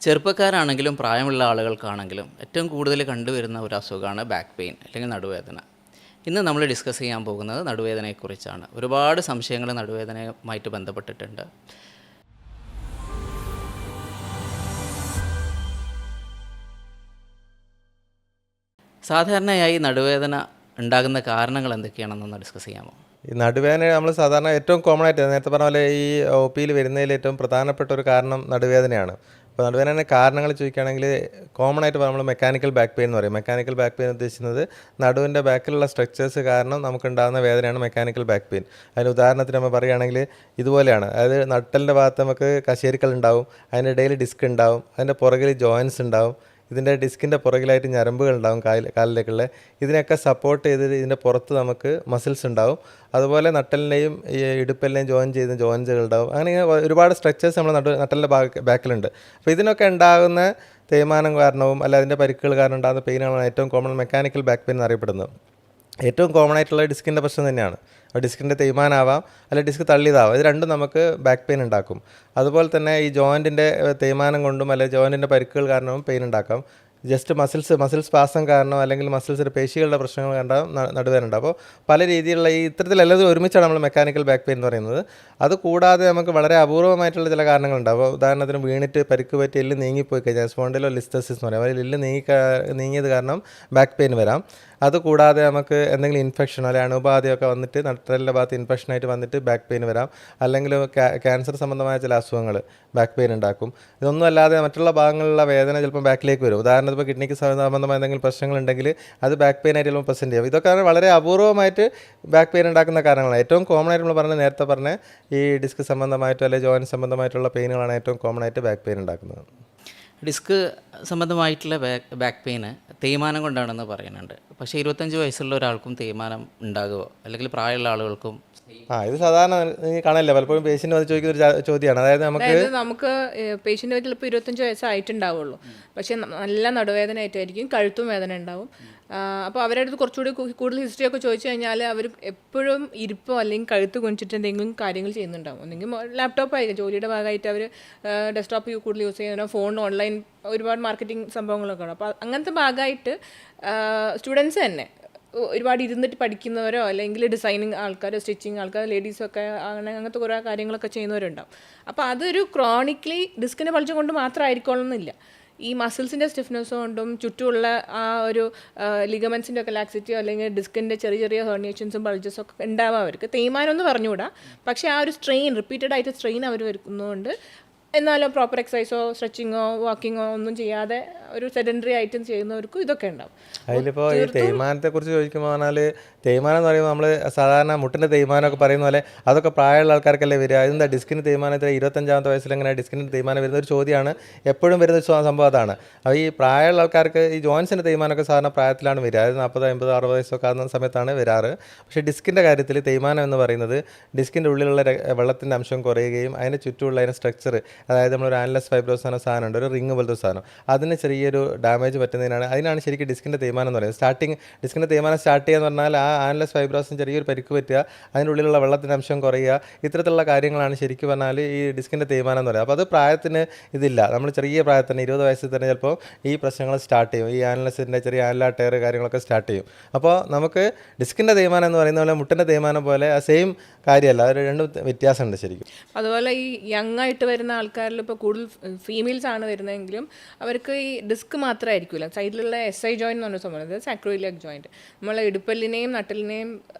ചെറുപ്പക്കാരാണെങ്കിലും പ്രായമുള്ള ആളുകൾക്കാണെങ്കിലും ഏറ്റവും കൂടുതൽ കണ്ടുവരുന്ന ഒരു അസുഖമാണ് ബാക്ക് പെയിൻ അല്ലെങ്കിൽ നടുവേദന. ഇന്ന് നമ്മൾ ഡിസ്കസ് ചെയ്യാൻ പോകുന്നത് നടുവേദനയെക്കുറിച്ചാണ്. ഒരുപാട് സംശയങ്ങൾ നടുവേദനയുമായിട്ട് ബന്ധപ്പെട്ടിട്ടുണ്ട്. സാധാരണയായി നടുവേദന ഉണ്ടാകുന്ന കാരണങ്ങൾ എന്തൊക്കെയാണെന്നൊന്ന് ഡിസ്കസ് ചെയ്യാമോ? ഈ നടുവേദന നമ്മൾ സാധാരണ ഏറ്റവും കോമൺ ആയിട്ട് നേരത്തെ പറഞ്ഞ പോലെ ഈ ഒ പിയിൽ വരുന്നതിൽ ഏറ്റവും പ്രധാനപ്പെട്ട ഒരു കാരണം നടുവേദനയാണ്. അപ്പോൾ നടുവേദന കാരണങ്ങൾ ചോദിക്കുകയാണെങ്കിൽ കോമൺ ആയിട്ട് നമ്മൾ മെക്കാനിക്കൽ ബാക്ക് പെയിൻ എന്ന് പറയും. മെക്കാനിക്കൽ ബാക്ക് പെയിൻ ഉദ്ദേശിക്കുന്നത് നടുവിൻ്റെ ബാക്കിലുള്ള സ്ട്രക്ചേഴ്സ് കാരണം നമുക്കുണ്ടാകുന്ന വേദനയാണ് മെക്കാനിക്കൽ ബാക്ക് പെയിൻ. അതിന് ഉദാഹരണത്തിന് നമ്മൾ പറയുകയാണെങ്കിൽ ഇതുപോലെയാണ്. അതായത് നട്ടലിൻ്റെ ഭാഗത്ത് നമുക്ക് കശേരിക്കൽ ഉണ്ടാവും, അതിൻ്റെ ഇടയിൽ ഡിസ്ക് ഉണ്ടാവും, അതിൻ്റെ പുറകിൽ ജോയിൻസ് ഉണ്ടാവും, ഇതിൻ്റെ ഡിസ്കിൻ്റെ പുറകിലായിട്ട് ഞരമ്പുകൾ ഉണ്ടാവും കാലിലേക്കുള്ള. ഇതിനെയൊക്കെ സപ്പോർട്ട് ചെയ്ത് ഇതിൻ്റെ പുറത്ത് നമുക്ക് മസിൽസ് ഉണ്ടാവും. അതുപോലെ നട്ടലിൻ്റെയും ഈ ഇടുപ്പലിനെയും ജോയിൻ ചെയ്ത ജോയിൻസുകൾ ഉണ്ടാവും. അങ്ങനെ ഒരുപാട് സ്ട്രക്ചേഴ്സ് നമ്മൾ നട്ടലിൻ്റെ ബാക്കിലുണ്ട്. അപ്പോൾ ഇതിനൊക്കെ ഉണ്ടാകുന്ന തേയ്മാനം കാരണവും അല്ല അതിൻ്റെ പരിക്കുകൾ കാരണം ഉണ്ടാകുന്ന പെയിനാണ് ഏറ്റവും കോമൺ മെക്കാനിക്കൽ ബാക്ക് പെയിൻ എന്നറിയപ്പെടുന്നത്. ഏറ്റവും കോമൺ ആയിട്ടുള്ള ഡിസ്കിൻ്റെ പ്രശ്നം തന്നെയാണ്. ഡിസ്കിൻ്റെ തേയ്മാനാവാം അല്ലെങ്കിൽ ഡിസ്ക് തള്ളിയതാവാം. ഇത് രണ്ടും നമുക്ക് ബാക്ക് പെയിൻ ഉണ്ടാക്കും. അതുപോലെ തന്നെ ഈ ജോയിൻറ്റിൻ്റെ തേയ്മാനം കൊണ്ടും അല്ലെങ്കിൽ ജോയിൻറ്റിൻ്റെ പരിക്കുകൾ കാരണവും പെയിൻ ഉണ്ടാക്കാം. ജസ്റ്റ് മസിൽ സ്പാസം കാരണം അല്ലെങ്കിൽ മസിൽസിൻ്റെ പേശികളുടെ പ്രശ്നങ്ങൾ കാരണം നടുവേദന ഉണ്ട്. അപ്പോൾ പല രീതിയിലുള്ള ഈ ഇത്തരത്തിലെല്ലാം ഒരുമിച്ചാണ് നമ്മൾ മെക്കാനിക്കൽ ബാക്ക് പെയിൻ എന്ന് പറയുന്നത്. അത് കൂടാതെ നമുക്ക് വളരെ അപൂർവമായിട്ടുള്ള ചില കാരണങ്ങളുണ്ട്. അപ്പോൾ ഉദാഹരണത്തിന് വീണിട്ട് പരിക്ക് പറ്റി എല്ല് നീങ്ങിപ്പോയി കഴിഞ്ഞാൽ സ്പോണ്ടിലോലിസ്ഥസിസ് എന്ന് പറയും. അതിൽ എല്ല് നീങ്ങിയത് കാരണം ബാക്ക് പെയിൻ വരാം. അതുകൂടാതെ നമുക്ക് എന്തെങ്കിലും ഇൻഫെക്ഷനോ അല്ലെങ്കിൽ അണുബാധയൊക്കെ വന്നിട്ട് നട്ടലിൻ്റെ ഭാഗത്ത് ഇൻഫെക്ഷനായിട്ട് വന്നിട്ട് ബാക്ക് പെയിൻ വരാം. അല്ലെങ്കിൽ ക്യാൻസർ സംബന്ധമായ ചില അസുഖങ്ങൾ ബാക്ക് പെയിൻ ഉണ്ടാക്കും. ഇതൊന്നും അല്ലാതെ മറ്റുള്ള ഭാഗങ്ങളിലുള്ള വേദന ചിലപ്പോൾ ബാക്കിലേക്ക് വരും. ഉദാഹരണത്തിന് ഇപ്പോൾ കിഡ്നിക്ക് സംബന്ധമായ എന്തെങ്കിലും പ്രശ്നങ്ങളുണ്ടെങ്കിൽ അത് ബാക്ക് പെയിൻ ആയിട്ട് ചിലപ്പോൾ പ്രസൻറ്റ് ചെയ്യും. ഇതൊക്കെ വളരെ അപൂർവമായിട്ട് ബാക്ക് പെയിൻ ഉണ്ടാക്കുന്ന കാരണങ്ങളാണ്. ഏറ്റവും കോമൺ ആയിട്ട് നമ്മൾ നേരത്തെ പറഞ്ഞ ഈ ഡിസ്ക് സംബന്ധമായിട്ടോ അല്ലെങ്കിൽ ജോയിൻറ്റ് സംബന്ധമായിട്ടുള്ള പെയിനുകളാണ് ഏറ്റവും കോമൺ ആയിട്ട് ബാക്ക് പെയിൻ ഉണ്ടാക്കുന്നത്. ഡിസ്ക് സംബന്ധമായിട്ടുള്ള ബാക്ക് പെയിന് തേയ്മാനം കൊണ്ടാണെന്ന് പറയുന്നുണ്ട്. പക്ഷേ 25 വയസ്സുള്ള ഒരാൾക്കും തേയ്മാനം ഉണ്ടാകുമോ? അല്ലെങ്കിൽ പ്രായമുള്ള ആളുകൾക്കും? ഇത് സാധാരണ കാണല്ലേ പലപ്പോഴും പേഷ്യൻ്റ് വന്ന് ചോദിക്കുന്ന ഒരു ചോദ്യമാണ്. അതായത് നമുക്ക് പേഷ്യൻ്റ് ചിലപ്പോൾ 25 വയസ്സായിട്ടുണ്ടാവുള്ളൂ, പക്ഷേ നല്ല നടുവേദന ആയിട്ടായിരിക്കും, കഴുത്തും വേദന ഉണ്ടാവും. അപ്പോൾ അവരുടെ അടുത്ത് കുറച്ചുകൂടി കൂടുതൽ ഹിസ്റ്ററി ഒക്കെ ചോദിച്ചു കഴിഞ്ഞാൽ അവർ എപ്പോഴും ഇരിപ്പോ അല്ലെങ്കിൽ കഴുത്ത് കുനിച്ചിട്ട് എന്തെങ്കിലും കാര്യങ്ങൾ ചെയ്യുന്നുണ്ടാവും. ഒന്നെങ്കിൽ ലാപ്ടോപ്പ് ആയിരിക്കും, ജോലിയുടെ ഭാഗമായിട്ട് അവർ ഡെസ്ക്ടോപ്പ് കൂടുതൽ യൂസ് ചെയ്യുന്നുണ്ടാവും, ഫോൺ ഓൺലൈൻ ഒരുപാട് മാർക്കറ്റിംഗ് സംഭവങ്ങളൊക്കെ ആണ്. അപ്പോൾ അങ്ങനത്തെ ഭാഗമായിട്ട് സ്റ്റുഡൻസ് തന്നെ ഒരുപാട് ഇരുന്നിട്ട് പഠിക്കുന്നവരോ അല്ലെങ്കിൽ ഡിസൈനിങ് ആൾക്കാർ, സ്റ്റിച്ചിങ് ആൾക്കാർ, ലേഡീസൊക്കെ അങ്ങനത്തെ കുറേ കാര്യങ്ങളൊക്കെ ചെയ്യുന്നവരുണ്ടാവും. അപ്പോൾ അതൊരു ക്രോണിക്കലി ഡിസ്കിൻ്റെ പളിച്ച കൊണ്ട് മാത്രമായിരിക്കണമെന്നില്ല. ഈ മസിൽസിൻ്റെ സ്റ്റിഫ്നെസ് കൊണ്ടും ചുറ്റുമുള്ള ആ ഒരു ലിഗമെൻസിൻ്റെ ഒക്കെ ലാക്സിറ്റിയോ അല്ലെങ്കിൽ ഡിസ്കിൻ്റെ ചെറിയ ചെറിയ ഹെർണിയേഷൻസും ബൾജസും ഒക്കെ ഉണ്ടാവാം. അവർക്ക് തേയ്മാനം എന്ന് പറഞ്ഞുകൂടാ, പക്ഷേ ആ ഒരു സ്ട്രെയിൻ, റിപ്പീറ്റഡ് ആയിട്ട് സ്ട്രെയിൻ അവർ വരുന്നതുകൊണ്ട് എന്നാലോ പ്രോപ്പർ എക്സസൈസോ സ്ട്രെച്ചിങ്ങോ വാക്കിങ്ങോ ഒന്നും ചെയ്യാതെ ഒരു സെഡൻഡറി ആയിട്ടും ചെയ്യുന്നവർക്കും ഇതൊക്കെ ഉണ്ടാവും. അതിലിപ്പോൾ ഈ തേയ്മാനത്തെ കുറിച്ച് ചോദിക്കുമ്പോൾ പറഞ്ഞാൽ തേയ്മാനം എന്ന് പറയുമ്പോൾ നമ്മൾ സാധാരണ മുട്ടിൻ്റെ തേയ്മാനമൊക്കെ പറയുന്ന പോലെ അതൊക്കെ പ്രായമുള്ള ആൾക്കാർക്കല്ലേ വരിക. അതെന്താ ഡിസ്കിന് തേയ്മാനത്തിൽ 25-ാമത്തെ വയസ്സിൽ എങ്ങനെ ഡിസ്കിന് തേയ്മാനം വരുന്ന ഒരു ചോദ്യമാണ് എപ്പോഴും വരുന്ന സംഭവം അതാണ്. അപ്പോൾ ഈ പ്രായമുള്ള ആൾക്കാർക്ക് ഈ ജോയിൻസിൻ്റെ തേയ്മാനമൊക്കെ സാധാരണ പ്രായത്തിലാണ് വരിക. അതായത് 40, 50, 60 വയസ്സൊക്കെ ആകുന്ന സമയത്താണ് വരാറ്. പക്ഷേ ഡിസ്കിൻ്റെ കാര്യത്തിൽ തേയ്മാനം എന്ന് പറയുന്നത് ഡിസ്കിൻ്റെ ഉള്ളിലുള്ള വെള്ളത്തിൻ്റെ അംശം കുറയുകയും അതിൻ്റെ ചുറ്റുമുള്ള അതിൻ്റെ സ്ട്രക്ചർ, അതായത് നമ്മളൊരു ആൻലസ് ഫൈബ്രോസ് എന്ന സാധനമുണ്ട്, ഒരു റിങ് പോലത്തെ സാധനം, അതിന് ചെറിയൊരു ഡാമേജ് അതിനാണ് ശരിക്കും ഡിസ്കിൻ്റെ തേയ്മാനം എന്ന് പറയുന്നത്. ഡിസ്കിൻ്റെ തേയ്മാനം സ്റ്റാർട്ട് ചെയ്യുക എന്ന് പറഞ്ഞാൽ ആ ആൻലസ് ഫൈബ്രോസിന് ചെറിയൊരു പരിക്ക് പറ്റുക, അതിൻ്റെ ഉള്ളിലുള്ള വെള്ളത്തിൻ്റെ അംശം കുറയുക, ഇത്തരത്തിലുള്ള കാര്യങ്ങളാണ് ശരിക്കും പറഞ്ഞാൽ ഈ ഡിസ്കിൻ്റെ തേയ്മാനം എന്ന് പറയുന്നത്. അപ്പോൾ അത് പ്രായത്തിന് ഇതില്ല. നമ്മൾ ചെറിയ പ്രായത്തിന് 20 വയസ്സിൽ തന്നെ ചിലപ്പോൾ ഈ പ്രശ്നങ്ങൾ സ്റ്റാർട്ട് ചെയ്യും. ഈ ആൻലസിൻ്റെ ചെറിയ ആൻലാർ ടയർ കാര്യങ്ങളൊക്കെ സ്റ്റാർട്ട് ചെയ്യും. അപ്പോൾ നമുക്ക് ഡിസ്കിൻ്റെ തേയ്മാനം എന്ന് പറയുന്ന പോലെ മുട്ടിൻ്റെ തേയ്മാനം പോലെ ആ സെയിം കാര്യമല്ല, അത് രണ്ടും വ്യത്യാസമുണ്ട് ശരിക്കും. അതുപോലെ ഈ യങ് ആയിട്ട് വരുന്ന ആൾക്കാരിൽ ഇപ്പോൾ കൂടുതൽ ഫീമെയിൽസ് ആണ് വരുന്നതെങ്കിലും അവർക്ക് ഈ ഡിസ്ക് മാത്രമായിരിക്കില്ല, സൈഡിലുള്ള SI ജോയിൻറ്റ് എന്ന് പറഞ്ഞ സംഭവം, സാക്രോയിലിയക് ജോയിൻറ്റ്, നമ്മളെ ഇടുപ്പലിനെയും നട്ടലിനെയും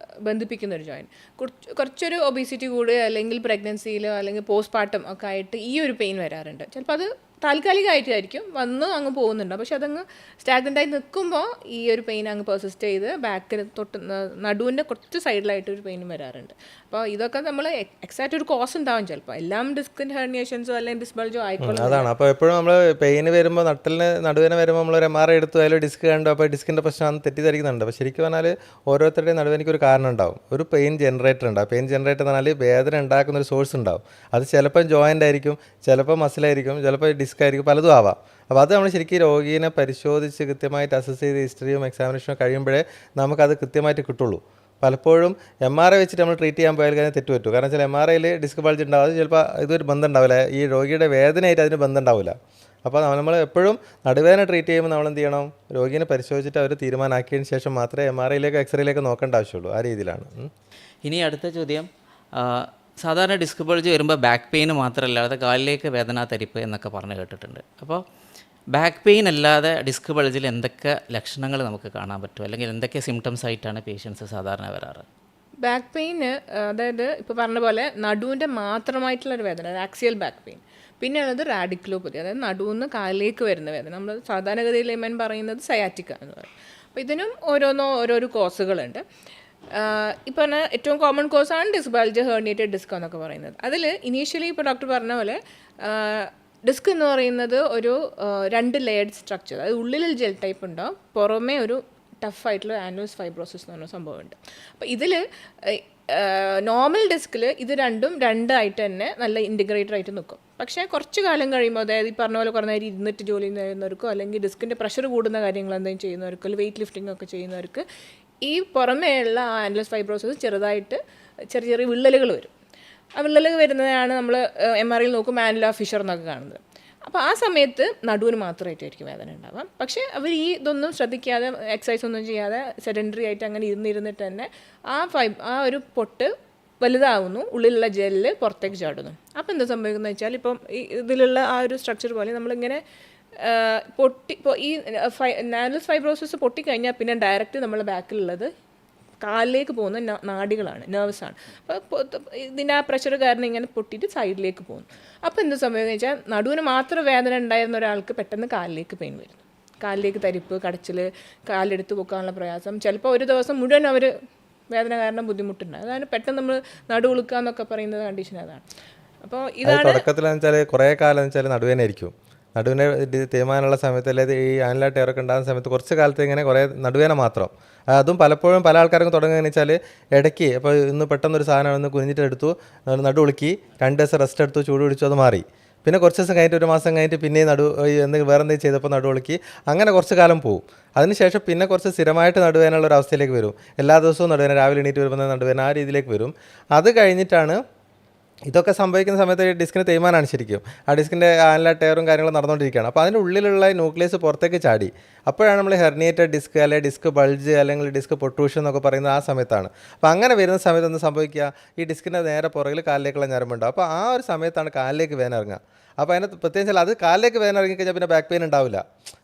ബന്ധിപ്പിക്കുന്ന ഒരു ജോയിൻറ്റ്. കുറച്ചൊരു ഒബീസിറ്റി കൂടുക അല്ലെങ്കിൽ പ്രഗ്നൻസിയിലോ അല്ലെങ്കിൽ പോസ്റ്റ് പാർട്ടം ഒക്കെ ആയിട്ട് ഈ ഒരു പെയിൻ വരാറുണ്ട്. ചിലപ്പോൾ അത് താൽക്കാലികമായിട്ടായിരിക്കും വന്ന് അങ്ങ് പോകുന്നുണ്ട്, പക്ഷെ അതങ്ങ് സ്റ്റാഗ്നൻ്റായി നിൽക്കുമ്പോൾ ഈ ഒരു പെയിൻ അങ്ങ് പെർസിസ്റ്റ് ചെയ്ത് ബാക്കിൽ തൊട്ട് നടുവിൻ്റെ കുറച്ച് സൈഡിലായിട്ട് ഒരു പെയിനും വരാറുണ്ട്. അപ്പോൾ ഇതൊക്കെ നമ്മൾ എക്സാക്റ്റ് ഒരു കോസ് ഉണ്ടാവും. ചിലപ്പോൾ എല്ലാം ഡിസ്കിൻ്റെ ഹെർണിയേഷൻസോ അല്ലെങ്കിൽ ഡിസ്ബൾജോ ആയിക്കോളും. അതാണ്. അപ്പോൾ എപ്പോഴും നമ്മൾ പെയിന് വരുമ്പോൾ നടുവിന് വരുമ്പോൾ നമ്മളൊരു MRI എടുത്തു അതിൽ ഡിസ്ക് കണ്ടു, അപ്പോൾ ഡിസ്കിൻ്റെ പ്രശ്നമാണെന്ന് തെറ്റിദ്ധരിക്കുന്നുണ്ട്. അപ്പോൾ ശരിക്കും പറഞ്ഞാൽ ഓരോരുത്തരുടെയും നടുവേനിക്ക് ഒരു കാരണം ഉണ്ടാവും, ഒരു പെയിൻ ജനറേറ്റർ ഉണ്ടാവും. പെയിൻ ജനറേറ്റർ എന്ന് പറഞ്ഞാൽ വേദന ഉണ്ടാക്കുന്ന ഒരു സോഴ്സ് ഉണ്ടാവും. അത് ചിലപ്പോൾ ജോയിൻ്റ് ആയിരിക്കും, ചിലപ്പോൾ മസിലായിരിക്കും, ചിലപ്പോൾ ഡിസ്ക് ആയിരിക്കും, പലതും ആവാം. അപ്പോൾ അത് നമ്മൾ ശരിക്കും രോഗീനെ പരിശോധിച്ച് കൃത്യമായിട്ട് അസസ് ചെയ്ത് ഹിസ്റ്ററിയും എക്സാമിനേഷനും കഴിയുമ്പോഴേ നമുക്കത് കൃത്യമായിട്ട് കിട്ടുള്ളൂ. പലപ്പോഴും MRI വെച്ചിട്ട് നമ്മൾ ട്രീറ്റ് ചെയ്യാൻ പോയാൽ കഴിഞ്ഞാൽ തെറ്റ് പറ്റും. കാരണം വെച്ചാൽ MRIയിൽ ഡിസ്ക് ബൾജ് ഉണ്ടാവും, അത് ചിലപ്പോൾ ഇതൊരു ബന്ധം ഉണ്ടാവില്ല, ഈ രോഗിയുടെ വേദനയായിട്ട് അതിന് ബന്ധം ഉണ്ടാവില്ല. അപ്പോൾ നമ്മൾ എപ്പോഴും നടുവേദന ട്രീറ്റ് ചെയ്യുമ്പോൾ നമ്മൾ എന്ത് ചെയ്യണം, രോഗിനെ പരിശോധിച്ചിട്ട് അവർ തീരുമാനമാക്കിയതിന് ശേഷം മാത്രമേ MRIയിലേക്ക് എക്സ്റേയിലേക്ക് നോക്കേണ്ട ആവശ്യമുള്ളൂ. ആ രീതിയിലാണ്. ഇനി അടുത്ത ചോദ്യം, സാധാരണ ഡിസ്ക് ബൾജ് വരുമ്പോൾ ബാക്ക് പെയിൻ മാത്രമല്ലാതെ കാലിലേക്ക് വേദന, തരിപ്പ് എന്നൊക്കെ പറഞ്ഞ് കേട്ടിട്ടുണ്ട്. അപ്പോൾ ബാക്ക് പെയിൻ അല്ലാതെ ഡിസ്ക് ബൾജിൽ എന്തൊക്കെ ലക്ഷണങ്ങൾ നമുക്ക് കാണാൻ പറ്റും, അല്ലെങ്കിൽ എന്തൊക്കെ സിംറ്റംസ് ആയിട്ടാണ് പേഷ്യൻസ് സാധാരണ വരാറ്? ബാക്ക് പെയിന്, അതായത് ഇപ്പോൾ പറഞ്ഞ പോലെ നടുവിൻ്റെ മാത്രമായിട്ടുള്ളൊരു വേദന, ആക്സിയൽ ബാക്ക് പെയിൻ. പിന്നെ ഉള്ളത് റാഡിക്കുലോപ്പതി, അതായത് നടുവിന്ന് കാലിലേക്ക് വരുന്ന വേദന. നമ്മൾ സാധാരണഗതിയിൽ ലെമൻ പറയുന്നത് സയാറ്റിക്ക എന്ന് പറയും. അപ്പോൾ ഇതിനും ഓരോരോ കോസുകളുണ്ട്. ഇപ്പോൾ പറഞ്ഞാൽ ഏറ്റവും കോമൺ കോസാണ് ഡിസ്ക് ബൾജ്, ഹെർണിയേറ്റഡ് ഡിസ്ക് എന്നൊക്കെ പറയുന്നത്. അതിൽ ഇനീഷ്യലി ഇപ്പോൾ ഡോക്ടർ പറഞ്ഞ പോലെ ഡിസ്ക് എന്ന് പറയുന്നത് ഒരു 2 ലെയർഡ് സ്ട്രക്ചർ, അതായത് ഉള്ളിൽ ജെൽ ടൈപ്പ് ഉണ്ടാവും, പുറമേ ഒരു ടഫായിട്ടുള്ള ആനുവസ് ഫൈബ്രോസിസ് എന്ന് പറഞ്ഞ സംഭവമുണ്ട്. അപ്പോൾ ഇതിൽ നോർമൽ ഡിസ്കിൽ ഇത് രണ്ടായിട്ട് തന്നെ നല്ല ഇൻറ്റിഗ്രേറ്റഡ് ആയിട്ട് നിൽക്കും. പക്ഷേ കുറച്ച് കാലം കഴിയുമ്പോൾ, അതായത് ഈ പറഞ്ഞ പോലെ കുറേ നേരം ഇരുന്നിട്ട് ജോലി ചെയ്യുന്നവർക്കോ അല്ലെങ്കിൽ ഡിസ്കിൻ്റെ പ്രഷർ കൂടുന്ന കാര്യങ്ങൾ എന്തെങ്കിലും ചെയ്യുന്നവർക്കോ അല്ലെങ്കിൽ വെയിറ്റ് ലിഫ്റ്റിംഗ് ഒക്കെ ചെയ്യുന്നവർക്ക് ഈ പുറമേയുള്ള ആ ആനുവസ് ഫൈബ്രോസിസ് ചെറുതായിട്ട് ചെറിയ വിള്ളലുകൾ വരും. ആ വിള്ളലുകൾ വരുന്നതാണ് നമ്മൾ MRIയിൽ നോക്കുമ്പോൾ ആനുലാർ ഫിഷർ എന്നൊക്കെ കാണുന്നത്. അപ്പോൾ ആ സമയത്ത് നടുവിന് മാത്രമായിട്ടായിരിക്കും വേദന ഉണ്ടാവാം. പക്ഷേ അവർ ഇതൊന്നും ശ്രദ്ധിക്കാതെ, എക്സസൈസ് ഒന്നും ചെയ്യാതെ സെഡൻറ്ററി ആയിട്ട് അങ്ങനെ ഇരുന്നിട്ട് തന്നെ ആ ഒരു പൊട്ട് വലുതാവുന്നു, ഉള്ളിലുള്ള ജെല്ല് പുറത്തേക്ക് ചാടുന്നു. അപ്പോൾ എന്താ സംഭവിക്കുന്നത് വെച്ചാൽ, ഇപ്പം ഇതിലുള്ള ആ ഒരു സ്ട്രക്ചർ പോലെ നമ്മളിങ്ങനെ ഇപ്പോൾ ഈ ആനുവസ് ഫൈബ്രോസിസ് പൊട്ടിക്കഴിഞ്ഞാൽ പിന്നെ ഡയറക്റ്റ് നമ്മളെ ബാക്കിലുള്ളത് കാലിലേക്ക് പോകുന്ന നാഡികളാണ്, നെർവ്സാണ്. അപ്പോൾ ഇതിൻ്റെ ആ പ്രഷർ കാരണം ഇങ്ങനെ പൊട്ടിയിട്ട് സൈഡിലേക്ക് പോകുന്നു. അപ്പോൾ എന്ത് സംഭവിക്കുന്നത് വെച്ചാൽ, നടുവിന് മാത്രം വേദന ഉണ്ടായിരുന്ന ഒരാൾക്ക് പെട്ടെന്ന് കാലിലേക്ക് പെയിൻ വരുന്നു. കാലിലേക്ക് തരിപ്പ്, കടച്ചിൽ, കാലെടുത്ത് പൊക്കാനുള്ള പ്രയാസം, ചിലപ്പോൾ ഒരു ദിവസം മുഴുവൻ അവർ വേദന കാരണം ബുദ്ധിമുട്ടുണ്ട്. അതാണ് പെട്ടെന്ന് നമ്മൾ നടുവുളുക്കുക എന്നൊക്കെ പറയുന്നത് കണ്ടീഷൻ അതാണ്. അപ്പോൾ ഇതാണ് തുടക്കത്തിലെന്ന് വെച്ചാൽ കുറേ കാലം വെച്ചാൽ നടുവേനായിരിക്കും. നടുവിനെ തേയ്മാനുള്ള സമയത്ത്, അല്ലെങ്കിൽ ഈ ആനുലാർ ടയറൊക്കെ ഉണ്ടാകുന്ന സമയത്ത് കുറച്ച് കാലത്ത് ഇങ്ങനെ കുറേ നടുവേന മാത്രം. അതും പലപ്പോഴും പല ആൾക്കാർക്കും തുടങ്ങുകയെന്ന് വെച്ചാൽ, ഇടയ്ക്ക് ഇപ്പോൾ ഇന്ന് പെട്ടെന്നൊരു സാധനം ഒന്ന് കുനിഞ്ഞിട്ട് എടുത്തു, നടുവുളുക്കി, 2 ദിവസം റെസ്റ്റ് എടുത്തു, ചൂട് പിടിച്ചു, അത് മാറി. പിന്നെ കുറച്ച് ദിവസം കഴിഞ്ഞിട്ട്, 1 മാസം കഴിഞ്ഞിട്ട് പിന്നെയും വേറെ എന്തെങ്കിലും ചെയ്തപ്പോൾ നടുവുളുക്കി, അങ്ങനെ കുറച്ച് കാലം പോകും. അതിനുശേഷം പിന്നെ കുറച്ച് സ്ഥിരമായിട്ട് നടുവേനുള്ള ഒരു അവസ്ഥയിലേക്ക് വരും. എല്ലാ ദിവസവും നടുവേന, രാവിലെ എണീറ്റ് വരുമ്പോൾ നടുവേന, ആ രീതിയിലേക്ക് വരും. അത് കഴിഞ്ഞിട്ടാണ് ഇതൊക്കെ സംഭവിക്കുന്ന സമയത്ത് ഡിസ്കിന് തേയ്മാനാണ് ശരിക്കും. ആ ഡിസ്കിൻ്റെ ആനുലാർ ടയറും കാര്യങ്ങളും നടന്നുകൊണ്ടിരിക്കുകയാണ്. അപ്പോൾ അതിൻ്റെ ഉള്ളിലുള്ള ന്യൂക്ലിയസ് പുറത്തേക്ക് ചാടി. അപ്പോഴാണ് നമ്മൾ ഹെർണിയേറ്റഡ് ഡിസ്ക്, അല്ലെങ്കിൽ ഡിസ്ക് ബൾജ്, അല്ലെങ്കിൽ ഡിസ്ക് പൊട്ടൂഷൻ എന്നൊക്കെ പറയുന്നത് ആ സമയത്താണ്. അപ്പോൾ അങ്ങനെ വരുന്ന സമയത്ത് ഒന്ന് സംഭവിക്കുക, ഈ ഡിസ്കിൻ്റെ നേരെ പുറകിൽ കാലിലേക്കുള്ള ഞരമ്പുണ്ടാവും. അപ്പോൾ ആ ഒരു സമയത്താണ് കാലിലേക്ക് വേദന ഇറങ്ങുക. അപ്പോൾ അതിന് പ്രത്യേകിച്ച് അത് കാലിലേക്ക് വേദന ഇറങ്ങിക്കഴിഞ്ഞാൽ പിന്നെ ബാക്ക് പെയിൻ ഉണ്ടാവില്ല.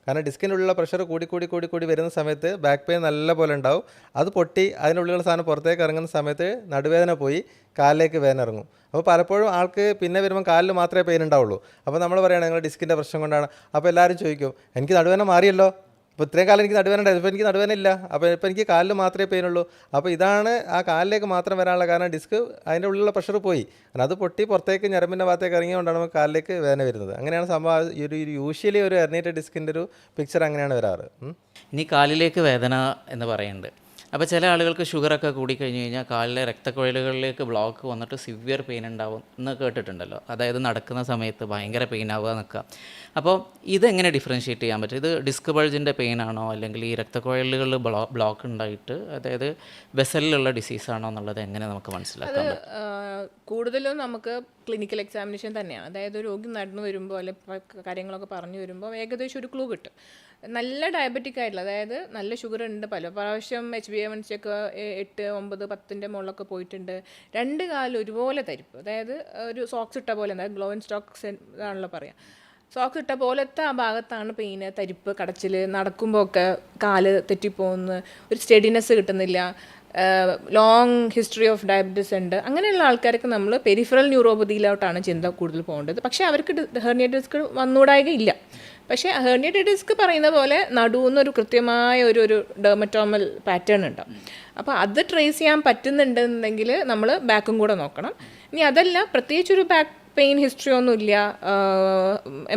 കാരണം ഡിസ്കിൻ്റെ ഉള്ളിലുള്ള പ്രഷർ കൂടി വരുന്ന സമയത്ത് ബാക്ക് പെയിൻ നല്ല പോലെ ഉണ്ടാവും. അത് പൊട്ടി അതിനുള്ളിലുള്ള സാധനം പുറത്തേക്ക് ഇറങ്ങുന്ന സമയത്ത് നടുവേദന പോയി കാലിലേക്ക് വേദന ഇറങ്ങും. അപ്പോൾ പലപ്പോഴും ആൾക്ക് പിന്നെ വരുമ്പോൾ കാലിൽ മാത്രമേ പെയിൻ ഉണ്ടാവുള്ളൂ. അപ്പോൾ നമ്മൾ പറയുകയാണ് നിങ്ങൾ ഡിസ്കിൻ്റെ പ്രശ്നം കൊണ്ടാണ്. അപ്പോൾ എല്ലാവരും ചോദിക്കും, എനിക്ക് നടുവേദന മാറിയല്ലോ, അപ്പോൾ ഇത്രയും കാലം എനിക്ക് നടുവേദന ഉണ്ടായിരുന്നു, ഇപ്പോൾ എനിക്ക് നടുവേദന ഇല്ല, അപ്പോൾ ഇപ്പോൾ എനിക്ക് കാലിൽ മാത്രമേ പെയിനുള്ളൂ. അപ്പോൾ ഇതാണ് ആ കാലിലേക്ക് മാത്രം വരാനുള്ള കാരണം, ഡിസ്ക് അതിൻ്റെ ഉള്ളിലുള്ള പ്രഷർ പോയി, കാരണം അത് പൊട്ടി പുറത്തേക്ക് ഞരമ്പിൻ്റെ ഭാഗത്തേക്ക് ഇറങ്ങിയതുകൊണ്ടാണ് നമുക്ക് കാലിലേക്ക് വേദന വരുന്നത്. അങ്ങനെയാണ് സംഭവം. യൂഷ്വലി ഒരു ഹെർണിയേറ്റഡ് ഡിസ്കിൻ്റെ ഒരു പിക്ചർ അങ്ങനെയാണ് വരാറ്. ഇനി കാലിലേക്ക് വേദന എന്ന് പറയുന്നുണ്ട്. അപ്പോൾ ചില ആളുകൾക്ക് ഷുഗറൊക്കെ കൂടിക്കഴിഞ്ഞ് കഴിഞ്ഞാൽ കാലിലെ രക്തക്കുഴലുകളിലേക്ക് ബ്ലോക്ക് വന്നിട്ട് സിവിയർ പെയിൻ ഉണ്ടാവും എന്ന് കേട്ടിട്ടുണ്ടല്ലോ. അതായത് നടക്കുന്ന സമയത്ത് ഭയങ്കര പെയിൻ ആവുക നിൽക്കുക. അപ്പോൾ ഇതെങ്ങനെ ഡിഫറൻഷ്യേറ്റ് ചെയ്യാൻ പറ്റും? ഇത് ഡിസ്ക് ബൾജിൻ്റെ പെയിൻ ആണോ, അല്ലെങ്കിൽ ഈ രക്തക്കുഴലുകളിൽ ബ്ലോക്ക് ഉണ്ടായിട്ട്, അതായത് വെസലിലുള്ള ഡിസീസാണോ എന്നുള്ളത് എങ്ങനെ നമുക്ക് മനസ്സിലാക്കാൻ പറ്റും? കൂടുതലും നമുക്ക് ക്ലിനിക്കൽ എക്സാമിനേഷൻ തന്നെയാണ്. അതായത് രോഗി നടന്നു വരുമ്പോൾ അല്ലെങ്കിൽ കാര്യങ്ങളൊക്കെ പറഞ്ഞു വരുമ്പോൾ ഏകദേശം ഒരു ക്ലൂ കിട്ടും. നല്ല ഡയബറ്റിക് ആയിട്ടുള്ള, അതായത് നല്ല ഷുഗർ ഉണ്ട്, പല പ്രാവശ്യം HbA1c ഒക്കെ 8, 9, 10 മുകളിലൊക്കെ പോയിട്ടുണ്ട്, 2 കാലിൽ ഒരുപോലെ തരിപ്പ്, അതായത് ഒരു സോക്സ് ഇട്ട പോലെ, അതായത് ഗ്ലോ ആൻഡ് സ്റ്റോക്സ് ഇതാണല്ലോ പറയാം, സോക്സ് ഇട്ട പോലത്തെ ആ ഭാഗത്താണ് പെയിന്, തരിപ്പ്, കടച്ചിൽ, നടക്കുമ്പോൾ ഒക്കെ കാല് തെറ്റിപ്പോകുന്നു, ഒരു സ്റ്റെഡിനെസ് കിട്ടുന്നില്ല, ലോങ് ഹിസ്റ്ററി ഓഫ് ഡയബറ്റീസ് ഉണ്ട്. അങ്ങനെയുള്ള ആൾക്കാർക്ക് നമ്മൾ പെരിഫറൽ ന്യൂറോപ്പതിയിലോട്ടാണ് ചിന്ത കൂടുതൽ പോകേണ്ടത്. പക്ഷേ അവർക്ക് ഹെർണിയേറ്റഡ് ഡിസ്ക് വന്നുകൂടായികയില്ല. പക്ഷേ ഹെർണിയേറ്റഡ് ഡിസ്ക് പറയുന്ന പോലെ നടുവെന്നൊരു കൃത്യമായ ഒരു ഡെർമറ്റോമൽ പാറ്റേൺ ഉണ്ടാവും. അപ്പോൾ അത് ട്രേസ് ചെയ്യാൻ പറ്റുന്നുണ്ടെന്നുണ്ടെങ്കിൽ നമ്മൾ ബാക്കും കൂടെ നോക്കണം. ഇനി അതല്ല, പ്രത്യേകിച്ചൊരു ബാക്ക് പെയിൻ ഹിസ്റ്ററി ഒന്നുമില്ല,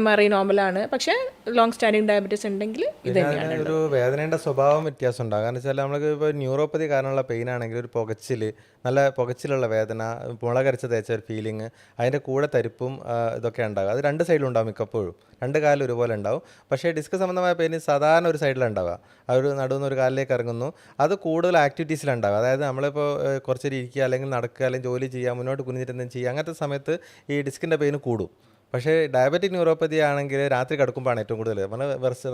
MRI നോർമലാണ്, പക്ഷേ ലോങ് സ്റ്റാൻഡിങ് ഡയബറ്റീസ് ഉണ്ടെങ്കിൽ ഇത് തന്നെയാണ്. ഒരു വേദനയുടെ സ്വഭാവം വ്യത്യാസം ഉണ്ടാകും. കാരണം വെച്ചാൽ നമ്മൾക്ക് ഇപ്പോൾ ന്യൂറോപ്പതി കാരണമുള്ള പെയിൻ ആണെങ്കിൽ ഒരു പുകച്ചിൽ, നല്ല പുകച്ചിലുള്ള വേദന, മുളകരച്ച് തേച്ച ഒരു ഫീലിംഗ്, അതിൻ്റെ കൂടെ തരിപ്പും ഇതൊക്കെ ഉണ്ടാകും. അത് 2 സൈഡിലും ഉണ്ടാകും മിക്കപ്പോഴും, 2 കാലിലും ഒരുപോലെ ഉണ്ടാവും. പക്ഷേ ഡിസ്ക് സംബന്ധമായ പെയിൻ സാധാരണ ഒരു സൈഡിലാണ് ഉണ്ടാവുക. ആ ഒരു നടുവിൽ ഒരു കാലിലേക്ക് ഇറങ്ങുന്നു. അത് കൂടുതൽ ആക്ടിവിറ്റീസിലുണ്ടാകും. അതായത് നമ്മളിപ്പോൾ കുറച്ചൊരു ഇരിക്കുക, അല്ലെങ്കിൽ നടക്കുക, അല്ലെങ്കിൽ ജോലി ചെയ്യുക, മുന്നോട്ട് കുനിഞ്ഞിട്ട് എന്തെങ്കിലും ചെയ്യുക, അങ്ങനത്തെ സമയത്ത് ഈ ഡിസ്കിൻ്റെ പെയിൻ കൂടും. പക്ഷേ ഡയബറ്റിക് ന്യൂറോപ്പതി ആണെങ്കിൽ രാത്രി കിടക്കുമ്പോഴാണ് ഏറ്റവും കൂടുതൽ, നമ്മൾ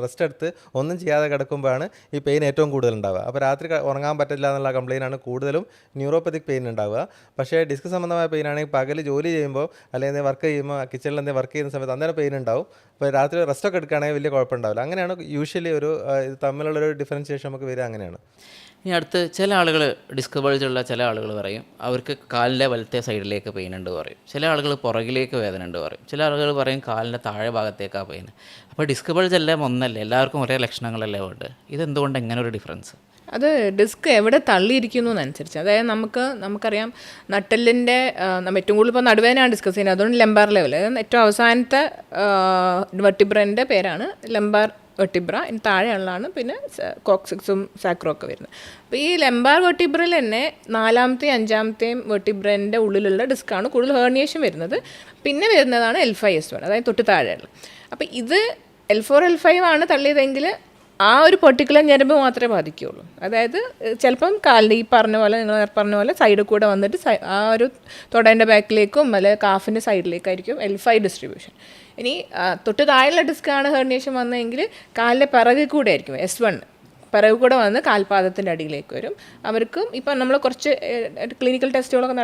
റെസ്റ്റ് എടുത്ത് ഒന്നും ചെയ്യാതെ കിടക്കുമ്പോഴാണ് ഈ പെയിൻ ഏറ്റവും കൂടുതൽ ഉണ്ടാവുക. അപ്പോൾ രാത്രി ഉറങ്ങാൻ പറ്റില്ല എന്നുള്ള കംപ്ലയിൻ്റ് ആണ് കൂടുതലും ന്യൂറോപ്പതിക് പെയിൻ ഉണ്ടാവുക. പക്ഷേ ഡിസ്ക് സംബന്ധമായ പെയിൻ ആണെങ്കിൽ പകൽ ജോലി ചെയ്യുമ്പോൾ അല്ലെങ്കിൽ വർക്ക് ചെയ്യുമ്പോൾ കിച്ചണിൽ എന്തെങ്കിലും വർക്ക് ചെയ്യുന്ന സമയത്ത് അന്നേരം പെയിൻ ഉണ്ടാവും. അപ്പോൾ രാത്രി റെസ്റ്റൊക്കെ എടുക്കുകയാണെങ്കിൽ വലിയ കുഴപ്പമുണ്ടാവില്ല. അങ്ങനെയാണ് യൂഷ്വലി ഒരു ഇത് തമ്മിലുള്ളൊരു ഡിഫറൻഷിയേഷൻ നമുക്ക് വരിക അങ്ങനെയാണ്. ഇനി അടുത്ത് ചില ആളുകൾ ഡിസ്ക് ബൾജുള്ള ചില ആളുകൾ പറയും അവർക്ക് കാലിൻ്റെ വലത്തെ സൈഡിലേക്ക് പെയിൻ ഉണ്ട് പറയും. ചില ആളുകൾ പുറകിലേക്ക് വേദന ഉണ്ട് പറയും. ചില ആളുകൾ പറയും കാലിൻ്റെ താഴെ ഭാഗത്തേക്കാണ് പെയിൻ. അപ്പോൾ ഡിസ്ക് ബൾജ് എല്ലാം ഒന്നല്ലേ, എല്ലാവർക്കും ഒരേ ലക്ഷണങ്ങളല്ലേ ഉണ്ട്. ഇതെന്തുകൊണ്ട് എങ്ങനെ ഒരു ഡിഫറൻസ്? അത് ഡിസ്ക് എവിടെ തള്ളിയിരിക്കുന്നു എന്നനുസരിച്ച്. അതായത് നമുക്കറിയാം നട്ടെല്ലിൻ്റെ നമ്മൾ ഏറ്റവും കൂടുതൽ ഇപ്പോൾ നടുവേദനയാണ് ഡിസ്കസ് ചെയ്യുന്നത്. അതുകൊണ്ട് ലെമ്പാർ ലെവൽ, ഏറ്റവും അവസാനത്തെ വെർട്ടിബ്രൻ്റെ പേരാണ് ലെമ്പാർ വെർട്ടിബ്ര. ഇതിന് താഴെയുള്ളതാണ് പിന്നെ കോക്സിക്സും സാക്രോ ഒക്കെ വരുന്നത്. അപ്പോൾ ഈ ലെമ്പാർ വെർട്ടിബ്രയിൽ തന്നെ 4ാമത്തെയും 5ാമത്തെയും വെർട്ടിബ്രൻ്റെ ഉള്ളിലുള്ള ഡിസ്ക്കാണ് കൂടുതൽ ഹേർണിയേഷൻ വരുന്നത്. പിന്നെ വരുന്നതാണ് L5S1, അതായത് തൊട്ട് താഴെയുള്ള. അപ്പോൾ ഇത് L4 L5 ആണ് തള്ളിയതെങ്കിൽ ആ ഒരു പെർട്ടിക്കുലർ ഞരമ്പ് മാത്രമേ ബാധിക്കുകയുള്ളൂ. അതായത് ചിലപ്പം കാലിൻ്റെ ഈ പറഞ്ഞ പോലെ നിങ്ങൾ പറഞ്ഞ പോലെ സൈഡിൽ കൂടെ വന്നിട്ട് ആ ഒരു തുടേൻ്റെ ബാക്കിലേക്കും അല്ലെങ്കിൽ കാഫിൻ്റെ സൈഡിലേക്കായിരിക്കും L5 ഡിസ്ട്രിബ്യൂഷൻ. ഇനി തൊട്ട് താഴെയുള്ള ഡിസ്ക്കാണ് ഹെർണിയേഷൻ വന്നതെങ്കിൽ കാലിൻ്റെ പിറകിൽ കൂടെ ആയിരിക്കും S1, പിറകിൽ കൂടെ വന്ന് കാൽപാദത്തിൻ്റെ അടിയിലേക്ക് വരും. അവർക്കും ഇപ്പം നമ്മൾ കുറച്ച് ക്ലിനിക്കൽ ടെസ്റ്റുകളൊക്കെ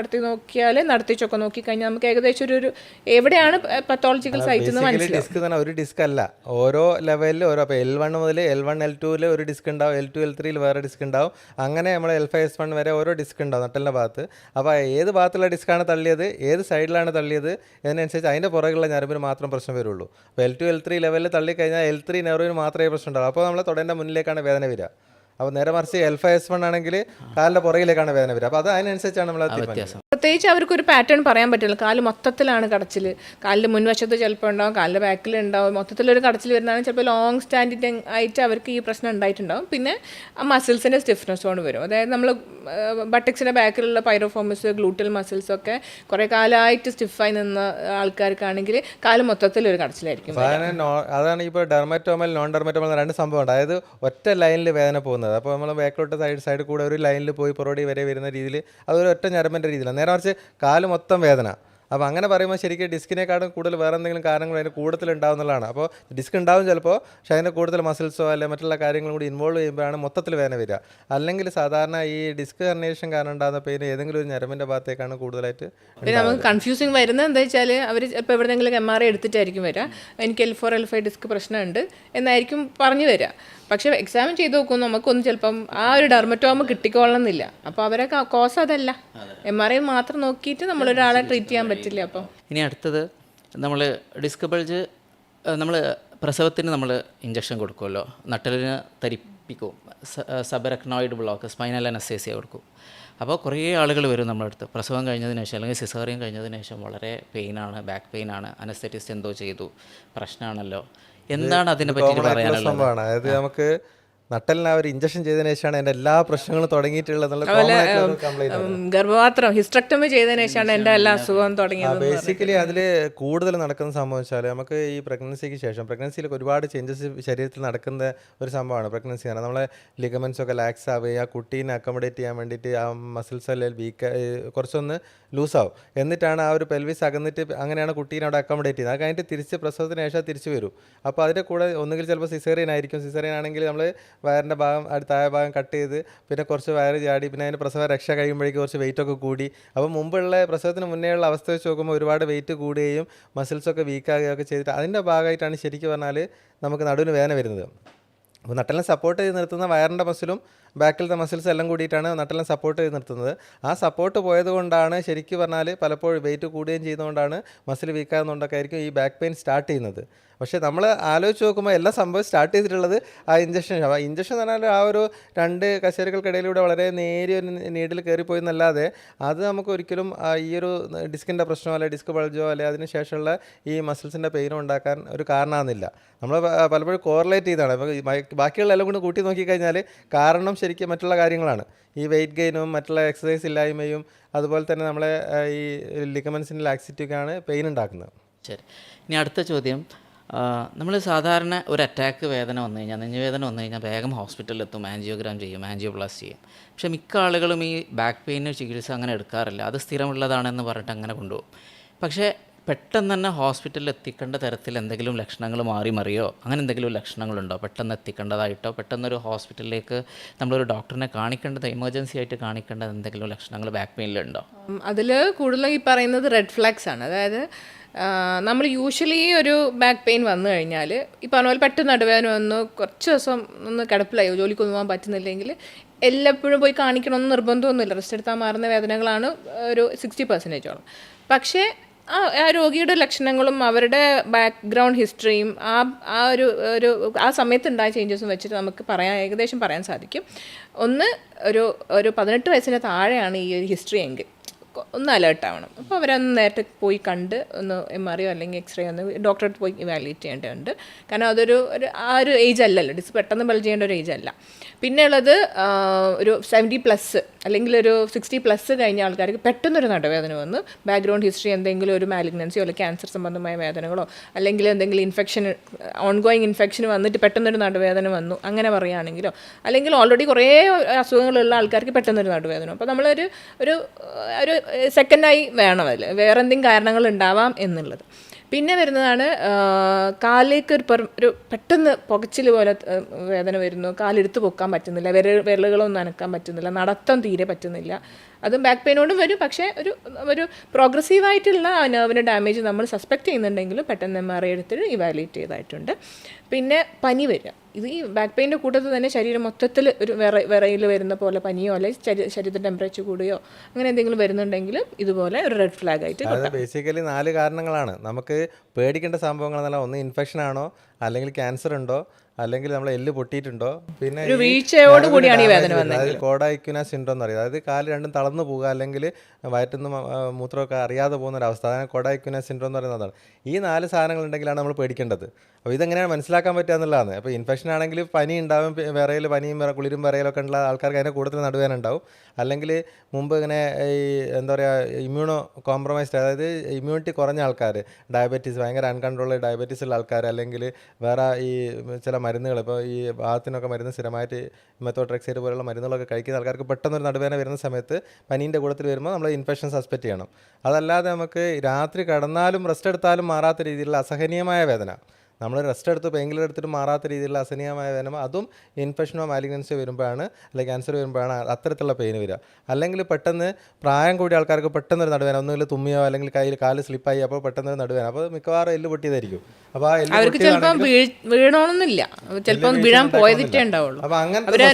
നടത്തിച്ചൊക്കെ നോക്കിക്കഴിഞ്ഞാൽ നമുക്ക് ഏകദേശം ഒരു എവിടെയാണ് പത്തോളജിക്കൽ സൈറ്റ് എന്ന് മനസ്സിലാവും. ഡിസ്ക് തന്നെ ഒരു ഡിസ്ക് അല്ല, ഓരോ ലെവലിൽ ഓരോ. അപ്പോൾ L1 മുതൽ L1 L2 ഒരു ഡിസ്ക് ഉണ്ടാവും, L2 L3 വേറെ ഡിസ്ക് ഉണ്ടാവും. അങ്ങനെ നമ്മൾ L5S1 വരെ ഓരോ ഡിസ്ക് ഉണ്ടാവും നട്ടലിൻ്റെ ഭാഗത്ത്. അപ്പോൾ ഏത് ഭാഗത്തുള്ള ഡിസ്ക്കാണ് തള്ളിയത്, ഏത് സൈഡിലാണ് തള്ളിയത് എന്നനുസരിച്ച് അതിൻ്റെ പുറകുള്ള ഞരമ്പിന് മാത്രം പ്രശ്നം വരുള്ളൂ. അപ്പോൾ L2 L3 ലെവലിൽ തള്ളിക്കഴിഞ്ഞാൽ L3 നെർവിന് മാത്രമേ പ്രശ്നം ഉണ്ടാവും. അപ്പോൾ നമ്മൾ തൊടേൻ്റെ മുന്നിലേക്കാണ് വേദന വരിക. അപ്പോൾ നേരെ മറിച്ച് L5S1 ആണെങ്കിൽ കാലിൻ്റെ പുറകിലേക്കാണ് വേദന വരിക. അപ്പോൾ അത് അതിനനുസരിച്ചാണ് നമ്മൾ വ്യത്യാസം. പ്രത്യേകിച്ച് അവർക്കൊരു പാറ്റേൺ പറയാൻ പറ്റില്ല. കാല് മൊത്തത്തിലാണ് കടച്ചിൽ, കാലിൻ്റെ മുൻവശത്ത് ചിലപ്പോൾ ഉണ്ടാവും, കാലിൻ്റെ ബാക്കിൽ ഉണ്ടാവും. മൊത്തത്തിലൊരു കടച്ചിൽ വരുന്നതാണ് ചിലപ്പോൾ ലോങ് സ്റ്റാൻഡിങ് ആയിട്ട് അവർക്ക് ഈ പ്രശ്നം ഉണ്ടായിട്ടുണ്ടാവും. പിന്നെ ആ മസിൽസിൻ്റെ സ്റ്റിഫ്നെസ് കൊണ്ട് വരും. അതായത് നമ്മൾ ബട്ടക്സിൻ്റെ ബാക്കിലുള്ള പൈറോഫോമസ്, ഗ്ലൂട്ടൽ മസിൽസൊക്കെ കുറേ കാലമായിട്ട് സ്റ്റിഫായി നിന്ന ആൾക്കാർക്കാണെങ്കിൽ കാല് മൊത്തത്തിലൊരു കടച്ചിലായിരിക്കും. അതാണ് ഇപ്പോൾ ഡെർമറ്റോമൽ നോൺ ഡെർമറ്റോമൽ രണ്ട് സംഭവം ഉണ്ട്. അതായത് ഒറ്റ ലൈനിൽ വേദന പോകുന്നത്. അപ്പോൾ നമ്മൾ ബാക്കിലോട്ട് സൈഡ് കൂടെ ഒരു ലൈനിൽ പോയി പുറകോടി വരെ വരുന്ന രീതിയിൽ അതൊരു ഒറ്റ ഞരമ്പിൻ്റെ രീതിയിലാണ്. നേരെ മറിച്ച് കാല് മൊത്തം വേദന. അപ്പോൾ അങ്ങനെ പറയുമ്പോൾ ശരിക്കും ഡിസ്കിനെക്കാളും കൂടുതൽ വേറെ എന്തെങ്കിലും കാരണങ്ങൾ അതിന് കൂടുതൽ ഉണ്ടാവുന്നതാണ്. അപ്പോൾ ഡിസ്ക് ഉണ്ടാവും ചിലപ്പോൾ, പക്ഷേ അതിന് കൂടുതൽ മസിൽസോ അല്ലെങ്കിൽ മറ്റുള്ള കാര്യങ്ങളും കൂടി ഇൻവോൾവ് ചെയ്യുമ്പോഴാണ് മൊത്തത്തിൽ വേദന വരിക. അല്ലെങ്കിൽ സാധാരണ ഈ ഡിസ്ക് ഹെർണിയേഷൻ കാരണം ഉണ്ടാകുന്ന പെയിൻ ഏതെങ്കിലും ഒരു ഞരമ്പിൻ്റെ ഭാഗത്തേക്കാണ് കൂടുതലായിട്ട്. പിന്നെ നമുക്ക് കൺഫ്യൂസിങ് വരുന്നത് എന്താ വെച്ചാൽ അവർ ഇപ്പോൾ എവിടെയെങ്കിലും MRI എടുത്തിട്ടായിരിക്കും വരിക, എനിക്ക് L4 L5 ഡിസ്ക് പ്രശ്നമുണ്ട് എന്നായിരിക്കും പറഞ്ഞു വരിക. പക്ഷേ എക്സാമിൻ ചെയ്ത് നോക്കുമ്പോൾ നമുക്കൊന്നും ചിലപ്പം ആ ഒരു ഡെർമറ്റോമ കിട്ടിക്കൊള്ളണമെന്നില്ല. അപ്പോൾ അവരെ കോസ് അതല്ല, MRI മാത്രം നോക്കിയിട്ട് നമ്മളൊരാളെ ട്രീറ്റ് ചെയ്യാൻ പറ്റില്ല. അപ്പം ഇനി അടുത്തത് നമ്മൾ ഡിസ്ക് ബൾജ്, നമ്മൾ പ്രസവത്തിന് നമ്മൾ ഇഞ്ചക്ഷൻ കൊടുക്കുമല്ലോ, നട്ടലിന് തരിപ്പിക്കും, സബറക്നോയിഡ് ബ്ലോക്ക്, സ്പൈനൽ അനസ്തേസിയ കൊടുക്കും. അപ്പോൾ കുറേ ആളുകൾ വരും നമ്മുടെ അടുത്ത് പ്രസവം കഴിഞ്ഞതിന് ശേഷം അല്ലെങ്കിൽ സിസേറിയൻ കഴിഞ്ഞതിന് ശേഷം വളരെ പെയിനാണ്, ബാക്ക് പെയിനാണ്, അനസ്തെറ്റിസ്റ്റ് എന്തോ ചെയ്തു, പ്രശ്നമാണല്ലോ. എന്താണ് അതിനെ പറ്റി പറയാനുള്ളത്? സംഭവമാണ്. അതായത് നമുക്ക് നട്ടലിന് ആ ഒരു ഇഞ്ചക്ഷൻ ചെയ്തതിനു ശേഷമാണ് എൻ്റെ എല്ലാ പ്രശ്നങ്ങളും തുടങ്ങിയിട്ടുള്ളത്. ഗർഭപാത്രം ഹിസ്റ്ററക്ടമി ചെയ്തതിനു ശേഷമാണ് എൻ്റെ എല്ലാ അസുഖവും തുടങ്ങിയത്. ബേസിക്കലി അതിൽ കൂടുതൽ നടക്കുന്ന സംഭവം വെച്ചാൽ നമുക്ക് ഈ പ്രഗ്നൻസിക്ക് ശേഷം, പ്രഗ്നൻസിയിലൊക്കെ ഒരുപാട് ചേഞ്ചസ് ശരീരത്തിൽ നടക്കുന്ന ഒരു സംഭവമാണ് പ്രഗ്നൻസി. കാരണം നമ്മളെ ലിഗമെൻറ്റ്സ് ഒക്കെ ലാക്സ് ആവുകയും ആ കുട്ടീനെ അക്കോമഡേറ്റ് ചെയ്യാൻ വേണ്ടിയിട്ട് ആ മസിൽസ് എല്ലാം വീക്ക് കുറച്ചൊന്ന് ലൂസാവും. എന്നിട്ടാണ് ആ ഒരു പെൽവിസ് അകന്നിട്ട് അങ്ങനെയാണ് കുട്ടീനെ അവിടെ അക്കോമഡേറ്റ് ചെയ്യുന്നത്. അത് കഴിഞ്ഞിട്ട് തിരിച്ച് പ്രസവത്തിന് ശേഷം തിരിച്ചു വരും. അപ്പോൾ അതിൻ്റെ കൂടെ ഒന്നുകിൽ ചിലപ്പോൾ സിസേറിയൻ ആയിരിക്കും. സിസേറിയൻ ആണെങ്കിൽ നമ്മൾ വയറിൻ്റെ ഭാഗം താഴെ ഭാഗം കട്ട് ചെയ്ത് പിന്നെ കുറച്ച് വയറ് ചാടി പിന്നെ അതിന് പ്രസവ രക്ഷ കഴിയുമ്പോഴേക്കും കുറച്ച് വെയിറ്റൊക്കെ കൂടി. അപ്പോൾ മുമ്പുള്ള പ്രസവത്തിന് മുന്നേ ഉള്ള അവസ്ഥ വെച്ച് നോക്കുമ്പോൾ ഒരുപാട് വെയിറ്റ് കൂടുകയും മസിൽസൊക്കെ വീക്കാകുകയൊക്കെ ചെയ്തിട്ട് അതിൻ്റെ ഭാഗമായിട്ടാണ് ശരിക്കും പറഞ്ഞാൽ നമുക്ക് നടുവിന് വേദന വരുന്നത്. അപ്പോൾ നട്ടലിനെ സപ്പോർട്ട് ചെയ്ത് നിർത്തുന്ന വയറിൻ്റെ മസിലും ബാക്കിലത്തെ മസിൽസ് എല്ലാം കൂടിയിട്ടാണ് നട്ടെല്ലാം സപ്പോർട്ട് ചെയ്ത് നിർത്തുന്നത്. ആ സപ്പോർട്ട് പോയത് കൊണ്ടാണ് ശരിക്കും പറഞ്ഞാൽ പലപ്പോഴും വെയിറ്റ് കൂടുകയും ചെയ്യുന്നതുകൊണ്ടാണ് മസിൽ വീക്കാകുന്നതുകൊണ്ടൊക്കെ ആയിരിക്കും ഈ ബാക്ക് പെയിൻ സ്റ്റാർട്ട് ചെയ്യുന്നത്. പക്ഷേ നമ്മൾ ആലോചിച്ച് നോക്കുമ്പോൾ എല്ലാ സംഭവം സ്റ്റാർട്ട് ചെയ്തിട്ടുള്ളത് ആ ഇഞ്ചക്ഷൻ. അപ്പോൾ ഇഞ്ചക്ഷൻ എന്ന് പറഞ്ഞാൽ ആ ഒരു രണ്ട് കശേരുകൾക്കിടയിലൂടെ വളരെ നേരിയ ഒരു നീഡിൽ കയറിപ്പോയി എന്നല്ലാതെ അത് നമുക്ക് ഒരിക്കലും ഈ ഒരു ഡിസ്കിൻ്റെ പ്രശ്നമോ അല്ലെങ്കിൽ ഡിസ്ക് ബൾജോ അല്ലെങ്കിൽ അതിന് ശേഷമുള്ള ഈ മസിൽസിൻ്റെ പെയിനോ ഉണ്ടാക്കാൻ ഒരു കാരണമാകുന്നില്ല. നമ്മൾ പലപ്പോഴും കോറിലേറ്റ് ചെയ്താണ്. അപ്പോൾ ബാക്കിയുള്ള എല്ലാം കൊണ്ട് കൂട്ടി നോക്കിക്കഴിഞ്ഞാൽ കാരണം ശരിക്കും മറ്റുള്ള കാര്യങ്ങളാണ്. ഈ വെയിറ്റ് ഗെയിനും മറ്റുള്ള എക്സസൈസ് ഇല്ലായ്മയും അതുപോലെ തന്നെ നമ്മളെ ഈ ലിഗമെൻസിൻ്റെ ലാക്സിറ്റിയൊക്കെയാണ് പെയിൻ ഉണ്ടാക്കുന്നത്. ശരി, ഇനി അടുത്ത ചോദ്യം. നമ്മൾ സാധാരണ ഒരു അറ്റാക്ക് വേദന വന്നു കഴിഞ്ഞാൽ, നെഞ്ചുവേദന വന്നു കഴിഞ്ഞാൽ വേഗം ഹോസ്പിറ്റലിലെത്തും, ആൻജിയോഗ്രാം ചെയ്യും, ആൻജിയോപ്ലാസ്റ്റി ചെയ്യും. പക്ഷേ മിക്ക ആളുകളും ഈ ബാക്ക് പെയിന് ചികിത്സ അങ്ങനെ എടുക്കാറില്ല. അത് സ്ഥിരമുള്ളതാണെന്ന് പറഞ്ഞിട്ട് അങ്ങനെ കൊണ്ടുപോകും. പക്ഷേ പെട്ടെന്ന് തന്നെ ഹോസ്പിറ്റലിൽ എത്തിക്കേണ്ട തരത്തിൽ എന്തെങ്കിലും ലക്ഷണങ്ങൾ മാറി മറിയോ അങ്ങനെ എന്തെങ്കിലും ലക്ഷണങ്ങളുണ്ടോ? പെട്ടെന്ന് എത്തിക്കേണ്ടതായിട്ടോ പെട്ടെന്നൊരു ഹോസ്പിറ്റലിലേക്ക് നമ്മളൊരു ഡോക്ടറിനെ കാണിക്കേണ്ടത് എമർജൻസി ആയിട്ട് കാണിക്കേണ്ടത് എന്തെങ്കിലും ലക്ഷണങ്ങൾ ബാക്ക് പെയിനിലുണ്ടോ? അതിൽ കൂടുതലും ഈ പറയുന്നത് റെഡ് ഫ്ലാഗ്സ് ആണ്. അതായത് നമ്മൾ യൂഷ്വലി ഒരു ബാക്ക് പെയിൻ വന്നു കഴിഞ്ഞാൽ ഈ പറഞ്ഞ പോലെ പെട്ടെന്ന് നടുവേദന വന്നു കുറച്ച് ദിവസം ഒന്ന് കിടപ്പിലായോ ജോലിക്കൊന്നും പോകാൻ പറ്റുന്നില്ലെങ്കിൽ എല്ലപ്പോഴും പോയി കാണിക്കണമെന്ന് നിർബന്ധമൊന്നുമില്ല. റെസ്റ്റ് എടുത്താൽ മാറുന്ന വേദനകളാണ് ഒരു 60% പക്ഷേ ആ രോഗിയുടെ ലക്ഷണങ്ങളും അവരുടെ ബാക്ക്ഗ്രൗണ്ട് ഹിസ്റ്ററിയും ആ ഒരു ആ സമയത്തുണ്ടായ ചേഞ്ചസും വെച്ചിട്ട് നമുക്ക് ഏകദേശം പറയാൻ സാധിക്കും. ഒരു 18 വയസ്സിന് താഴെയാണ് ഈ ഒരു ഹിസ്റ്ററി എങ്കിൽ ഒന്ന് അലേർട്ട് ആവണം. അപ്പോൾ അവരൊന്ന് നേരത്തെ പോയി കണ്ട് ഒന്ന് MRI അല്ലെങ്കിൽ എക്സ്റേ ഒന്ന് ഡോക്ടറെ അടുത്ത് പോയി ഇവാലുവേറ്റ് ചെയ്യേണ്ടതുണ്ട്. കാരണം അതൊരു ആ ഒരു ഏജ് അല്ലല്ലോ, പെട്ടെന്ന് ബൾജ് ചെയ്യേണ്ട ഒരു ഏജ് അല്ല. പിന്നെ ഉള്ളത് ഒരു 70+ അല്ലെങ്കിൽ ഒരു 60+ കഴിഞ്ഞ ആൾക്കാർക്ക് പെട്ടെന്നൊരു നടുവേദന വന്ന് ബാക്ക്ഗ്രൗണ്ട് ഹിസ്റ്ററി എന്തെങ്കിലും ഒരു മാലിഗ്നൻസിയോ അല്ലെങ്കിൽ ക്യാൻസർ സംബന്ധമായ വേദനകളോ അല്ലെങ്കിൽ എന്തെങ്കിലും ഇൻഫെക്ഷൻ ഓൺഗോയിങ് ഇൻഫെക്ഷൻ വന്നിട്ട് പെട്ടെന്നൊരു നടുവേദന വന്നു അങ്ങനെ പറയുകയാണെങ്കിലോ അല്ലെങ്കിൽ ഓൾറെഡി കുറേ അസുഖങ്ങളുള്ള ആൾക്കാർക്ക് പെട്ടെന്നൊരു നടുവേദന. അപ്പോൾ നമ്മളൊരു ഒരു ഒരു സെക്കൻഡായി വേണം അതിൽ വേറെ എന്തെങ്കിലും കാരണങ്ങൾ ഉണ്ടാവാം എന്നുള്ളത്. പിന്നെ വരുന്നതാണ് കാലിലേക്ക് ഒരു പെട്ടെന്ന് പുകച്ചിൽ പോലെ വേദന വരുന്നു, കാലെടുത്ത് പൊക്കാൻ പറ്റുന്നില്ല, വിരലുകളൊന്നും അനക്കാൻ പറ്റുന്നില്ല, നടത്തം തീരെ പറ്റുന്നില്ല. അതും ബാക്ക് പെയിനോടും വരും. പക്ഷേ ഒരു പ്രോഗ്രസീവായിട്ടുള്ള ആ നെർവിന് ഡാമേജ് നമ്മൾ സസ്പെക്റ്റ് ചെയ്യുന്നുണ്ടെങ്കിലും പെട്ടെന്ന് MRI എടുത്തിട്ട് ഇവാലുവേറ്റ് ചെയ്തായിട്ടുണ്ട്. പിന്നെ പനി വരിക, ഇത് ഈ ബാക്ക് പെയിൻ്റെ കൂട്ടത്തിൽ തന്നെ ശരീരം മൊത്തത്തിൽ ഒരു വിറയിൽ വരുന്ന പോലെ പനിയോ അല്ലെങ്കിൽ ശരീരത്തിൻ്റെ ടെമ്പറേച്ചർ കൂടുകയോ അങ്ങനെ എന്തെങ്കിലും വരുന്നുണ്ടെങ്കിലും ഇതുപോലെ ഒരു റെഡ് ഫ്ലാഗ് ആയിട്ട്. അതായത് ബേസിക്കലി 4 കാരണങ്ങളാണ് നമുക്ക് പേടിക്കേണ്ട സംഭവങ്ങൾ എന്നല്ല. ഒന്ന് ഇൻഫെക്ഷൻ ആണോ, അല്ലെങ്കിൽ ക്യാൻസർ ഉണ്ടോ, അല്ലെങ്കിൽ നമ്മൾ എല്ല് പൊട്ടിയിട്ടുണ്ടോ, പിന്നെ വീഴ്ചയോട് കൂടിയാണ് ഈ വേദന വന്നത്. അതായത് കോഡായിക്യുന സിൻഡ്രോം എന്ന് പറയും. അതായത് കാല് രണ്ടും തളർന്നു പോകുക അല്ലെങ്കിൽ വയറ്റുന്ന മൂത്രമൊക്കെ അറിയാതെ പോകുന്ന ഒരു അവസ്ഥ, അതാണ് കോഡായിക്യുന സിൻഡ്രോം എന്ന് പറയുന്നതാണ്. ഈ 4 സാധനങ്ങൾ ഉണ്ടെങ്കിലാണ് നമ്മൾ പേടിക്കേണ്ടത്. അപ്പോൾ ഇതെങ്ങനെയാണ് മനസ്സിലാക്കാൻ പറ്റുക എന്നുള്ളതാണ്. അപ്പോൾ ഇൻഫെക്ഷൻ ആണെങ്കിൽ പനി ഉണ്ടാവും, വിറയിൽ പനിയും കുളിരും വിറയിലൊക്കെ ഉള്ള ആൾക്കാർക്ക് അതിനെ കൂടുതൽ നടുവേദന ഉണ്ടാവും. അല്ലെങ്കിൽ മുമ്പ് ഇങ്ങനെ ഈ എന്താ പറയുക ഇമ്മ്യൂണോ കോംപ്രമൈസ്ഡ്, അതായത് ഇമ്മ്യൂണിറ്റി കുറഞ്ഞ ആൾക്കാർ, ഡയബറ്റീസ് ഭയങ്കര അൺകൺട്രോൾഡ് ഡയബറ്റീസ് ഉള്ള ആൾക്കാർ, അല്ലെങ്കിൽ വേറെ ഈ ചില മരുന്നുകൾ ഇപ്പോൾ ഈ ഭാഗത്തിനൊക്കെ മരുന്ന് സ്ഥിരമായിട്ട് മെത്തോട്രെക്സൈഡ് പോലുള്ള മരുന്നുകളൊക്കെ കഴിക്കുന്ന ആൾക്കാർക്ക് പെട്ടെന്നൊരു നടുവേദന വരുന്ന സമയത്ത് പനീൻ്റെ കൂട്ടത്തിൽ വരുമ്പോൾ നമ്മൾ ഇൻഫെക്ഷൻ സസ്പെക്റ്റ് ചെയ്യണം. അതല്ലാതെ നമുക്ക് രാത്രി കിടന്നാലും റെസ്റ്റ് എടുത്താലും മാറാത്ത രീതിയിലുള്ള അസഹനീയമായ വേദന, നമ്മൾ റെസ്റ്റ് എടുത്ത് പെയിൻ കില്ലർ എടുത്തിട്ട് മാറാത്ത രീതിയിലുള്ള അസഹനീയമായ വേദന, അതും ഇൻഫെക്ഷനോ മാലിഗ്നൻസിയോ വരുമ്പോഴാണ് അല്ലെങ്കിൽ ക്യാൻസർ വരുമ്പോഴാണ് അത്തരത്തിലുള്ള പെയിൻ വരിക. അല്ലെങ്കിൽ പെട്ടെന്ന് പ്രായം കൂടിയ ആൾക്കാർക്ക് പെട്ടെന്നൊരു നടുവേദന, ഒന്നുകിൽ തുമ്മിയോ അല്ലെങ്കിൽ കാല് സ്ലിപ്പായി അപ്പോൾ പെട്ടെന്നൊരു നടുവേദന, അപ്പോൾ മിക്കവാറും എല്ല് പൊട്ടിയതായിരിക്കും. അപ്പോൾ ആ അവർക്ക് ചിലപ്പോൾ വീഴണമെന്നില്ല, ചിലപ്പോൾ വീഴാൻ പോയതിട്ടേ ഉണ്ടാവുള്ളൂ. അപ്പോൾ അങ്ങനത്തെ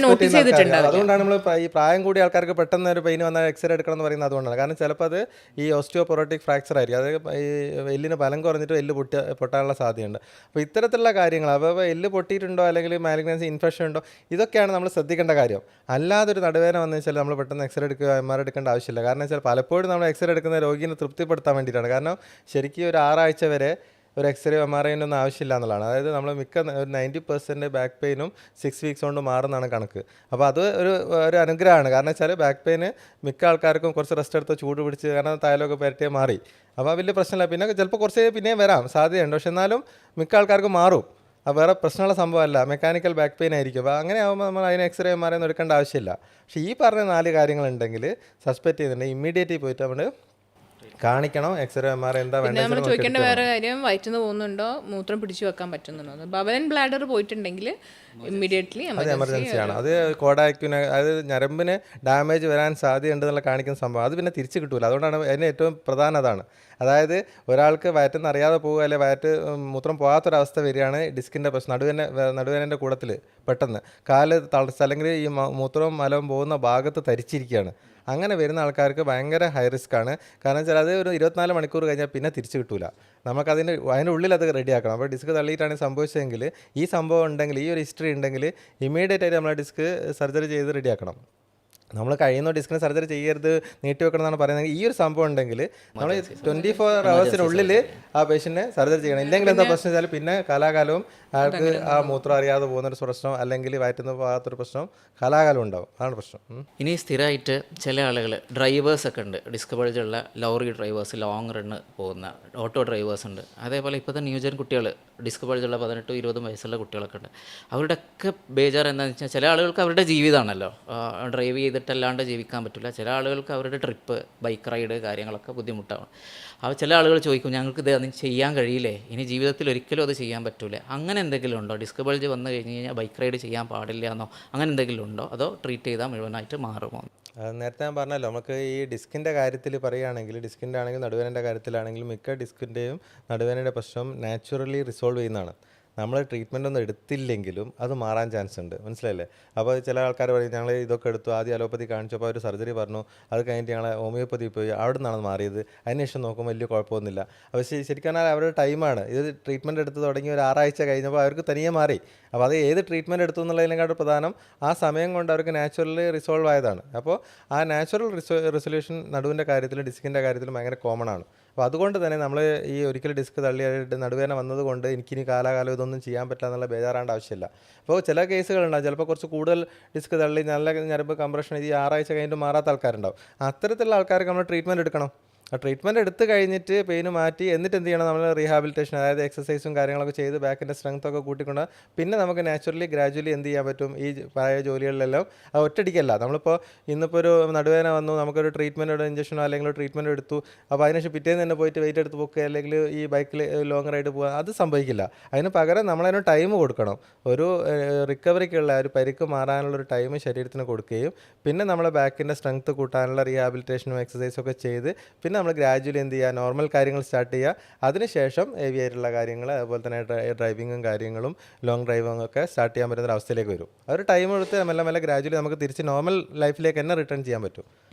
അതുകൊണ്ടാണ് നമ്മൾ ഈ പ്രായം കൂടിയ ആൾക്കാർക്ക് പെട്ടെന്ന് ഒരു പെയിൻ വന്നാൽ എക്സ്റേ എടുക്കണം എന്ന് പറയുന്നത് അതുകൊണ്ടാണ്. കാരണം ചിലപ്പോൾ അത് ഈ ഓസ്റ്റിയോപൊറോട്ടിക് ഫ്രാക്ചർ ആയിരിക്കും, അത് ഈ എല്ലിന് ബലം കുറഞ്ഞിട്ട് എല്ല് പൊട്ടാനുള്ള സാധ്യതയുണ്ട്. അപ്പോൾ ഇത്തരത്തിലുള്ള കാര്യങ്ങൾ, അപ്പോൾ എല്ല് പൊട്ടിയിട്ടുണ്ടോ അല്ലെങ്കിൽ മാലിഗ്നൻസി ഇൻഫെക്ഷൻ ഉണ്ടോ, ഇതൊക്കെയാണ് നമ്മൾ ശ്രദ്ധിക്കേണ്ട കാര്യം. അല്ലാതെ ഒരു നടുവേദന വന്നു വെച്ചാൽ നമ്മൾ പെട്ടെന്ന് എക്സ്റേ എടുക്കുക MRI എടുക്കേണ്ട ആവശ്യമില്ല. കാരണം വെച്ചാൽ പലപ്പോഴും നമ്മൾ എക്സ്റേ എടുക്കുന്ന രോഗിയെ തൃപ്തിപ്പെടുത്താൻ വേണ്ടിയിട്ടാണ്. കാരണം ശരിക്കും ഒരു 6 ആഴ്ച വരെ ഒരു എക്സ്റേ MRI ഒന്നും ആവശ്യമില്ല എന്നുള്ളതാണ്. അതായത് നമ്മൾ ഒരു 90% ബാക്ക് പെയിനും 6 വീക്സ് കൊണ്ട് മാറുന്നതാണ് കണക്ക്. അപ്പോൾ അത് ഒരു അനുഗ്രഹമാണ്. കാരണം വെച്ചാൽ ബാക്ക് പെയിന് മിക്ക ആൾക്കാർക്കും കുറച്ച് റെസ്റ്റ് എടുത്ത് ചൂട് പിടിച്ച്, കാരണം തൈലമൊക്കെ പുരട്ടിയാൽ മാറി, അപ്പോൾ വലിയ പ്രശ്നമില്ല. പിന്നെ ചിലപ്പോൾ കുറച്ച് പിന്നെയും വരാം സാധ്യതയുണ്ട്, പക്ഷെ എന്നാലും മിക്ക ആൾക്കാർക്ക് മാറും. അപ്പോൾ വേറെ പ്രശ്നമുള്ള സംഭവമല്ല, മെക്കാനിക്കൽ ബാക്ക് പെയിൻ ആയിരിക്കും. അപ്പോൾ അങ്ങനെ ആകുമ്പോൾ നമ്മൾ അതിന് എക്സ്റേ MRI ഒന്നും എടുക്കേണ്ട ആവശ്യമില്ല. പക്ഷേ ഈ പറഞ്ഞ 4 കാര്യങ്ങളുണ്ടെങ്കിൽ സസ്പെക്റ്റ് ചെയ്യുന്നുണ്ടെങ്കിൽ ഇമ്മീഡിയറ്റ്ലി പോയിട്ട് നമ്മൾ കാണിക്കണം. എക്സ്റേ MRI എന്താ വേണ്ടത്. നമ്മൾ ചോദിക്കേണ്ട വേറെ കാര്യം, വയറ്റിൽ നിന്ന് പോകുന്നുണ്ടോ, മൂത്രം പിടിച്ചു വെക്കാൻ പറ്റുന്നുണ്ടോ. ബവലൻ ബ്ലാഡർ പോയിട്ടുണ്ടെങ്കിൽ ഇമ്മീഡിയറ്റ്ലി എമർജൻസിയാണ്. അത് കോഡാക്യുന, അതായത് ഞരമ്പിന് ഡാമേജ് വരാൻ സാധ്യതയുണ്ടെന്നുള്ള കാണിക്കുന്ന സംഭവം, അത് പിന്നെ തിരിച്ച് കിട്ടില്ല. അതുകൊണ്ടാണ് അതിന് ഏറ്റവും പ്രധാനം അതാണ്. അതായത് ഒരാൾക്ക് വയറ്റിൽ നിന്ന് അറിയാതെ പോകുക അല്ലെങ്കിൽ വയറ്റ് മൂത്രം പോകാത്തൊരവസ്ഥ വരികയാണ് ഡിസ്കിൻ്റെ പ്രശ്നം, നടുവേദനൻ്റെ കൂടത്തിൽ പെട്ടെന്ന് കാല് തളർച്ച അല്ലെങ്കിൽ ഈ മൂത്രവും മലവും പോകുന്ന ഭാഗത്ത് തരിച്ചിരിക്കുകയാണ്. അങ്ങനെ വരുന്ന ആൾക്കാർക്ക് ഭയങ്കര ഹൈ റിസ്ക് ആണ്. കാരണം വെച്ചാൽ അത് ഒരു 24 മണിക്കൂർ കഴിഞ്ഞാൽ പിന്നെ തിരിച്ച് കിട്ടില്ല. നമുക്കതിൻ്റെ ഉള്ളിൽ അത് റെഡിയാക്കണം. അപ്പോൾ ഡിസ്ക് തള്ളിയിട്ടാണ് സംഭവിച്ചതെങ്കിൽ, ഈ സംഭവം ഉണ്ടെങ്കിൽ, ഈ ഒരു ഹിസ്റ്ററി ഉണ്ടെങ്കിൽ ഇമ്മീഡിയറ്റ് ആയിട്ട് നമ്മൾ ഡിസ്ക് സർജറി ചെയ്ത് റെഡിയാക്കണം. നമ്മൾ കഴിയുന്ന ഡിസ്കിന് സർജറി ചെയ്യരുത്, നീട്ടി വെക്കണം എന്നാണ് പറയുന്നത്. ഈ ഒരു സംഭവം ഉണ്ടെങ്കിൽ നമ്മൾ 24 ഹവേഴ്സിനുള്ളിൽ ആ പേഷ്യൻറ്റിനെ സർജറി ചെയ്യണം. ഇല്ലെങ്കിൽ എന്താ പ്രശ്നം വെച്ചാൽ പിന്നെ കാലാകാലവും അയാൾക്ക് ആ മൂത്രം അറിയാതെ പോകുന്നൊരു പ്രശ്നം അല്ലെങ്കിൽ വയറ്റുന്ന പോകാത്തൊരു പ്രശ്നം കാലാകാലം ഉണ്ടാവും. അതാണ് പ്രശ്നം. ഇനി സ്ഥിരമായിട്ട് ചില ആളുകൾ ഡ്രൈവേഴ്സൊക്കെ ഉണ്ട്, ഡിസ്ക് ബൾജുള്ള ലോറി ഡ്രൈവേഴ്സ്, ലോങ് റണ്ണ് പോകുന്ന ഓട്ടോ ഡ്രൈവേഴ്സ് ഉണ്ട്. അതേപോലെ ഇപ്പോഴത്തെ ന്യൂജൻ കുട്ടികൾ, ഡിസ്ക് ബൾജുള്ള 18-20 വയസ്സുള്ള കുട്ടികളൊക്കെ ഉണ്ട്. അവരുടെയൊക്കെ ബേജാർ എന്താണെന്ന് വെച്ചാൽ, ചില ആളുകൾക്ക് അവരുടെ ജീവിതമാണല്ലോ, ഡ്രൈവ് ചെയ്തിട്ടല്ലാണ്ട് ജീവിക്കാൻ പറ്റില്ല. ചില ആളുകൾക്ക് അവരുടെ ട്രിപ്പ്, ബൈക്ക് റൈഡ് കാര്യങ്ങളൊക്കെ ബുദ്ധിമുട്ടാണ്. അപ്പോൾ ചില ആളുകൾ ചോദിക്കും, ഞങ്ങൾക്ക് ഇത് അതിന് ചെയ്യാൻ കഴിയില്ലേ, ഇനി ജീവിതത്തിൽ ഒരിക്കലും അത് ചെയ്യാൻ പറ്റില്ല. അങ്ങനെ എന്തെങ്കിലും ഉണ്ടോ? ഡിസ്ക് ബൾജ് വന്നു കഴിഞ്ഞ് കഴിഞ്ഞാൽ ബൈക്ക് റൈഡ് ചെയ്യാൻ പാടില്ല എന്നോ അങ്ങനെ എന്തെങ്കിലും ഉണ്ടോ? അതോ ട്രീറ്റ് ചെയ്താൽ മുഴുവനായിട്ട് മാറുമോ? നേരത്തെ ഞാൻ പറഞ്ഞല്ലോ, നമുക്ക് ഈ ഡിസ്കിൻ്റെ കാര്യത്തിൽ പറയുകയാണെങ്കിൽ, ഡിസ്കിൻ്റെ ആണെങ്കിൽ നടുവേദനയുടെ കാര്യത്തിലാണെങ്കിൽ മിക്ക ഡിസ്കിൻ്റെയും നടുവേദനയുടെ പ്രശ്നം നാച്ചുറലി റിസോൾവ് ചെയ്യുന്നതാണ്. നമ്മൾ ട്രീറ്റ്മെൻ്റ് ഒന്നും എടുത്തില്ലെങ്കിലും അത് മാറാൻ ചാൻസ് ഉണ്ട്, മനസ്സിലായില്ലേ? അപ്പോൾ ചില ആൾക്കാർ പറയും, ഞങ്ങൾ ഇതൊക്കെ എടുത്തു, ആദ്യം അലോപ്പതി കാണിച്ചപ്പോൾ അവർ സർജറി പറഞ്ഞു, അത് കഴിഞ്ഞിട്ട് ഞങ്ങൾ ഹോമിയോപ്പതി പോയി, അവിടെ നിന്നാണ് മാറിയത്. അതിനുശേഷം നോക്കുമ്പോൾ വലിയ കുഴപ്പമൊന്നുമില്ല. അപ്പോൾ ശരിക്കും പറഞ്ഞാൽ അവരുടെ ടൈമാണ്. ഇത് ട്രീറ്റ്മെൻറ്റ് എടുത്ത് തുടങ്ങി ഒരു 6 ആഴ്ച കഴിഞ്ഞപ്പോൾ അവർക്ക് തനിയെ മാറി. അപ്പോൾ അത് ഏത് ട്രീറ്റ്മെൻറ്റ് എടുത്തു എന്നുള്ളതിനെക്കാട്ടും പ്രധാനം ആ സമയം കൊണ്ട് അവർക്ക് നാച്ചുറലി റിസോൾവ് ആയതാണ്. അപ്പോൾ ആ നാച്ചുറൽ റിസൊല്യൂഷൻ നടുവിൻ്റെ കാര്യത്തിലും ഡിസ്കിൻ്റെ കാര്യത്തിലും ഭയങ്കര കോമൺ ആണ്. അപ്പോൾ അതുകൊണ്ട് തന്നെ നമ്മൾ ഈ ഒരിക്കലും ഡിസ്ക് തള്ളിയായിട്ട് നടുവേദന വന്നതുകൊണ്ട് എനിക്കിനി കാലാകാലം ഇതൊന്നും ചെയ്യാൻ പറ്റില്ല എന്നുള്ള ബേജാറാണ്ട് ആവശ്യമില്ല. അപ്പോൾ ചില കേസുകളുണ്ടാകും, ചിലപ്പോൾ കുറച്ച് കൂടുതൽ ഡിസ്ക് തള്ളി നല്ല ഞരമ്പ് കംപ്രഷൻ ഈ 6 ആഴ്ച കഴിഞ്ഞിട്ട് മാറാത്ത ആൾക്കാരുണ്ടാവും. അത്തരത്തിലുള്ള ആൾക്കാർക്ക് നമ്മൾ ട്രീറ്റ്മെൻറ്റ് എടുക്കണം. ആ ട്രീറ്റ്മെൻറ്റ് എടുത്ത് കഴിഞ്ഞിട്ട് പെയിന് മാറ്റി എന്നിട്ട് എന്ത് ചെയ്യണം, നമ്മൾ റീഹാബിലിറ്റേഷൻ, അതായത് എക്സസൈസും കാര്യങ്ങളൊക്കെ ചെയ്ത് ബാക്കിൻ്റെ സ്ട്രെങ്ത് ഒക്കെ കൂട്ടിക്കൊണ്ട് പിന്നെ നമുക്ക് നാച്ചുറലി ഗ്രാജുവലി എന്ത് ചെയ്യാൻ പറ്റും, ഈ പഴയ ജോലികളിലെല്ലാം അത് ഒറ്റയടിക്കല്ല. നമ്മളിപ്പോൾ ഇന്നിപ്പോൾ ഒരു നടുവേദന വന്നു, നമുക്കൊരു ട്രീറ്റ്മെൻറ്റ്, ഒരു ഇഞ്ചക്ഷനോ അല്ലെങ്കിൽ ഒരു ട്രീറ്റ്മെൻറ്റ് എടുത്തു, അപ്പോൾ അതിനുശേഷം പിറ്റേന്ന് തന്നെ പോയിട്ട് വെയിറ്റ് എടുത്ത് പോക്കുക അല്ലെങ്കിൽ ഈ ബൈക്കിൽ ലോങ് റൈഡ് പോകുക, അത് സംഭവിക്കില്ല. അതിന് പകരം നമ്മളതിന് ടൈം കൊടുക്കണം. ഒരു റിക്കവറിക്കുള്ള ഒരു പരിക്ക് മാറാനുള്ളൊരു ടൈം ശരീരത്തിന് കൊടുക്കുകയും പിന്നെ നമ്മളെ ബാക്കിൻ്റെ സ്ട്രെങ്ത് കൂട്ടാനുള്ള റീഹാബിലിറ്റേഷനും എക്സസൈസും ഒക്കെ ചെയ്ത് പിന്നെ നമ്മൾ ഗ്രാജുവലി എന്ത് ചെയ്യുക, നോർമൽ കാര്യങ്ങൾ സ്റ്റാർട്ട് ചെയ്യുക. അതിനുശേഷം ഹെവി ആയിട്ടുള്ള കാര്യങ്ങൾ, അതുപോലെ തന്നെ ഡ്രൈവിങ്ങും കാര്യങ്ങളും ലോങ് ഡ്രൈവിങ്ങും ഒക്കെ സ്റ്റാർട്ട് ചെയ്യാൻ പറ്റുന്ന ഒരു അവസ്ഥയിലേക്ക് വരും. ഒരു ടൈം എടുത്ത് മെല്ലെ മെല്ലെ ഗ്രാജുവലി നമുക്ക് തിരിച്ച് നോർമൽ ലൈഫിലേക്ക് തന്നെ റിട്ടേൺ ചെയ്യാൻ പറ്റും.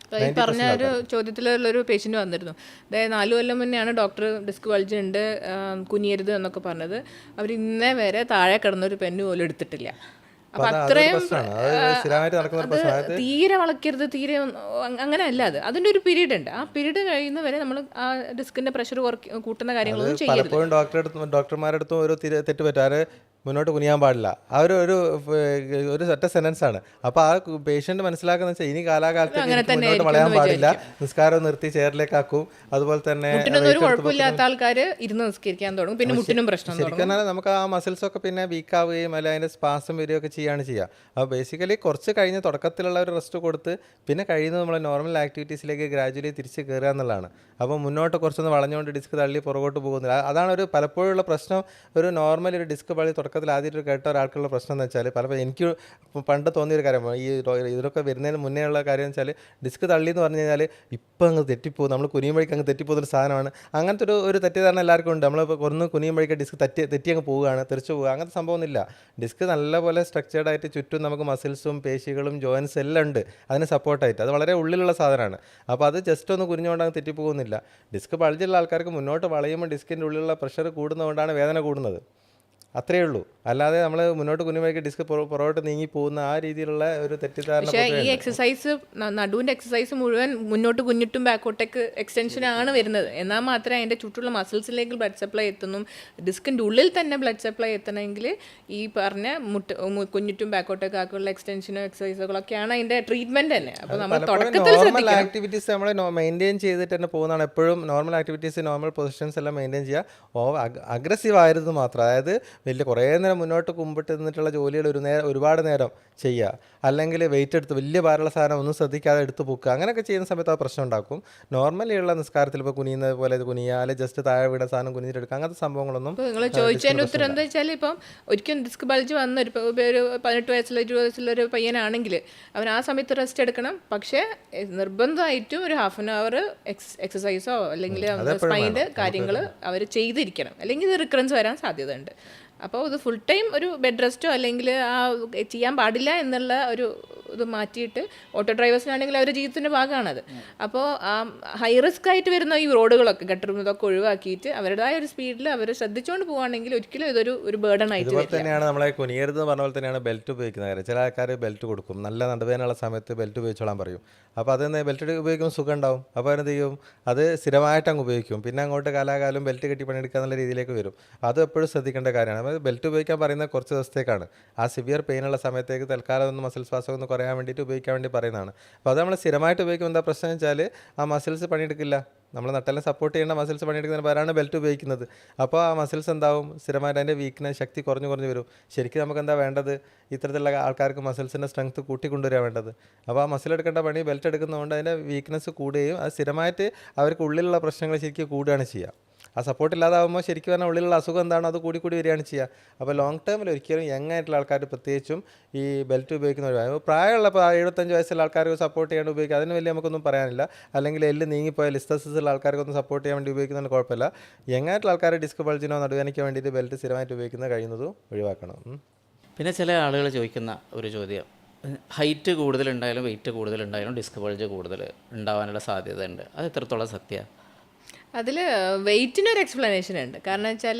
ഈ പറഞ്ഞ ഒരു ചോദ്യത്തിലുള്ളൊരു പേഷ്യൻ്റ് വന്നിരുന്നു. അതായത് 4 കൊല്ലം മുന്നെയാണ് ഡോക്ടർ ഡിസ്ക് ബൾജ് ഉണ്ട്, കുനിയരുത് എന്നൊക്കെ പറഞ്ഞത്. അവർ ഇന്നേ വരെ താഴെ കിടന്നൊരു പെന്ന് പോലും എടുത്തിട്ടില്ല. അപ്പൊ അത്രയും തീരെ വളയ്ക്കരുത്, തീരെ അങ്ങനെ അല്ല. അതിന്റെ ഒരു പീരീഡ് ഉണ്ട്. ആ പീരീഡ് കഴിയുന്നവരെ നമ്മൾ ആ ഡിസ്കിന്റെ പ്രഷർ കൂട്ടുന്ന കാര്യങ്ങളൊന്നും ചെയ്യരുത്. പലപ്പോഴും ഡോക്ടർമാരുടെ അടുത്തും ഒരു തെറ്റ് പറ്റാറ് മുന്നോട്ട് കുനിയാൻ പാടില്ല. ആ ഒരു ഒറ്റ സെന്റൻസ് ആണ്. അപ്പോൾ ആ പേഷ്യന്റ് മനസ്സിലാക്കുന്ന വെച്ചാൽ ഇനി കാലാകാലത്ത് മുന്നോട്ട് വളയാൻ പാടില്ല, നിസ്കാരം നിർത്തി ചെയറിലേക്കാക്കും. അതുപോലെ തന്നെ ഒരു കുഴപ്പമില്ലാത്ത ആൾക്കാർ ഇരുന്ന് നിസ്കരിക്കാൻ തുടങ്ങും, പിന്നെ മുട്ടിനും പ്രശ്നം. ശരിക്കും നമുക്ക് ആ മസിൽസൊക്കെ പിന്നെ വീക്കാവുകയും അല്ലെങ്കിൽ അതിൻ്റെ സ്പാസം വരികയൊക്കെ ചെയ്യുകയാണ് ചെയ്യുക. അപ്പോൾ ബേസിക്കലി കുറച്ച് കഴിഞ്ഞ് തുടക്കത്തിലുള്ള ഒരു റെസ്റ്റ് കൊടുത്ത് പിന്നെ കഴിയുന്നത് നമ്മൾ നോർമൽ ആക്ടിവിറ്റീസിലേക്ക് ഗ്രാജുവലി തിരിച്ച് കയറുക എന്നുള്ളതാണ്. അപ്പോൾ മുന്നോട്ട് കുറച്ചൊന്ന് വളഞ്ഞുകൊണ്ട് ഡിസ്ക് തള്ളി പുറകോട്ട് പോകുന്നില്ല. അതാണ് ഒരു പലപ്പോഴുള്ള പ്രശ്നം. ഒരു നോർമൽ ഒരു ഡിസ്ക് വളി തുടക്കത്തിൽ ആദ്യമായിട്ട് കേട്ട ഒരാൾക്കുള്ള പ്രശ്നം എന്ന് വെച്ചാൽ, പലപ്പോൾ എനിക്ക് പണ്ട് തോന്നിയൊരു കാര്യം, ഈ ഇതിലൊക്കെ വരുന്നതിന് മുന്നേ ഉള്ള കാര്യം എന്ന് വെച്ചാൽ, ഡിസ്ക് തള്ളി എന്ന് പറഞ്ഞു കഴിഞ്ഞാൽ ഇപ്പം അങ്ങ് തെറ്റിപ്പോകും, നമ്മൾ കുനിയുമ്പോഴേക്ക് അങ്ങ് തെറ്റിപ്പോകുന്നൊരു സാധനമാണ്. അങ്ങനത്തെ ഒരു തെറ്റിദ്ധാരണ എല്ലാവർക്കും ഉണ്ട്. നമ്മളിപ്പോൾ ഒന്ന് കുനിയുമ്പോഴേക്ക് ഡിസ്ക് തെറ്റി അങ്ങ് പോവുകയാണ്, തെറിച്ച് പോവുക, അങ്ങനത്തെ സംഭവമൊന്നുമില്ല. ഡിസ്ക് നല്ലപോലെ സ്ട്രക്ചേർഡ് ആയിട്ട് ചുറ്റും നമുക്ക് മസിൽസും പേശികളും ജോയിൻസ് എല്ലാം ഉണ്ട് അതിന് സപ്പോർട്ടായിട്ട്. അത് വളരെ ഉള്ളിലുള്ള സാധനമാണ്. അപ്പോൾ അത് ജസ്റ്റ് ഒന്ന് കുനിഞ്ഞുകൊണ്ട് അങ്ങ് തെറ്റിപ്പോകുന്നില്ല. ഡിസ്ക് ബൾജുള്ള ആൾക്കാർക്ക് മുന്നോട്ട് വളയുമ്പോൾ ഡിസ്കിൻ്റെ ഉള്ളിലുള്ള പ്രഷർ കൂടുന്നതുകൊണ്ടാണ് വേദന കൂടുന്നത്. അത്രയേ ഉള്ളൂ. അല്ലാതെ നമ്മൾ മുന്നോട്ട് കുനിയുമ്പോഴേക്ക് ഡിസ്ക് പുറകോട്ട് നീങ്ങി പോകുന്ന ആ രീതിയിലുള്ള ഒരു തെറ്റിദ്ധാരണ. പക്ഷേ ഈ എക്സസൈസ്, നടുവിൻ്റെ എക്സസൈസ് മുഴുവൻ മുന്നോട്ട് കുഞ്ഞിട്ടും ബാക്കോട്ടേക്ക് എക്സ്റ്റൻഷനാണ് വരുന്നത്. എന്നാൽ മാത്രമേ അതിൻ്റെ ചുറ്റുള്ള മസിൽസിലേക്ക് ബ്ലഡ് സപ്ലൈ എത്തുന്നു. ഡിസ്കിൻ്റെ ഉള്ളിൽ തന്നെ ബ്ലഡ് സപ്ലൈ എത്തണമെങ്കിൽ ഈ പറഞ്ഞ കുഞ്ഞിട്ടും ബാക്കോട്ടേക്ക് ആക്കുള്ള എക്സ്റ്റൻഷനോ എക്സസൈസുകളൊക്കെയാണ് അതിൻ്റെ ട്രീറ്റ്മെൻറ്റ് തന്നെ. അപ്പോൾ നമ്മൾ തുടക്കത്തിൽ നോർമൽ ആക്ടിവിറ്റീസ് നമ്മൾ മെയിൻറ്റെയിൻ ചെയ്തിട്ട് തന്നെ പോകുന്നതാണ് എപ്പോഴും. നോർമൽ ആക്ടിവിറ്റീസ്, നോർമൽ പൊസിഷൻസ് എല്ലാം മെയിൻറ്റെയിൻ ചെയ്യുക. അഗ്രസീവ് ആയിരുന്നു മാത്രം. അതായത് വലിയ കുറേ നേരം മുന്നോട്ട് കുമ്പിട്ട് നിന്നിട്ടുള്ള ജോലികൾ ഒരുപാട് നേരം ചെയ്യുക, അല്ലെങ്കിൽ വെയിറ്റ് എടുത്ത് വലിയ ഭാരമുള്ള സാധനം ഒന്നും ശ്രദ്ധിക്കാതെ എടുത്ത് പൊക്കുക, അങ്ങനെയൊക്കെ ചെയ്യുന്ന സമയത്ത് ആ പ്രശ്നം ഉണ്ടാക്കും. നോർമലിയുള്ള നിസ്കാരത്തിൽ ഇപ്പോൾ കുനിയുന്നത് പോലെ കുനിയുക, അല്ലെങ്കിൽ ജസ്റ്റ് താഴെ വീണ സാധനം കുനിഞ്ഞിട്ടെടുക്കുക, അങ്ങനത്തെ സംഭവങ്ങളൊന്നും. നിങ്ങൾ ചോദിച്ചതിൻ്റെ ഉത്തരം എന്താ വെച്ചാൽ, ഇപ്പം ഒരിക്കലും ഡിസ്ക് ബൾജ് വന്ന ഒരു 18 വയസ്സുള്ള 20 വയസ്സുള്ള ഒരു പയ്യനാണെങ്കിൽ അവൻ ആ സമയത്ത് റെസ്റ്റ് എടുക്കണം. പക്ഷേ നിർബന്ധമായിട്ടും ഒരു ഹാഫ് ആൻ അവർ എക്സസൈസോ അല്ലെങ്കിൽ സ്പൈൻ്റെ കാര്യങ്ങൾ അവർ ചെയ്തിരിക്കണം, അല്ലെങ്കിൽ ഇത് റിക്കറൻസ് വരാൻ സാധ്യതയുണ്ട്. അപ്പോൾ ഇത് ഫുൾ ടൈം ഒരു ബെഡ് റെസ്റ്റോ അല്ലെങ്കിൽ ആ ചെയ്യാൻ പാടില്ല എന്നുള്ള ഒരു ഇത് മാറ്റിയിട്ട് ഓട്ടോ ഡ്രൈവേഴ്സിനാണെങ്കിൽ അവരുടെ ജീവിതത്തിൻ്റെ ഭാഗമാണത്. അപ്പോൾ ഹൈ റിസ്ക് ആയിട്ട് വരുന്ന ഈ റോഡുകളൊക്കെ ഗട്ടറും ഇതൊക്കെ ഒഴിവാക്കിയിട്ട് അവരുടേതായ ഒരു സ്പീഡിൽ അവർ ശ്രദ്ധിച്ചുകൊണ്ട് പോവുകയാണെങ്കിൽ ഒരിക്കലും ഒരു ബേർഡൻ ആയിട്ട് അതുപോലെ തന്നെയാണ് നമ്മളെ കുനിയരുത് പറഞ്ഞ പോലെ തന്നെയാണ് ബെൽറ്റ് ഉപയോഗിക്കുന്ന കാര്യം. ചില ആൾക്കാർ ബെൽറ്റ് കൊടുക്കും, നല്ല നടുവേനുള്ള സമയത്ത് ബെൽറ്റ് ഉപയോഗിച്ചോളാൻ പറയും. അപ്പോൾ അത് ബെൽറ്റ് ഉപയോഗിക്കുമ്പോൾ സുഖം ഉണ്ടാവും. അപ്പോൾ എന്ത് ചെയ്യും, അത് സ്ഥിരമായിട്ട് അങ്ങ് ഉപയോഗിക്കും. പിന്നെ അങ്ങോട്ട് കാലാകാലം ബെൽറ്റ് കെട്ടി പണിയെടുക്കുക എന്നുള്ള രീതിയിലേക്ക് വരും. അത് എപ്പോഴും ശ്രദ്ധിക്കേണ്ട കാര്യമാണ്. അപ്പോൾ ബെൽറ്റ് ഉപയോഗിക്കാൻ പറയുന്നത് കുറച്ച് ദിവസത്തേക്കാണ്. ആ സിവിയർ പെയിനുള്ള സമയത്തേക്ക് തൽക്കാലം ഒന്ന് മസിൽസ് പാസ് ഒന്ന് കുറയാൻ വേണ്ടിയിട്ട് ഉപയോഗിക്കാൻ വേണ്ടി പറയുന്നതാണ്. അപ്പോൾ അത് നമ്മൾ സ്ഥിരമായിട്ട് ഉപയോഗിക്കുമ്പോൾ എന്താ പ്രശ്നം വെച്ചാൽ ആ മസിൽസ് പണിയെടുക്കില്ല. നമ്മൾ നട്ടെല്ലാം സപ്പോർട്ട് ചെയ്യേണ്ട മസിൽസ് പണിയെടുക്കുന്നതിന് പകരമാണ് ബെൽറ്റ് ഉപയോഗിക്കുന്നത്. അപ്പോൾ ആ മസിൽസ് എന്താവും, സ്ഥിരമായിട്ട് അതിൻ്റെ വീക്ക്നെസ് ശക്തി കുറഞ്ഞു വരും. ശരിക്കും നമുക്ക് എന്താ വേണ്ടത്, ഇത്തരത്തിലുള്ള ആൾക്കാർക്ക് മസിൽസിൻ്റെ സ്ട്രെങ്ത് കൂട്ടിക്കൊണ്ടുവരാൻ വേണ്ടത്. അപ്പോൾ ആ മസിൽ എടുക്കേണ്ട പണി ബെൽറ്റ് എടുക്കുന്നതുകൊണ്ട് അതിൻ്റെ വീക്ക്നെസ് കൂടുകയും അത് സ്ഥിരമായിട്ട് അവർക്ക് ഉള്ളിലുള്ള പ്രശ്നങ്ങൾ ശരിക്കും കൂടുകയാണ് ചെയ്യുക. ആ സപ്പോർട്ട് ഇല്ലാതാകുമ്പോൾ ശരിക്കും പറഞ്ഞാൽ ഉള്ളിലുള്ള അസുഖം എന്താണോ അത് കൂടി വരികയാണ് ചെയ്യുക. അപ്പോൾ ലോങ് ടേമിൽ ഒരിക്കലും യങ് ആയിട്ടുള്ള ആൾക്കാർ പ്രത്യേകിച്ചും ഈ ബെൽറ്റ് ഉപയോഗിക്കുന്നവർ, പ്രായമുള്ള 75 വയസ്സുള്ള ആൾക്കാർക്ക് സപ്പോർട്ട് ചെയ്യാണ്ട് ഉപയോഗിക്കുക, അതിന് വലിയ നമുക്കൊന്നും പറയാനില്ല. അല്ലെങ്കിൽ എല്ല് നീങ്ങിപ്പോയ ലിസ്റ്റസിസ് ഉള്ള ആൾക്കാർക്കൊന്നും സപ്പോർട്ട് ചെയ്യാൻ വേണ്ടി ഉപയോഗിക്കുന്നതിന് കുഴപ്പമില്ല. യങ് ആയിട്ടുള്ള ആൾക്കാർ ഡിസ്ക് ബൾജിനോ നടുവേദനയ്ക്ക് വേണ്ടിയിട്ട് ബെൽറ്റ് സ്ഥിരമായിട്ട് ഉപയോഗിക്കുന്നത് കഴിയുന്നതും ഒഴിവാക്കണം. പിന്നെ ചില ആളുകൾ ചോദിക്കുന്ന ഒരു ചോദ്യം, ഹൈറ്റ് കൂടുതലുണ്ടായാലും വെയിറ്റ് കൂടുതലുണ്ടായാലും ഡിസ്ക് ബൾജ് കൂടുതൽ ഉണ്ടാവാനുള്ള സാധ്യത ഉണ്ട്, അത് എത്രത്തോളം സത്യമാണ്? അതിൽ വെയ്റ്റിനൊരു എക്സ്പ്ലനേഷൻ ഉണ്ട്. കാരണം വെച്ചാൽ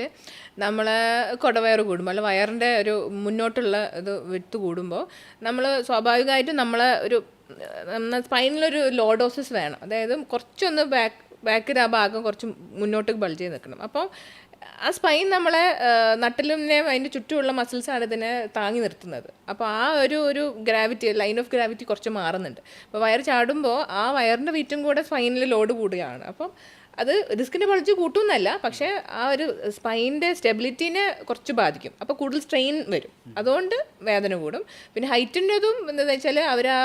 നമ്മൾ കുടവയറ് കൂടുമ്പോൾ അല്ല വയറിൻ്റെ ഒരു മുന്നോട്ടുള്ള ഇത് വിട്ട് കൂടുമ്പോൾ നമ്മൾ സ്വാഭാവികമായിട്ടും നമ്മളെ ഒരു സ്പൈനിലൊരു ലോഡോസിസ് വേണം. അതായത് കുറച്ചൊന്ന് ബാക്കിൽ ആ ഭാഗം കുറച്ച് മുന്നോട്ട് ബൾജ് ചെയ്ത് നിൽക്കണം. അപ്പോൾ ആ സ്പൈൻ നമ്മളെ നട്ടിലിനെ അതിൻ്റെ ചുറ്റുമുള്ള മസിൽസാണ് ഇതിനെ താങ്ങി നിർത്തുന്നത്. അപ്പോൾ ആ ഒരു ഗ്രാവിറ്റി, ലൈൻ ഓഫ് ഗ്രാവിറ്റി കുറച്ച് മാറുന്നുണ്ട്. അപ്പോൾ വയർ ചാടുമ്പോൾ ആ വയറിൻ്റെ വെയിറ്റും കൂടെ സ്പൈനിൽ ലോഡ് കൂടുകയാണ്. അപ്പം അത് റിസ്കിൻ്റെ ബൾജ് കൂട്ടുമെന്നല്ല, പക്ഷേ ആ ഒരു സ്പൈനിൻ്റെ സ്റ്റെബിലിറ്റീനെ കുറച്ച് ബാധിക്കും. അപ്പോൾ കൂടുതൽ സ്ട്രെയിൻ വരും, അതുകൊണ്ട് വേദന കൂടും. പിന്നെ ഹൈറ്റിൻ്റെതും എന്താണെന്ന് വെച്ചാൽ അവർ ആ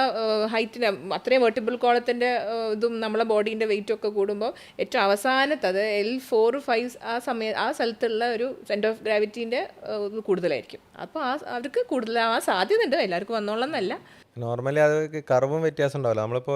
ഹൈറ്റിന് അത്രയും വെർട്ടിബിൾ കോളത്തിൻ്റെ ഇതും നമ്മളെ ബോഡീൻ്റെ വെയിറ്റും ഒക്കെ കൂടുമ്പോൾ ഏറ്റവും അവസാനത്ത് അത് L4, 5 ആ സ്ഥലത്തുള്ള ഒരു സെൻറ്റർ ഓഫ് ഗ്രാവിറ്റീൻ്റെ കൂടുതലായിരിക്കും. അപ്പോൾ അവർക്ക് കൂടുതൽ ആ സാധ്യത ഉണ്ട്, എല്ലാവർക്കും വന്നോളന്നല്ല. നോർമലി അത് കർവും വ്യത്യാസം ഉണ്ടാവില്ല. നമ്മളിപ്പോൾ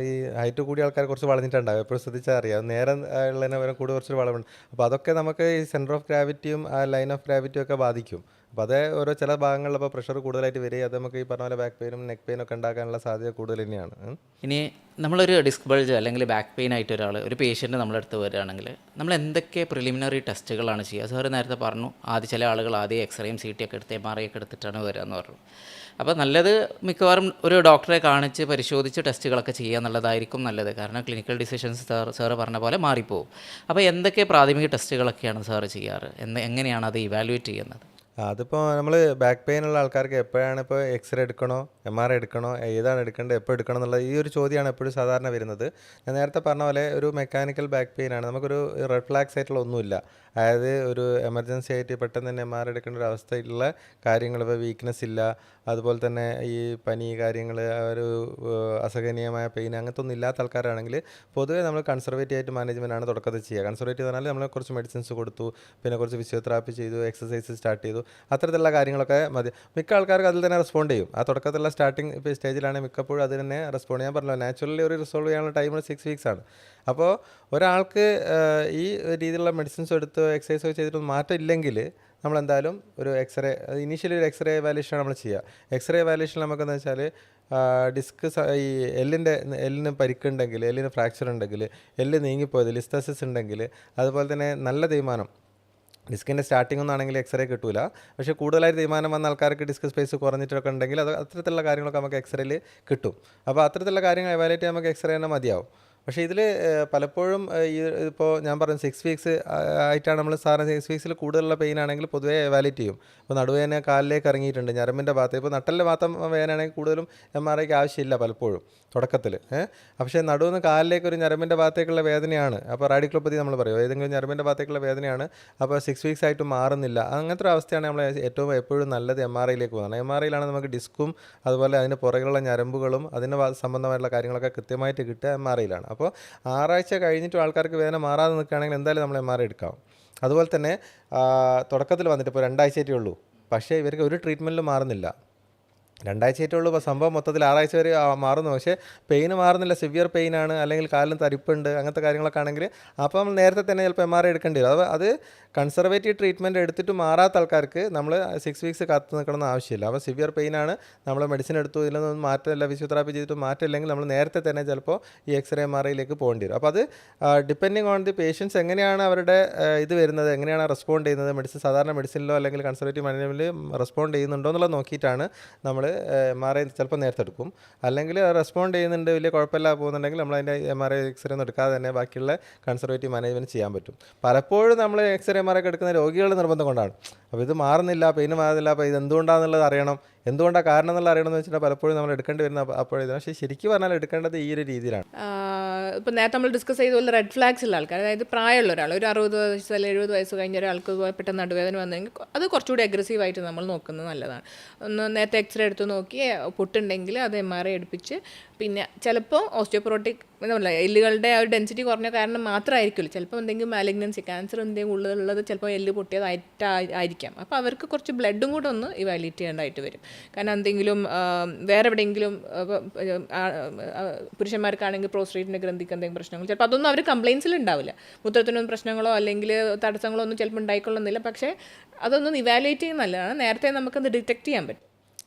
ഈ ഹൈറ്റ് കൂടിയ ആൾക്കാർ കുറച്ച് വളഞ്ഞിട്ടുണ്ടാവും, എപ്പോഴും ശ്രദ്ധിച്ചാൽ അറിയാം. നേരെ ഉള്ളതിനെ വരെ കൂടി കുറച്ചൊരു വളവുണ്ട്. അപ്പോൾ അതൊക്കെ നമുക്ക് ഈ സെൻറ്റർ ഓഫ് ഗ്രാവിറ്റിയും ആ ലൈൻ ഓഫ് ഗ്രാവിറ്റിയും ഒക്കെ ബാധിക്കും. അപ്പോൾ അത് ഓരോ ചില ഭാഗങ്ങളിൽ ഇപ്പോൾ പ്രഷർ കൂടുതലായിട്ട് വരിക, അത് നമുക്ക് ഈ പറഞ്ഞ പോലെ ബാക്ക് പെയിനും നെക്ക് പെയിനും ഒക്കെ ഉണ്ടാക്കാനുള്ള സാധ്യത കൂടുതൽ തന്നെയാണ്. ഇനി നമ്മളൊരു ഡിസ്ക് ബൾജ് അല്ലെങ്കിൽ ബാക്ക് പെയിൻ ആയിട്ട് ഒരു പേഷ്യൻ്റ് നമ്മളെടുത്ത് വരികയാണെങ്കിൽ നമ്മൾ എന്തൊക്കെ പ്രിലിമിനറി ടെസ്റ്റുകളാണ് ചെയ്യുക? സാറ് നേരത്തെ പറഞ്ഞു, ചില ആളുകൾ ആദ്യം എക്സ്റേയും CT ഒക്കെ എടുത്ത് MRI ഒക്കെ എടുത്തിട്ടാണ് വരിക എന്ന് പറഞ്ഞു. അപ്പോൾ നല്ലത് മിക്കവാറും ഒരു ഡോക്ടറെ കാണിച്ച് പരിശോധിച്ച് ടെസ്റ്റുകളൊക്കെ ചെയ്യുക എന്നുള്ളതായിരിക്കും നല്ലത്. കാരണം ക്ലിനിക്കൽ ഡിസിഷൻസ് സാറ് പറഞ്ഞ പോലെ മാറിപ്പോവും. അപ്പോൾ എന്തൊക്കെ പ്രാഥമിക ടെസ്റ്റുകളൊക്കെയാണ് സാറ് ചെയ്യാറ്? എങ്ങനെയാണ് അത് ഇവാലുവേറ്റ് ചെയ്യുന്നത്? അതിപ്പോൾ നമ്മൾ ബാക്ക് പെയിൻ ഉള്ള ആൾക്കാർക്ക് എപ്പോഴാണ് ഇപ്പോൾ എക്സ്റേ എടുക്കണോ MRI എടുക്കണോ, ഏതാണ് എടുക്കേണ്ടത്, എപ്പോൾ എടുക്കണം എന്നുള്ള ഈ ഒരു ചോദ്യമാണ് എപ്പോഴും സാധാരണ വരുന്നത്. ഞാൻ നേരത്തെ പറഞ്ഞ പോലെ ഒരു മെക്കാനിക്കൽ ബാക്ക് പെയിൻ ആണ്, നമുക്കൊരു റെഡ് ഫ്ലാഗ്സ് ആയിട്ടുള്ള ഒന്നുമില്ല. അതായത് ഒരു എമർജൻസി ആയിട്ട് പെട്ടെന്ന് തന്നെ MRI എടുക്കേണ്ട ഒരു അവസ്ഥയിലുള്ള കാര്യങ്ങൾ, ഇപ്പോൾ വീക്ക്നെസ് ഇല്ല, അതുപോലെ തന്നെ ഈ പനി കാര്യങ്ങൾ, ഒരു അസഹനീയമായ പെയിൻ അങ്ങനത്തെ ഒന്നും ഇല്ലാത്ത ആൾക്കാരാണെങ്കിൽ പൊതുവേ നമ്മൾ കൺസർവേറ്റീവ് ആയിട്ട് മാനേജ്മെൻ്റ് ആണ് തുടക്കത്തിൽ ചെയ്യുക. കൺസർവേറ്റീവ് പറഞ്ഞാൽ നമ്മൾ കുറച്ച് മെഡിസിൻസ് കൊടുത്തു, പിന്നെ കുറച്ച് ഫിസിയോതെറാപ്പി ചെയ്തു, എക്സസൈസ് സ്റ്റാർട്ട് ചെയ്തു, അത്തരത്തിലുള്ള കാര്യങ്ങളൊക്കെ മതി. മിക്ക ആൾക്കാർക്ക് അതിൽ തന്നെ റെസ്പോണ്ട് ചെയ്യും. ആ തുടക്കത്തിലുള്ള സ്റ്റാർട്ടിങ് ഇപ്പോൾ സ്റ്റേജിലാണെങ്കിൽ മിക്കപ്പോഴും അതിൽ തന്നെ റെസ്പോണ്ട് ചെയ്യാൻ പറഞ്ഞല്ലോ. നാച്ചുറലി ഒരു റിസോൾവ് ചെയ്യാനുള്ള ടൈം 6 weeks ആണ്. അപ്പോൾ ഒരാൾക്ക് ഈ രീതിയിലുള്ള മെഡിസിൻസ് എടുത്ത് എക്സസൈസോ ചെയ്തിട്ടൊന്നും മാറ്റം ഇല്ലെങ്കിൽ നമ്മളെന്തായാലും ഒരു എക്സ്റേ, ഇനീഷ്യലി ഒരു എക്സ്റേ വാല്യൂഷനാണ് നമ്മൾ ചെയ്യുക. എക്സ്റേ വാല്യൂഷൻ നമുക്കെന്ന് വെച്ചാൽ ഡിസ്ക് ഈ എല്ലിന് പരിക്കുണ്ടെങ്കിൽ, എല്ലിന് ഫ്രാക്ചർ ഉണ്ടെങ്കിൽ, എല്ല് നീങ്ങിപ്പോയത്, ലിസ്റ്റസിസ് ഉണ്ടെങ്കിൽ, അതുപോലെ തന്നെ നല്ല തേയ്മാനം, ഡിസ്കിൻ്റെ സ്റ്റാർട്ടിംഗ് ഒന്നും ആണെങ്കിൽ എക്സ്റേ കിട്ടില്ല. പക്ഷേ കൂടുതലായിട്ട് തീരുമാനം വന്ന ആൾക്കാർക്ക് ഡിസ്ക് സ്പേസ് കുറഞ്ഞിട്ടൊക്കെ ഉണ്ടെങ്കിൽ അത് അത്തരത്തിലുള്ള കാര്യങ്ങളൊക്കെ നമുക്ക് എക്സ്റേയിൽ കിട്ടും. അപ്പോൾ അത്തരത്തിലുള്ള കാര്യങ്ങൾ എവാലുവേറ്റ് ചെയ്യാൻ നമുക്ക് എക്സ്റേ തന്നെ മതിയാവും. പക്ഷേ ഇതിൽ പലപ്പോഴും ഇപ്പോൾ ഞാൻ പറഞ്ഞു 6 weeks ആയിട്ടാണ് നമ്മൾ സാറിന് 6 weeksൽ കൂടുതലുള്ള പെയിൻ ആണെങ്കിൽ പൊതുവേ എവാലുവേറ്റ് ചെയ്യും. ഇപ്പോൾ നടുവേദന കാലിലേക്ക് ഇറങ്ങിയിട്ടുണ്ട്, ഞരമ്പിൻ്റെ ഭാഗത്ത്, ഇപ്പോൾ നട്ടലിൻ്റെ ഭാഗം വേദനയാണെങ്കിൽ കൂടുതലും MRIക്ക് ആവശ്യമില്ല പലപ്പോഴും തുടക്കത്തിൽ. പക്ഷേ നടുവെന്ന് കാലിലേക്ക് ഒരു ഞരമ്പിൻ്റെ ഭാഗത്തേക്കുള്ള വേദനയാണ്, അപ്പോൾ റാഡിക്ലോപ്പതി നമ്മൾ പറയും, ഏതെങ്കിലും ഞരമ്പിൻ്റെ ഭാഗത്തേക്കുള്ള വേദനയാണ്, അപ്പോൾ 6 weeks ആയിട്ട് മാറുന്നില്ല, അങ്ങനത്തെ ഒരു അവസ്ഥയാണ് നമ്മൾ എപ്പോഴും നല്ലത് MRIയിലേക്ക് പോകുന്നത്. MRIയിലാണ് നമുക്ക് ഡിസ്കും അതുപോലെ അതിന് പുറകിലുള്ള ഞരമ്പുകളും അതിന് സംബന്ധമായിട്ടുള്ള കാര്യങ്ങളൊക്കെ കൃത്യമായിട്ട് കിട്ടുക MRIയിലാണ്. അപ്പോൾ 6 ആഴ്ച കഴിഞ്ഞിട്ടും ആൾക്കാർക്ക് വേദന മാറാതെ നിൽക്കുകയാണെങ്കിൽ എന്തായാലും നമ്മൾ MRI എടുക്കാം. അതുപോലെ തന്നെ തുടക്കത്തിൽ വന്നിട്ട് ഇപ്പോൾ 2 ആഴ്ചയായിട്ടേ ഉള്ളൂ, പക്ഷേ ഇവർക്ക് ഒരു ട്രീറ്റ്മെൻറ്റിലും മാറുന്നില്ല, രണ്ടാഴ്ചയായിട്ടുള്ളൂ. ഇപ്പോൾ സംഭവം മൊത്തത്തിൽ 6 ആഴ്ച വരെ മാറുന്നു. പക്ഷേ പെയിൻ മാറുന്നില്ല, സിവിയർ പെയിനാണ്, അല്ലെങ്കിൽ കാലിന് തരിപ്പുണ്ട്, അങ്ങനത്തെ കാര്യങ്ങളൊക്കെ ആണെങ്കിൽ അപ്പോൾ നമ്മൾ നേരത്തെ തന്നെ ചിലപ്പോൾ MRI എടുക്കേണ്ടി വരും. അത് കൺസർവേറ്റീവ് ട്രീറ്റ്മെൻറ്റ് എടുത്തിട്ട് മാറാത്ത ആൾക്കാർക്ക് നമ്മൾ 6 വീക്സ് കാത്ത് നിൽക്കണമെന്ന് ആവശ്യമില്ല. അപ്പോൾ സിവിയർ പെയിനാണ്, നമ്മൾ മെഡിസിൻ എടുത്തു, ഇതിലൊന്നും മാറ്റമില്ല, ഫിസിയോതെറാപ്പി ചെയ്തിട്ട് മാറ്റമില്ലെങ്കിൽ നമ്മൾ നേരത്തെ തന്നെ ചിലപ്പോൾ ഈ എക്സ്റേ MRIയിലേക്ക് പോകേണ്ടി വരും. അപ്പോൾ അത് ഡിപ്പെൻഡിങ് ഓൺ ദി പേഷ്യൻസ് എങ്ങനെയാണ് അവരുടെ ഇത് വരുന്നത്, എങ്ങനെയാണ് റെസ്പോണ്ട് ചെയ്യുന്നത്, സാധാരണ മെഡിസിനിലോ അല്ലെങ്കിൽ കൺസർവേറ്റീവ് മാനേജ്മെൻറ്റിൽ റെസ്പോണ്ട് ചെയ്യുന്നുണ്ടോ എന്നുള്ളത് നോക്കിയിട്ടാണ് നമ്മൾ MRI ചിലപ്പോൾ നേരത്തെ എടുക്കും. അല്ലെങ്കിൽ റെസ്പോണ്ട് ചെയ്യുന്നുണ്ട്, വലിയ കുഴപ്പമില്ല പോകുന്നുണ്ടെങ്കിൽ നമ്മൾ അതിൻ്റെ MRI എക്സ്റേ ഒന്നും എടുക്കാതെ തന്നെ ബാക്കിയുള്ള കൺസർവേറ്റീവ് മാനേജ്മെൻറ്റ് ചെയ്യാൻ പറ്റും. പലപ്പോഴും നമ്മൾ എക്സ്റേ MRI ഒക്കെ എടുക്കുന്ന രോഗികളുടെ നിർബന്ധം കൊണ്ടാണ്. അപ്പോൾ ഇത് മാറുന്നില്ല, പെയിന് മാറുന്നില്ല, അപ്പോൾ ഇത് എന്തുകൊണ്ടാണെന്നുള്ളത് അറിയണം, എന്തുകൊണ്ടാണ് കാരണം എന്നുള്ളത് അറിയണമെന്ന് വെച്ചിട്ടുണ്ടെങ്കിൽ പലപ്പോഴും നമ്മൾ എടുക്കേണ്ടി വരുന്ന അപ്പോഴേ. പക്ഷേ ശരിക്കും പറഞ്ഞാൽ എടുക്കേണ്ടത് ഈ ഒരു രീതിയിലാണ്. ഇപ്പോൾ നേരത്തെ നമ്മൾ ഡിസ്കസ് ചെയ്ത പോലെ റെഡ് ഫ്ലാഗ്സ് ഉള്ള ആൾക്കാർ, അതായത് പ്രായമുള്ള ഒരാൾ, ഒരു 60 വയസ്സ് അല്ലെങ്കിൽ 70 വയസ്സ് കഴിഞ്ഞ ഒരാൾക്ക് പെട്ടെന്ന് നടുവേദന വന്നെങ്കിൽ അത് കുറച്ചുകൂടി അഗ്രസീവായിട്ട് നമ്മൾ നോക്കുന്നത് നല്ലതാണ്. ഒന്ന് നേരത്തെ എക്സ്റേ എടുത്ത് നോക്കി പൊട്ടുണ്ടെങ്കിൽ അത് MRI എടുപ്പിച്ച്, പിന്നെ ചിലപ്പോൾ ഓസ്റ്റിയോപൊറോട്ടിക് എന്നല്ല, എല്ലുകളുടെ ആ ഒരു ഡെൻസിറ്റി കുറഞ്ഞ കാരണം മാത്രമായിരിക്കുമല്ലോ, ചിലപ്പോൾ എന്തെങ്കിലും മാലിഗ്നൻസി, ക്യാൻസർ എന്തെങ്കിലും ഉള്ളത് ചിലപ്പോൾ എല്ല് പൊട്ടിയതായിരിക്കാം. അപ്പോൾ അവർക്ക് കുറച്ച് ബ്ലഡും കൂടെ ഒന്ന് ഇവാലുവേറ്റ് ചെയ്യേണ്ടതായിട്ട് വരും. കാരണം എന്തെങ്കിലും വേറെ എവിടെയെങ്കിലും പുരുഷന്മാർക്കാണെങ്കിൽ പ്രോസ്റ്റേറ്റിൻ്റെ ഗ്രന്ഥിക്ക് എന്തെങ്കിലും പ്രശ്നങ്ങൾ, ചിലപ്പോൾ അതൊന്നും അവർ കംപ്ലയിൻസിൽ ഉണ്ടാവില്ല, മൂത്രത്തിനൊന്നും പ്രശ്നങ്ങളോ അല്ലെങ്കിൽ തടസ്സങ്ങളോ ഒന്നും ചിലപ്പോൾ ഉണ്ടായിക്കൊള്ളുന്നില്ല. പക്ഷേ അതൊന്നും ഇവാലുവേറ്റ് ചെയ്യുന്ന നല്ലതാണ്, നേരത്തെ നമുക്കത് ഡിറ്റക്ട് ചെയ്യാൻ പറ്റും.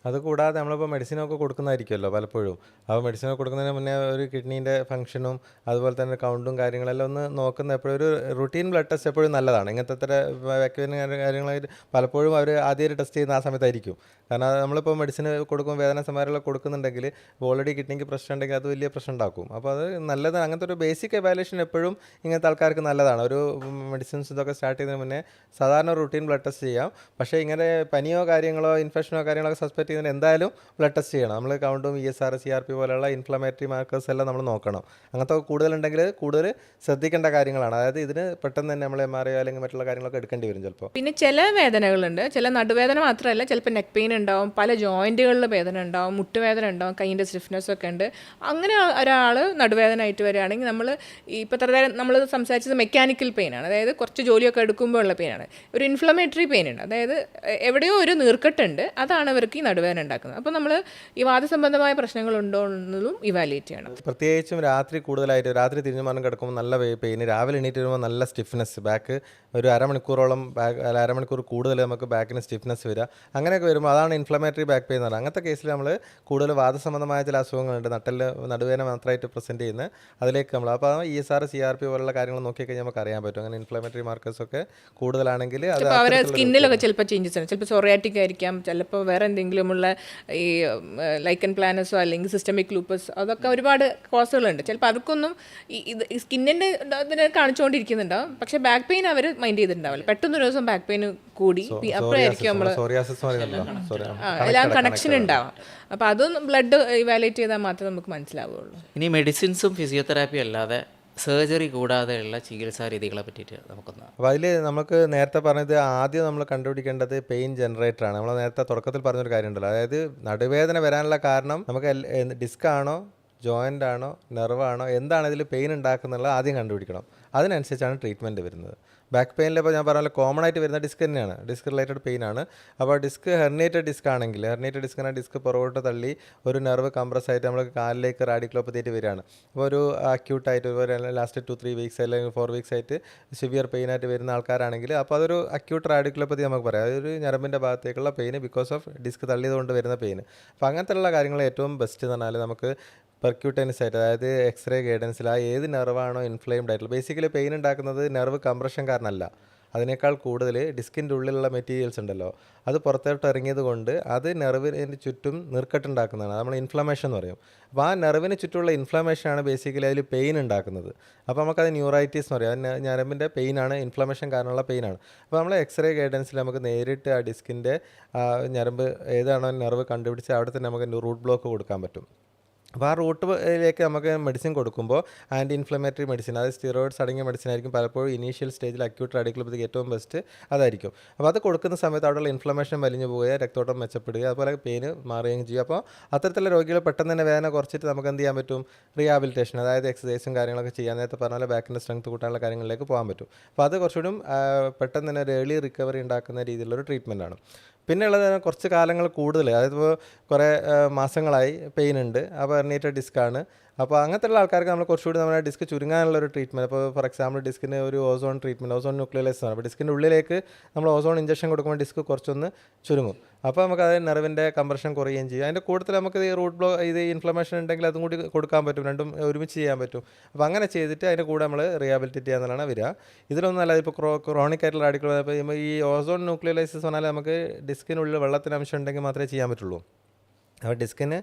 അതുകൂടാതെ നമ്മളിപ്പോൾ മെഡിസിനൊക്കെ കൊടുക്കുന്നതായിരിക്കുമല്ലോ പലപ്പോഴും. അപ്പോൾ മെഡിസിനൊക്കെ കൊടുക്കുന്നതിന് മുന്നേ ഒരു കിഡ്നീൻ്റെ ഫംഗ്ഷനും അതുപോലെ തന്നെ കൗണ്ടും കാര്യങ്ങളെല്ലാം ഒന്ന് നോക്കുന്ന എപ്പോഴും ഒരു റുട്ടീൻ ബ്ലഡ് ടെസ്റ്റ് എപ്പോഴും നല്ലതാണ്. ഇങ്ങനത്തെ വാക്യൂവിന് കാര്യങ്ങളായിട്ട് പലപ്പോഴും അവർ ആദ്യമായിട്ട് ടെസ്റ്റ് ചെയ്യുന്ന ആ സമയത്തായിരിക്കും. കാരണം നമ്മളിപ്പോൾ മെഡിസിൻ കൊടുക്കും, വേദന സമാരങ്ങളൊക്കെ കൊടുക്കുന്നുണ്ടെങ്കിൽ ഓൾറെഡി കിഡ്നിക്ക് പ്രശ്നം ഉണ്ടെങ്കിൽ അത് വലിയ പ്രശ്നം ഉണ്ടാക്കും. അപ്പോൾ അത് നല്ലത്, അങ്ങനത്തെ ഒരു ബേസിക് എവാലുവേഷൻ എപ്പോഴും ഇങ്ങനത്തെ ആൾക്കാർക്ക് നല്ലതാണ്. ഒരു മെഡിസിൻസ് ഇതൊക്കെ സ്റ്റാർട്ട് ചെയ്യുന്നതിന് മുന്നേ സാധാരണ റുട്ടീൻ ബ്ലഡ് ടെസ്റ്റ് ചെയ്യാം. പക്ഷേ ഇങ്ങനെ പനിയോ കാര്യങ്ങളോ ഇൻഫെക്ഷനോ കാര്യങ്ങളൊക്കെ സസ്പെക്ട് ചെയ്യുന്നതിന് എന്തായാലും ബ്ലഡ് ടെസ്റ്റ് ചെയ്യണം. നമ്മൾ കൗണ്ടും ESR CRP പോലെയുള്ള ഇൻഫ്ലമേറ്ററി മാർക്കേഴ്സ് എല്ലാം നമ്മൾ നോക്കണം. അങ്ങനത്തെ കൂടുതലുണ്ടെങ്കിൽ കൂടുതൽ ശ്രദ്ധിക്കേണ്ട കാര്യങ്ങളാണ്. അതായത് ഇതിന് പെട്ടെന്ന് തന്നെ നമ്മൾ MRI അല്ലെങ്കിൽ മറ്റുള്ള കാര്യങ്ങളൊക്കെ എടുക്കേണ്ടി വരും ചിലപ്പോൾ. പിന്നെ ചില വേദനകളുണ്ട്, ചില നടുവേദന മാത്രമല്ല, ചിലപ്പോൾ നെക്ക് പെയിൻ ഉണ്ടാവും, പല ജോയിൻറ്റുകളിൽ വേദന ഉണ്ടാവും, മുട്ടുവേദന ഉണ്ടാവും, കൈയിൻ്റെ സ്റ്റിഫ്നെസ് ഒക്കെ ഉണ്ട്. അങ്ങനെ ഒരാൾ നടുവേദന ആയിട്ട് വരികയാണെങ്കിൽ നമ്മൾ ഇപ്പോൾ ഇത്ര നേരം നമ്മൾ സംസാരിച്ചത് മെക്കാനിക്കൽ പെയിനാണ്, അതായത് കുറച്ച് ജോലിയൊക്കെ എടുക്കുമ്പോൾ ഉള്ള പെയിനാണ്. ഒരു ഇൻഫ്ലമേറ്ററി പെയിൻ ഉണ്ട്, അതായത് എവിടെയോ ഒരു നീർക്കെട്ടുണ്ട്, അതാണ് അവർക്ക് ഈ നടുവേദന ഉണ്ടാക്കുന്നത്. അപ്പോൾ നമ്മൾ ഈ വാദസംബന്ധമായ പ്രശ്നങ്ങളുണ്ടോ എന്നതും ഇവാലുവേറ്റ് ചെയ്യണം. പ്രത്യേകിച്ചും രാത്രി കൂടുതലായിട്ട്, രാത്രി തിരിഞ്ഞുമാനം കിടക്കുമ്പോൾ നല്ല പെയിന്, രാവിലെ എണീറ്റ് വരുമ്പോൾ നല്ല സ്റ്റിഫ്നെസ്, ബാക്ക് ഒരു അരമണിക്കൂറോളം അരമണിക്കൂർ കൂടുതൽ നമുക്ക് ബാക്കിന് സ്റ്റിഫ്നെസ് വരിക, അങ്ങനെയൊക്കെ വരുമ്പോൾ അതാണ് ഇൻഫ്ലമേറ്ററി ബാക്ക് പെയിൻ എന്ന് പറയുന്നത്. അങ്ങനത്തെ കേസിൽ നമ്മൾ കൂടുതൽ വാദസംബന്ധമായ ചില അസുഖങ്ങളുണ്ട്, നട്ടലിൽ നടുവേദന മാത്രമായിട്ട് പ്രസൻറ്റ് ചെയ്യുന്നത്, അതിലേക്ക് നമ്മൾ അപ്പോൾ ESR CRP പോലുള്ള കാര്യങ്ങൾ നോക്കിക്കഴിഞ്ഞാൽ നമുക്ക് അറിയാൻ പറ്റും. അങ്ങനെ ഇൻഫ്ലമേറ്ററി മാർക്കേഴ്സൊക്കെ കൂടുതലാണെങ്കിൽ അത് അവരെ സ്കിന്നിലൊക്കെ ചിലപ്പോൾ ചേഞ്ചസ് ആണ്, ചിലപ്പോൾ സൊറിയാറ്റിക് ആയിരിക്കാം, ചിലപ്പോൾ വേറെ എന്തെങ്കിലുമുള്ള ഈ ലൈക്കൻ പ്ലാനസോ അല്ലെങ്കിൽ സിസ്റ്റമിക് ലൂപ്പസ്, അതൊക്കെ ഒരുപാട് കോസുകളുണ്ട്. ചിലപ്പോൾ അവർക്കൊന്നും ഈ സ്കിന്നിൻ്റെ ഇതിനെ കാണിച്ചുകൊണ്ടിരിക്കുന്നുണ്ടാവും, പക്ഷേ ബാക്ക് പെയിൻ അവർ മൈൻഡ് ചെയ്തിട്ടുണ്ടാവില്ല. പെട്ടെന്നൊരു ദിവസം ബാക്ക് പെയിൻ കൂടി, അപ്പോഴായിരിക്കും നമ്മൾ എല്ലാം കണക്ഷൻ ഉണ്ടാവാം. അപ്പോൾ അതൊന്നും ബ്ലഡ് ഇവാലുവേറ്റ് ചെയ്താൽ മാത്രമേ നമുക്ക് മനസ്സിലാവുകയുള്ളൂ. ഇനി മെഡിസിൻസും ഫിസിയോതെറാപ്പിയും അല്ലാതെ സർജറി കൂടാതെയുള്ള ചികിത്സാ രീതികളെ പറ്റിയിട്ട് നമുക്കൊന്ന്. അപ്പോൾ അതിൽ നമുക്ക് നേരത്തെ പറഞ്ഞത് ആദ്യം നമ്മൾ കണ്ടുപിടിക്കേണ്ടത് പെയിൻ ജനറേറ്ററാണ്. നമ്മൾ നേരത്തെ തുടക്കത്തിൽ പറഞ്ഞൊരു കാര്യമുണ്ടല്ലോ, അതായത് നടുവേദന വരാനുള്ള കാരണം നമുക്ക് ഡിസ്ക് ആണോ, ജോയിൻ്റ് ആണോ, നെർവാണോ, എന്താണ് ഇതിൽ പെയിൻ ഉണ്ടാക്കുന്നുള്ളത് ആദ്യം കണ്ടുപിടിക്കണം. അതിനനുസരിച്ചാണ് ട്രീറ്റ്മെൻറ്റ് വരുന്നത്. ബാക്ക് പെയിനിൽ ഇപ്പോൾ ഞാൻ പറഞ്ഞാൽ കോമൺ ആയിട്ട് വരുന്ന ഡിസ്ക് തന്നെയാണ്, ഡിസ്ക് റിലേറ്റഡ് പെയിൻ ആണ്. അപ്പോൾ ഡിസ്ക് ഹെർണിയേറ്റഡ് ഡിസ്ക് ആണെങ്കിൽ, ഹെർണിയേറ്റഡ് ഡിസ്കിനെ ഡിസ്ക് പുറകോട്ട് തള്ളി ഒരു നെർവ് കംപ്രസ് ആയിട്ട് നമ്മൾ കാലിലേക്ക് റാഡിക്കുലോപ്പതി ആയിട്ട് വരികയാണ്. അപ്പോൾ ഒരു അക്യൂട്ടായിട്ട് ഒരു ലാസ്റ്റ് 2-3 വീക്സ് അല്ലെങ്കിൽ 4 വീക്സ് ആയിട്ട് സിവിയർ പെയിൻ ആയിട്ട് വരുന്ന ആൾക്കാരാണെങ്കിൽ അപ്പോൾ അതൊരു അക്യൂട്ട് റാഡിക്കുലോപ്പതി നമുക്ക് പറയാം. അതൊരു ഞരമ്പിൻ്റെ ഭാഗത്തേക്കുള്ള പെയിൻ ബിക്കോസ് ഓഫ് ഡിസ്ക് തള്ളിയതുകൊണ്ട് വരുന്ന പെയിൻ. അപ്പോൾ അങ്ങനത്തെയുള്ള കാര്യങ്ങൾ ഏറ്റവും ബെസ്റ്റ് എന്ന് പറഞ്ഞാൽ നമുക്ക് പെർക്യൂട്ടൈനസ് ആയിട്ട്, അതായത് എക്സ്റേ ഗൈഡൻസിൽ ആ ഏത് നെർവാണോ ഇൻഫ്ലെയിംഡ് ആയിട്ടുള്ള, ബേസിക്കലി പെയിൻ ഉണ്ടാക്കുന്നത് നെർവ് കംപ്രഷൻ കാരണമല്ല, അതിനേക്കാൾ കൂടുതൽ ഡിസ്കിൻ്റെ ഉള്ളിലുള്ള മെറ്റീരിയൽസ് ഉണ്ടല്ലോ അത് പുറത്തോട്ട് ഇറങ്ങിയത് കൊണ്ട് അത് നെർവിന് ചുറ്റും നീർക്കെട്ടുണ്ടാക്കുന്നതാണ്, നമ്മൾ ഇൻഫ്ലമേഷൻ എന്ന് പറയും. അപ്പോൾ ആ നെർവിന് ചുറ്റുമുള്ള ഇൻഫ്ലമേഷനാണ് ബേസിക്കലി അതിൽ പെയിൻ ഉണ്ടാക്കുന്നത്. അപ്പോൾ നമുക്കത് ന്യൂറൈറ്റിസ് എന്ന് പറയും, അത് ഞരമ്പിൻ്റെ പെയിനാണ്, ഇൻഫ്ലമേഷൻ കാരണമുള്ള പെയിനാണ്. അപ്പോൾ നമ്മൾ എക്സ്റേ ഗൈഡൻസിൽ നമുക്ക് നേരിട്ട് ആ ഡിസ്കിൻ്റെ ഞരമ്പ് ഏതാണോ നെർവ് കണ്ടുപിടിച്ച് അവിടെ തന്നെ നമുക്ക് റൂട്ട് ബ്ലോക്ക് കൊടുക്കാൻ പറ്റും. അപ്പോൾ ആ റൂട്ടിലേക്ക് നമുക്ക് മെഡിസിൻ കൊടുക്കുമ്പോൾ ആൻറ്റി ഇൻഫ്ലമേറ്ററി മെഡിസിൻ, അതായത് സ്റ്റിറോയിഡ്സ് അടങ്ങിയ മെഡിസിൻ ആയിരിക്കും പലപ്പോഴും ഇനീഷ്യൽ സ്റ്റേജിൽ അക്യൂട്ട് റാഡിക്കുലോപ്പതിക്ക് ഏറ്റവും ബെസ്റ്റ് അതായിരിക്കും. അപ്പോൾ അത് കൊടുക്കുന്ന സമയത്ത് അവിടെയുള്ള ഇൻഫ്ലമേഷൻ വലിഞ്ഞു പോവുകയോ രക്തോട്ടം മെച്ചപ്പെടുകയോ അതുപോലെ പെയിന് മാറുകയും ചെയ്യും. അപ്പോൾ അത്തരത്തിലുള്ള രോഗികൾ പെട്ടെന്ന് തന്നെ വേദന കുറച്ചിട്ട് നമുക്ക് എന്ത് ചെയ്യാൻ പറ്റും, റീഹാബിലിറ്റേഷൻ, അതായത് എക്സസൈസും കാര്യങ്ങളൊക്കെ ചെയ്യാൻ, നേരത്തെ പറഞ്ഞാൽ ബാക്കിൻ്റെ സ്ട്രെങ്ത് കൂട്ടാനുള്ള കാര്യങ്ങളിലേക്ക് പോകാൻ പറ്റും. അപ്പോൾ അത് കുറച്ചുകൂടി പെട്ടെന്ന് തന്നെ ഒരു ഏർലി റിക്കവറി ഉണ്ടാക്കുന്ന രീതിയിലുള്ളൊരു ട്രീറ്റ്മെൻറ്റാണ്. പിന്നെ ഉള്ളത് കുറച്ച് കാലങ്ങൾ കൂടുതൽ, അതായത് ഇപ്പോൾ കുറേ മാസങ്ങളായി പെയിൻ ഉണ്ട്, അപ്പോൾ ഹെർണിയേറ്റഡ് ഡിസ്ക്കാണ്. അപ്പോൾ അങ്ങനത്തെ ഉള്ള ആൾക്കാർക്ക് നമ്മൾ കുറച്ചുകൂടി നമ്മുടെ ഡിസ്ക് ചുരുങ്ങാനുള്ള ഒരു ട്രീറ്റ്മെൻറ്റ്, അപ്പോൾ ഫോർ എക്സാമ്പിൾ ഡിസ്കിന് ഒരു ഓസോൺ ട്രീറ്റ്മെൻറ്റ്, ഓസോൺ ന്യൂക്ലിയലൈസേഷൻ ആണ്. അപ്പോൾ ഡിസ്കിൻ്റെ ഉള്ളിലേക്ക് നമ്മൾ ഓസോൺ ഇഞ്ചക്ഷൻ കൊടുക്കുമ്പോൾ ഡിസ്ക് കുറച്ചൊന്ന് ചുരുങ്ങും. അപ്പോൾ നമുക്ക് അത് നെർവിൻ്റെ കംപ്രഷൻ കുറയുകയും ചെയ്യും. അതിൻ്റെ കൂട്ടത്തിൽ നമുക്ക് ഈ ഇത് ഇൻഫ്ലമേഷൻ ഉണ്ടെങ്കിൽ അതും കൂടി കൊടുക്കാൻ പറ്റും, രണ്ടും ഒരുമിച്ച് ചെയ്യാൻ പറ്റും. അപ്പോൾ അങ്ങനെ ചെയ്തിട്ട് അതിൻ്റെ കൂടെ നമ്മൾ റീഹാബിലിറ്റേറ്റ് ചെയ്യാന്നുള്ളതാണ് വരിക. ഇതിലൊന്നും അല്ല ഇപ്പോൾ ക്രോണിക് ആയിട്ടുള്ള റാഡിക്കൽ, ഇപ്പോൾ ഈ ഓസോൺ ന്യൂക്ലിയലൈസിസ് പറഞ്ഞാൽ നമുക്ക് ഡിസ്കിനുള്ളിൽ വെള്ളത്തിന് അംശം ഉണ്ടെങ്കിൽ മാത്രമേ ചെയ്യാൻ പറ്റുള്ളൂ. അപ്പോൾ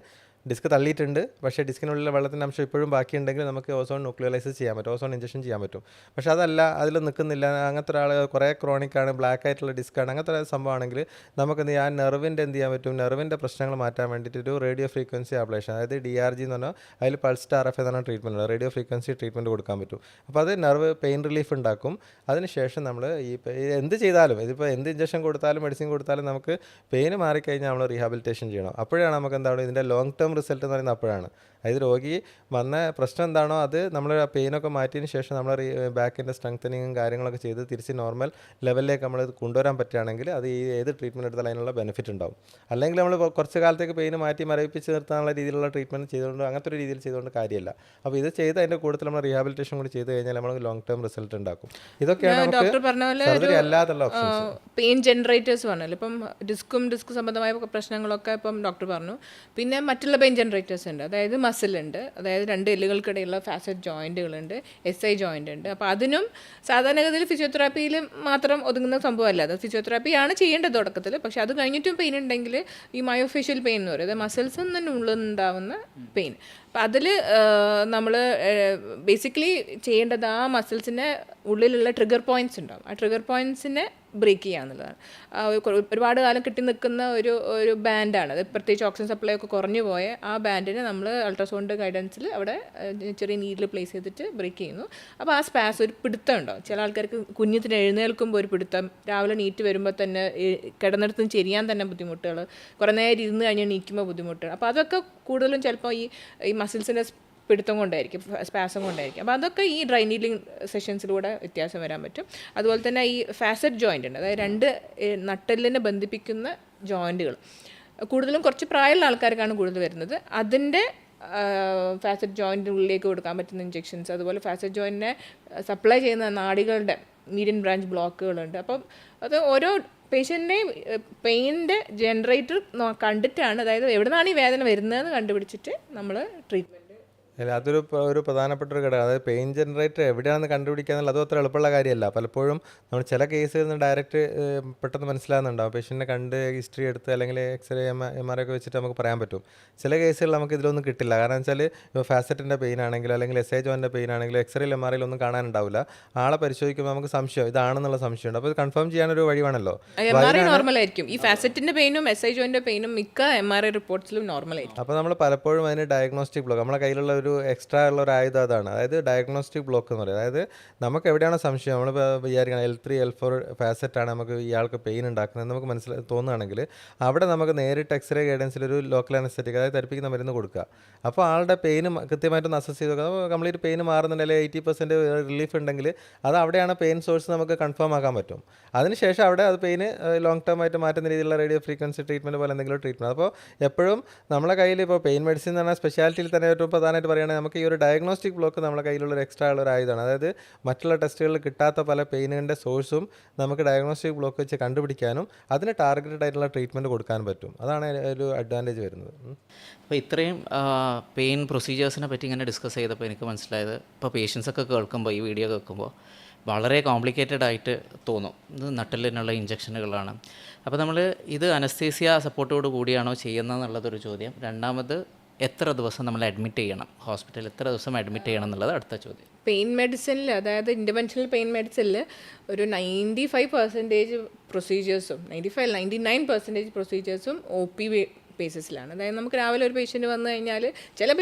ഡിസ്ക് തള്ളിയിട്ടുണ്ട്, പക്ഷേ ഡിസ്കിനുള്ളിൽ വെള്ളത്തിൻ്റെ അംശം ഇപ്പോഴും ബാക്കിയുണ്ടെങ്കിൽ നമുക്ക് ഓസോൺ ന്യൂക്ലിയലൈസിസ് ചെയ്യാൻ പറ്റും, ഓസോൺ ഇഞ്ചക്ഷൻ ചെയ്യാൻ പറ്റും. പക്ഷേ അതല്ല, അതിൽ നിൽക്കുന്നില്ല, അങ്ങനത്തെ ഒരാൾ കുറേ ക്രോണിക്കാണ്, ബ്ലാക്ക് ആയിട്ടുള്ള ഡിസ്ക്കാണ്, അങ്ങനത്തെ ഒരു സംഭവമാണെങ്കിൽ നമുക്ക് ആ നെർവിൻ്റെ എന്ത് ചെയ്യാൻ പറ്റും, നെർവിൻ്റെ പ്രശ്നങ്ങൾ മാറ്റാൻ വേണ്ടിയിട്ട് ഒരു റേഡിയോ ഫ്രീക്വൻസി അബ്ലേഷൻ, അതായത് DRG എന്ന് പറഞ്ഞാൽ അതിൽ പൾസ്ഡ് RF എന്ന് പറഞ്ഞ ട്രീറ്റ്മെൻറ്റ്, റേഡിയോ ഫ്രീക്വൻസി ട്രീറ്റ്മെൻറ്റ് കൊടുക്കാൻ പറ്റും. അപ്പോൾ അത് നെർവ് പെയിൻ റിലീഫ് ഉണ്ടാക്കും. അതിനുശേഷം നമ്മൾ എന്ത് ചെയ്താലും, ഇതിപ്പോൾ എന്ത് ഇഞ്ചക്ഷൻ കൊടുത്താലും മെഡിസിൻ കൊടുത്താലും നമുക്ക് പെയിൻ മാറിക്കഴിഞ്ഞാൽ നമ്മൾ റീഹാബിലിറ്റേഷൻ ചെയ്യണം. അപ്പോഴാണ് നമുക്ക് എന്താണ് ഇതിൻ്റെ ലോങ് ടേം റിസൾട്ട് എന്ന് പറയുന്നത് അപ്പോഴാണ്. അതായത് രോഗി വന്ന പ്രശ്നം എന്താണോ അത് നമ്മൾ പെയിനൊക്കെ മാറ്റിയതിന് ശേഷം നമ്മൾ ബാക്കിൻ്റെ സ്ട്രെങ്തനിങ്ങും കാര്യങ്ങളൊക്കെ ചെയ്ത് തിരിച്ച് നോർമൽ ലെവലിലേക്ക് നമ്മൾ കൊണ്ടുവരാൻ പറ്റുകയാണെങ്കിൽ അത് ഏത് ട്രീറ്റ്മെൻറ്റ് എടുത്താലും അതിനുള്ള ബെനിഫിറ്റ് ഉണ്ടാവും. അല്ലെങ്കിൽ നമ്മൾ കുറച്ച് കാലത്തേക്ക് പെയിൻ മാറ്റി മരവിപ്പിച്ച് നിർത്താനുള്ള രീതിയിലുള്ള ട്രീറ്റ്മെൻറ്റ് ചെയ്തുകൊണ്ട് അങ്ങനത്തെ ഒരു രീതിയിൽ ചെയ്തുകൊണ്ട് കാര്യമില്ല. അപ്പോൾ ഇത് ചെയ്ത് അതിൻ്റെ കൂടുതൽ നമ്മൾ റീഹാബിലിറ്റേഷൻ കൂടി ചെയ്ത് കഴിഞ്ഞാൽ നമ്മൾ ലോങ് ടേം റിസൾട്ട് ഉണ്ടാക്കും. ഇതൊക്കെയാണ് ഡോക്ടർ പറഞ്ഞ പോലെ സർജറി അല്ലാതുള്ള ഓപ്ഷൻസ്. പെയിൻ ജനറേറ്റേഴ്സ് പറഞ്ഞല്ലോ, ഇപ്പം ഡിസ്ക് സംബന്ധമായ പ്രശ്നങ്ങളൊക്കെ ഇപ്പം ഡോക്ടർ പറഞ്ഞു. പിന്നെ മറ്റുള്ള പെയിൻ ജനറേറ്റേഴ്സ് ഉണ്ട്, അതായത് മസിലുണ്ട്, അതായത് രണ്ട് എല്ലുകൾക്കിടയിലുള്ള ഫാസറ്റ് ജോയിൻറ്റുകളുണ്ട്, SI ജോയിൻ്റ് ഉണ്ട്. അപ്പോൾ അതിനും സാധാരണഗതിയിൽ ഫിസിയോതെറാപ്പിയിൽ മാത്രം ഒതുങ്ങുന്ന സംഭവമല്ല, അത് ഫിസിയോതെറാപ്പിയാണ് ചെയ്യേണ്ടത് തുടക്കത്തിൽ. പക്ഷേ അത് കഴിഞ്ഞിട്ടും പെയിൻ ഉണ്ടെങ്കിൽ ഈ മയോഫേഷ്യൽ പെയിൻ എന്ന് പറയുന്നത് മസിൽസിൽ നിന്നുണ്ടാവുന്ന പെയിൻ. അപ്പം അതിൽ നമ്മൾ ബേസിക്കലി ചെയ്യേണ്ടത് ആ മസിൽസിൻ്റെ ഉള്ളിലുള്ള ട്രിഗർ പോയിൻറ്റ്സ് ഉണ്ടാവും, ആ ട്രിഗർ പോയിൻറ്റ്സിനെ ബ്രേക്ക് ചെയ്യുക എന്നുള്ളതാണ്. ഒരുപാട് കാലം കിട്ടി നിൽക്കുന്ന ഒരു ബാൻഡാണ് അത്. പ്രത്യേകിച്ച് ഓക്സിജൻ സപ്ലൈ ഒക്കെ കുറഞ്ഞു പോയ ആ ബാൻഡിനെ നമ്മൾ അൾട്രാസൗണ്ട് ഗൈഡൻസിൽ അവിടെ ചെറിയ നീഡിൽ പ്ലേസ് ചെയ്തിട്ട് ബ്രേക്ക് ചെയ്യുന്നു. അപ്പോൾ ആ സ്പാസ് ഒരു പിടുത്തം ഉണ്ടാവും. ചില ആൾക്കാർക്ക് കുഞ്ഞത്തിന് എഴുന്നേൽക്കുമ്പോൾ ഒരു പിടുത്തം, രാവിലെ നീറ്റ് വരുമ്പോൾ തന്നെ കിടന്നിടത്ത് ചെരിയാൻ തന്നെ ബുദ്ധിമുട്ടുകൾ, കുറേ നേരം ഇരുന്ന് കഴിഞ്ഞ് നീക്കുമ്പോൾ ബുദ്ധിമുട്ടുകൾ. അപ്പോൾ അതൊക്കെ കൂടുതലും ചിലപ്പോൾ ഈ മസിൽസിൻ്റെ പിടുത്തം കൊണ്ടായിരിക്കും, സ്പാസം കൊണ്ടായിരിക്കും. അപ്പോൾ അതൊക്കെ ഈ ഡ്രൈ നീഡ്ലിംഗ് സെഷൻസിലൂടെ വ്യത്യാസം വരാൻ പറ്റും. അതുപോലെ തന്നെ ഈ ഫാസറ്റ് ജോയിൻ്റ് ഉണ്ട്, അതായത് രണ്ട് നട്ടെല്ലിനെ ബന്ധിപ്പിക്കുന്ന ജോയിൻറ്റുകൾ കൂടുതലും കുറച്ച് പ്രായമുള്ള ആൾക്കാർക്കാണ് കൂടുതൽ വരുന്നത്. അതിൻ്റെ ഫാസറ്റ് ജോയിൻറ്റിനുള്ളിലേക്ക് കൊടുക്കാൻ പറ്റുന്ന ഇഞ്ചെക്ഷൻസ്, അതുപോലെ ഫാസറ്റ് ജോയിൻറ്റിനെ സപ്ലൈ ചെയ്യുന്ന നാഡികളുടെ മീഡിയൻ ബ്രാഞ്ച് ബ്ലോക്കുകളുണ്ട്. അപ്പം അത് ഓരോ പേഷ്യൻ്റിൻ്റെയും പെയിൻ്റെ ജനറേറ്റർ കണ്ടിട്ടാണ്, അതായത് എവിടെ നിന്നാണ് ഈ വേദന വരുന്നതെന്ന് കണ്ടുപിടിച്ചിട്ട് നമ്മൾ ട്രീറ്റ്മെൻറ്റ്. അല്ല, ഒരു പ്രധാനപ്പെട്ട ഒരു ഘടകം. അതായത് പെയിൻ ജനറേറ്റർ എവിടെയാണെന്ന് കണ്ടുപിടിക്കുക എന്നുള്ളത് അതും അത്ര എളുപ്പമുള്ള കാര്യമല്ല. പലപ്പോഴും നമ്മൾ ചില കേസുകളിൽ നിന്ന് ഡയറക്റ്റ് പെട്ടെന്ന് മനസ്സിലാകുന്നുണ്ടാവും. പേഷ്യൻറ്റിനെ കണ്ട് ഹിസ്റ്ററി എടുത്ത് അല്ലെങ്കിൽ എക്സ്റേ MRI ഒക്കെ വെച്ചിട്ട് നമുക്ക് പറയാൻ പറ്റും. ചില കേസുകളിൽ നമുക്ക് ഇതിലൊന്നും കിട്ടില്ല. കാരണം വെച്ചാൽ ഇപ്പോൾ ഫാസറ്റിൻ്റെ പെയിൻ ആണെങ്കിലും അല്ലെങ്കിൽ SI ജോയിൻ്റെ പെയിൻ ആണെങ്കിലും എക്സ്റേയിൽ MRI ഒന്നും കാണാനുണ്ടാവില്ല. ആളെ പരിശോധിക്കുമ്പോൾ നമുക്ക് സംശയം ഇതാണെന്നുള്ള സംശയമുണ്ട്. അപ്പോൾ ഇത് കൺഫേം ചെയ്യാനൊരു വഴി വേണമല്ലോ. MRI നോർമലായിരിക്കും. ഈ ഫാസറ്റിൻ്റെ പെയിനും SI ജോയിൻ്റെ പെയിനും മിക്ക MRI റിപ്പോർട്ട്സിലും നോർമലായിരിക്കും. അപ്പോൾ നമ്മൾ പലപ്പോഴും അതിന് ഡയഗ്നോസ്റ്റിക് ബ്ലോക്ക്, നമ്മളെ കയ്യിലുള്ള ഒരു എക്സ്ട്രാ ഉള്ള ഒരു ആയുധം അതാണ്, അതായത് ഡയഗ്നോസ്റ്റിക് ബ്ലോക്ക് എന്ന് പറയും. അതായത് നമുക്ക് എവിടെയാണോ സംശയം, നമ്മൾ വിചാരിക്കണം L3 L4 ഫാസറ്റാണ് നമുക്ക് ഇയാൾക്ക് പെയിൻ ഉണ്ടാക്കുന്നത് നമുക്ക് തോന്നുകയാണെങ്കിൽ അവിടെ നമുക്ക് നേരിട്ട് എക്സ്റേ ഗൈഡൻസിൽ ഒരു ലോക്കൽ അനസ്തെറ്റിക്, അതായത് തരിപ്പിക്കുന്ന മരുന്ന് കൊടുക്കുക. അപ്പോൾ ആളുടെ പെയിന് കൃത്യമായിട്ടൊന്ന് അസസ് ചെയ്ത് നോക്കുക. കംപ്ലീറ്റ് പെയിൻ മാറുന്നുണ്ടെങ്കിൽ 80% റിലീഫ് ഉണ്ടെങ്കിൽ അത് അവിടെയാണ് പെയിൻ സോഴ്സ് നമുക്ക് കൺഫേം ആക്കാൻ പറ്റും. അതിനുശേഷം അവിടെ അത് പെയിന് ലോങ് ടേം ആയിട്ട് മാറ്റുന്ന രീതിയിലുള്ള റേഡിയോ ഫ്രീക്വൻസി ട്രീറ്റ്മെൻറ്റ് പോലെ എന്തെങ്കിലും ട്രീറ്റ്മെൻറ്റ്. അപ്പോൾ എപ്പോഴും നമ്മളെ കയ്യിൽ ഇപ്പോൾ പെയിൻ മെഡിസിൻ എന്ന് പറഞ്ഞാൽ സ്പെഷ്യാലിറ്റിയിൽ തന്നെ ഏറ്റവും പ്രധാനമായിട്ട് പറയുകയാണെങ്കിൽ നമുക്ക് ഈ ഒരു ഡയഗ്നോസ്റ്റിക് ബ്ലോക്ക് നമ്മുടെ കയ്യിലുള്ള ഒരു എക്സ്ട്രാ ഉള്ള ഒരു ആയുധമാണ്. അതായത് മറ്റുള്ള ടെസ്റ്റുകളിൽ കിട്ടാത്ത പല പെയിനിൻ്റെ സോഴ്സും നമുക്ക് ഡയഗ്നോസ്റ്റിക് ബ്ലോക്ക് വെച്ച് കണ്ടുപിടിക്കാനും അതിന് ടാർഗറ്റഡ് ആയിട്ടുള്ള ട്രീറ്റ്മെൻറ്റ് കൊടുക്കാനും പറ്റും. അതാണ് ഒരു അഡ്വാൻറ്റേജ് വരുന്നത്. അപ്പോൾ ഇത്രയും പെയിൻ പ്രൊസീജിയേഴ്സിനെ പറ്റി ഇങ്ങനെ ഡിസ്കസ് ചെയ്തപ്പോൾ എനിക്ക് മനസ്സിലായത്, ഇപ്പോൾ പേഷ്യൻസൊക്കെ കേൾക്കുമ്പോൾ ഈ വീഡിയോ കേൾക്കുമ്പോൾ വളരെ കോംപ്ലിക്കേറ്റഡ് ആയിട്ട് തോന്നും. ഇത് നട്ടെല്ലിനുള്ള ഇഞ്ചക്ഷനുകളാണ്. അപ്പോൾ നമ്മൾ ഇത് അനസ്തീസിയ സപ്പോർട്ടോട് കൂടിയാണോ ചെയ്യുന്നതെന്നുള്ളതൊരു ചോദ്യം. രണ്ടാമത്, എത്ര ദിവസം നമ്മൾ അഡ്മിറ്റ് ചെയ്യണം, ഹോസ്പിറ്റലിൽ എത്ര ദിവസം അഡ്മിറ്റ് ചെയ്യണം എന്നുള്ളത് അടുത്ത ചോദ്യം. പെയിൻ മെഡിസിനിൽ, അതായത് ഇൻ്റർവെൻഷണൽ പെയിൻ മെഡിസിനിൽ ഒരു 95% പ്രൊസീജിയേഴ്സും 99% പ്രൊസീജിയേഴ്സും OP ബേസിസിലാണ്. അതായത് നമുക്ക് രാവിലെ ഒരു പേഷ്യൻറ്റ് വന്നു കഴിഞ്ഞാൽ ചില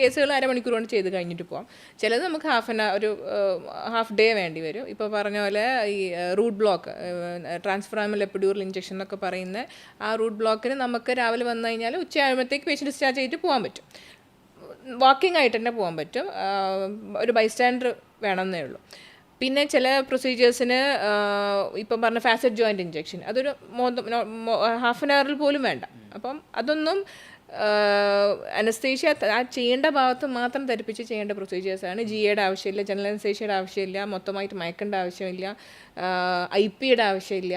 കേസുകൾ അരമണിക്കൂർ കൊണ്ട് ചെയ്ത് കഴിഞ്ഞിട്ട് പോകാം. ചിലത് നമുക്ക് ഹാഫ് ഡേ വേണ്ടി വരും. ഇപ്പോൾ പറഞ്ഞ പോലെ ഈ റൂട്ട് ബ്ലോക്ക്, ട്രാൻസ്ഫറാമൽ എപ്പിഡ്യൂറൽ ഇഞ്ചക്ഷൻ എന്നൊക്കെ പറയുന്ന ആ റൂട്ട് ബ്ലോക്കിന് നമുക്ക് രാവിലെ വന്നു കഴിഞ്ഞാൽ ഉച്ചയാകുമ്പോഴത്തേക്ക് പേഷ്യൻറ്റ് ഡിസ്ചാർജ് ചെയ്തിട്ട് പോകാൻ പറ്റും. വാക്കിംഗ് ആയിട്ട് തന്നെ പോകാൻ പറ്റും. ഒരു ബൈസ്റ്റാൻഡർ വേണമെന്നേ ഉള്ളൂ. പിന്നെ ചില പ്രൊസീജിയേഴ്സിന് ഇപ്പം പറഞ്ഞ ഫാസറ്റ് ജോയിൻറ്റ് ഇഞ്ചെക്ഷൻ അതൊരു ഹാഫ് ആൻ അവറിൽ പോലും വേണ്ട. അപ്പം അതൊന്നും അനസ്തേഷ്യ ആ ചെയ്യേണ്ട ഭാഗത്ത് മാത്രം ധരിപ്പിച്ച് ചെയ്യേണ്ട പ്രൊസീജിയേഴ്സാണ്. GA-യുടെ ആവശ്യമില്ല, ജനറൽ അനസ്തേഷ്യയുടെ ആവശ്യമില്ല, മൊത്തമായിട്ട് മയക്കേണ്ട ആവശ്യമില്ല, IP-യുടെ ആവശ്യമില്ല.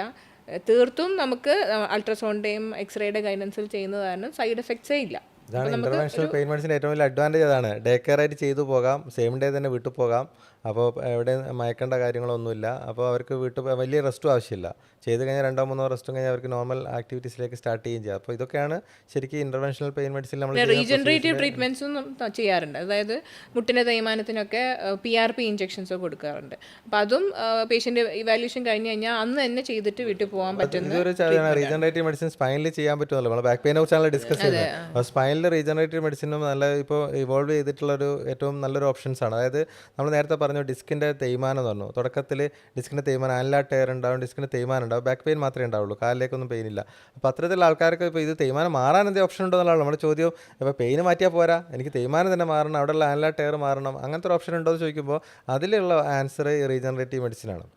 തീർത്തും നമുക്ക് അൾട്രാസൗണ്ടിൻ്റെയും എക്സ്റേയുടെ ഗൈഡൻസിൽ ചെയ്യുന്നതാണ്. സൈഡ് എഫക്ട്സേ ഇല്ല. ഇതാണ് ഇൻ്റർവെൻഷണൽ പെയിൻ മെഡിസിൻ്റെ ഏറ്റവും വലിയ അഡ്വാൻറ്റേജ്. അതാണ് ഡേ കെയർ ആയിട്ട് ചെയ്തു പോകാം, സെയിം ഡേ തന്നെ വീട്ടിൽ പോകാം. അപ്പോൾ എവിടെ മയക്കേണ്ട കാര്യങ്ങളൊന്നുമില്ല. അപ്പോൾ അവർക്ക് വീട്ടിൽ വലിയ റെസ്റ്റും ആവശ്യമില്ല. ചെയ്ത് കഴിഞ്ഞാൽ 2-3 റെസ്റ്റും കഴിഞ്ഞാൽ അവർക്ക് നോർമൽ ആക്ടിവിറ്റീസിലേക്ക് സ്റ്റാർട്ട് ചെയ്യുകയും ചെയ്യാം. അപ്പോൾ ഇതൊക്കെയാണ് ശരിക്കും ഇൻ്റർവെൻഷണൽ പെയിൻ മെഡിസിൻ നമ്മൾ റീജനറേറ്റീവ് ട്രീറ്റ്മെൻറ്റ്സും ചെയ്യാറുണ്ട്. അതായത് മുട്ടിൻ്റെ തേയ്മാനത്തിനൊക്കെ PRP ഇഞ്ചെക്ഷൻസ് കൊടുക്കാറുണ്ട്. അപ്പോൾ അതും പേഷ്യൻ്റ് ഇവാലുവേഷൻ കഴിഞ്ഞ് കഴിഞ്ഞാൽ അന്ന് തന്നെ ചെയ്തിട്ട് വീട്ടിൽ പോകാൻ പറ്റുന്ന ഇതൊരു റീജനറേറ്റീവ് മെഡിസിൻ സ്പൈനിൽ ചെയ്യാൻ പറ്റുമല്ലോ. നമ്മൾ ബാക്ക് പെയിനെ കുറിച്ചാണ് ഡിസ്കസ് ചെയ്യുന്നത്. അപ്പോൾ സ്പൈനിൽ റീജനറേറ്റീവ് മെഡിസിനും നല്ല ഇപ്പോൾ ഇവോൾവ് ചെയ്തിട്ടുള്ളൊരു ഏറ്റവും നല്ലൊരു ഓപ്ഷൻസാണ്. അതായത് നമ്മൾ നേരത്തെ പറഞ്ഞു ഡിസ്കിൻ്റെ തേയ്മാനം എന്ന് പറഞ്ഞു. തുടക്കത്തിൽ ഡിസ്കിൻ്റെ തേയ്മാനം, ആൻലാർ ടയർ ഉണ്ടാവും, ഡിസ്കിൻ്റെ തേയ്മാനം ഉണ്ടാവും, ബാക്ക് പെയിൻ മാത്രമേ ഉണ്ടാവുള്ളൂ, കാലിലേക്കൊന്നും പെയിൻ ഇല്ല. അപ്പോൾ അത്തരത്തിലുള്ള ആൾക്കാർക്ക് ഇപ്പോൾ ഇത് തേയ്മാനം മാറാൻ എന്തെങ്കിലും ഓപ്ഷൻ ഉണ്ടോ എന്നുള്ളതാണ് നമ്മുടെ ചോദ്യം. ഇപ്പോൾ പെയിന് മാറ്റിയാൽ പോരാ, എനിക്ക് തേയ്മാനം തന്നെ മാറണം, അവിടെയുള്ള ആൻലാർ ടയർ മാറണം, അങ്ങനത്തെ ഒരു ഓപ്ഷൻ ഉണ്ടോ എന്ന് ചോദിക്കുമ്പോൾ അതിലുള്ള ആൻസർ റീജനറേറ്റീവ് മെഡിസിനാണ്.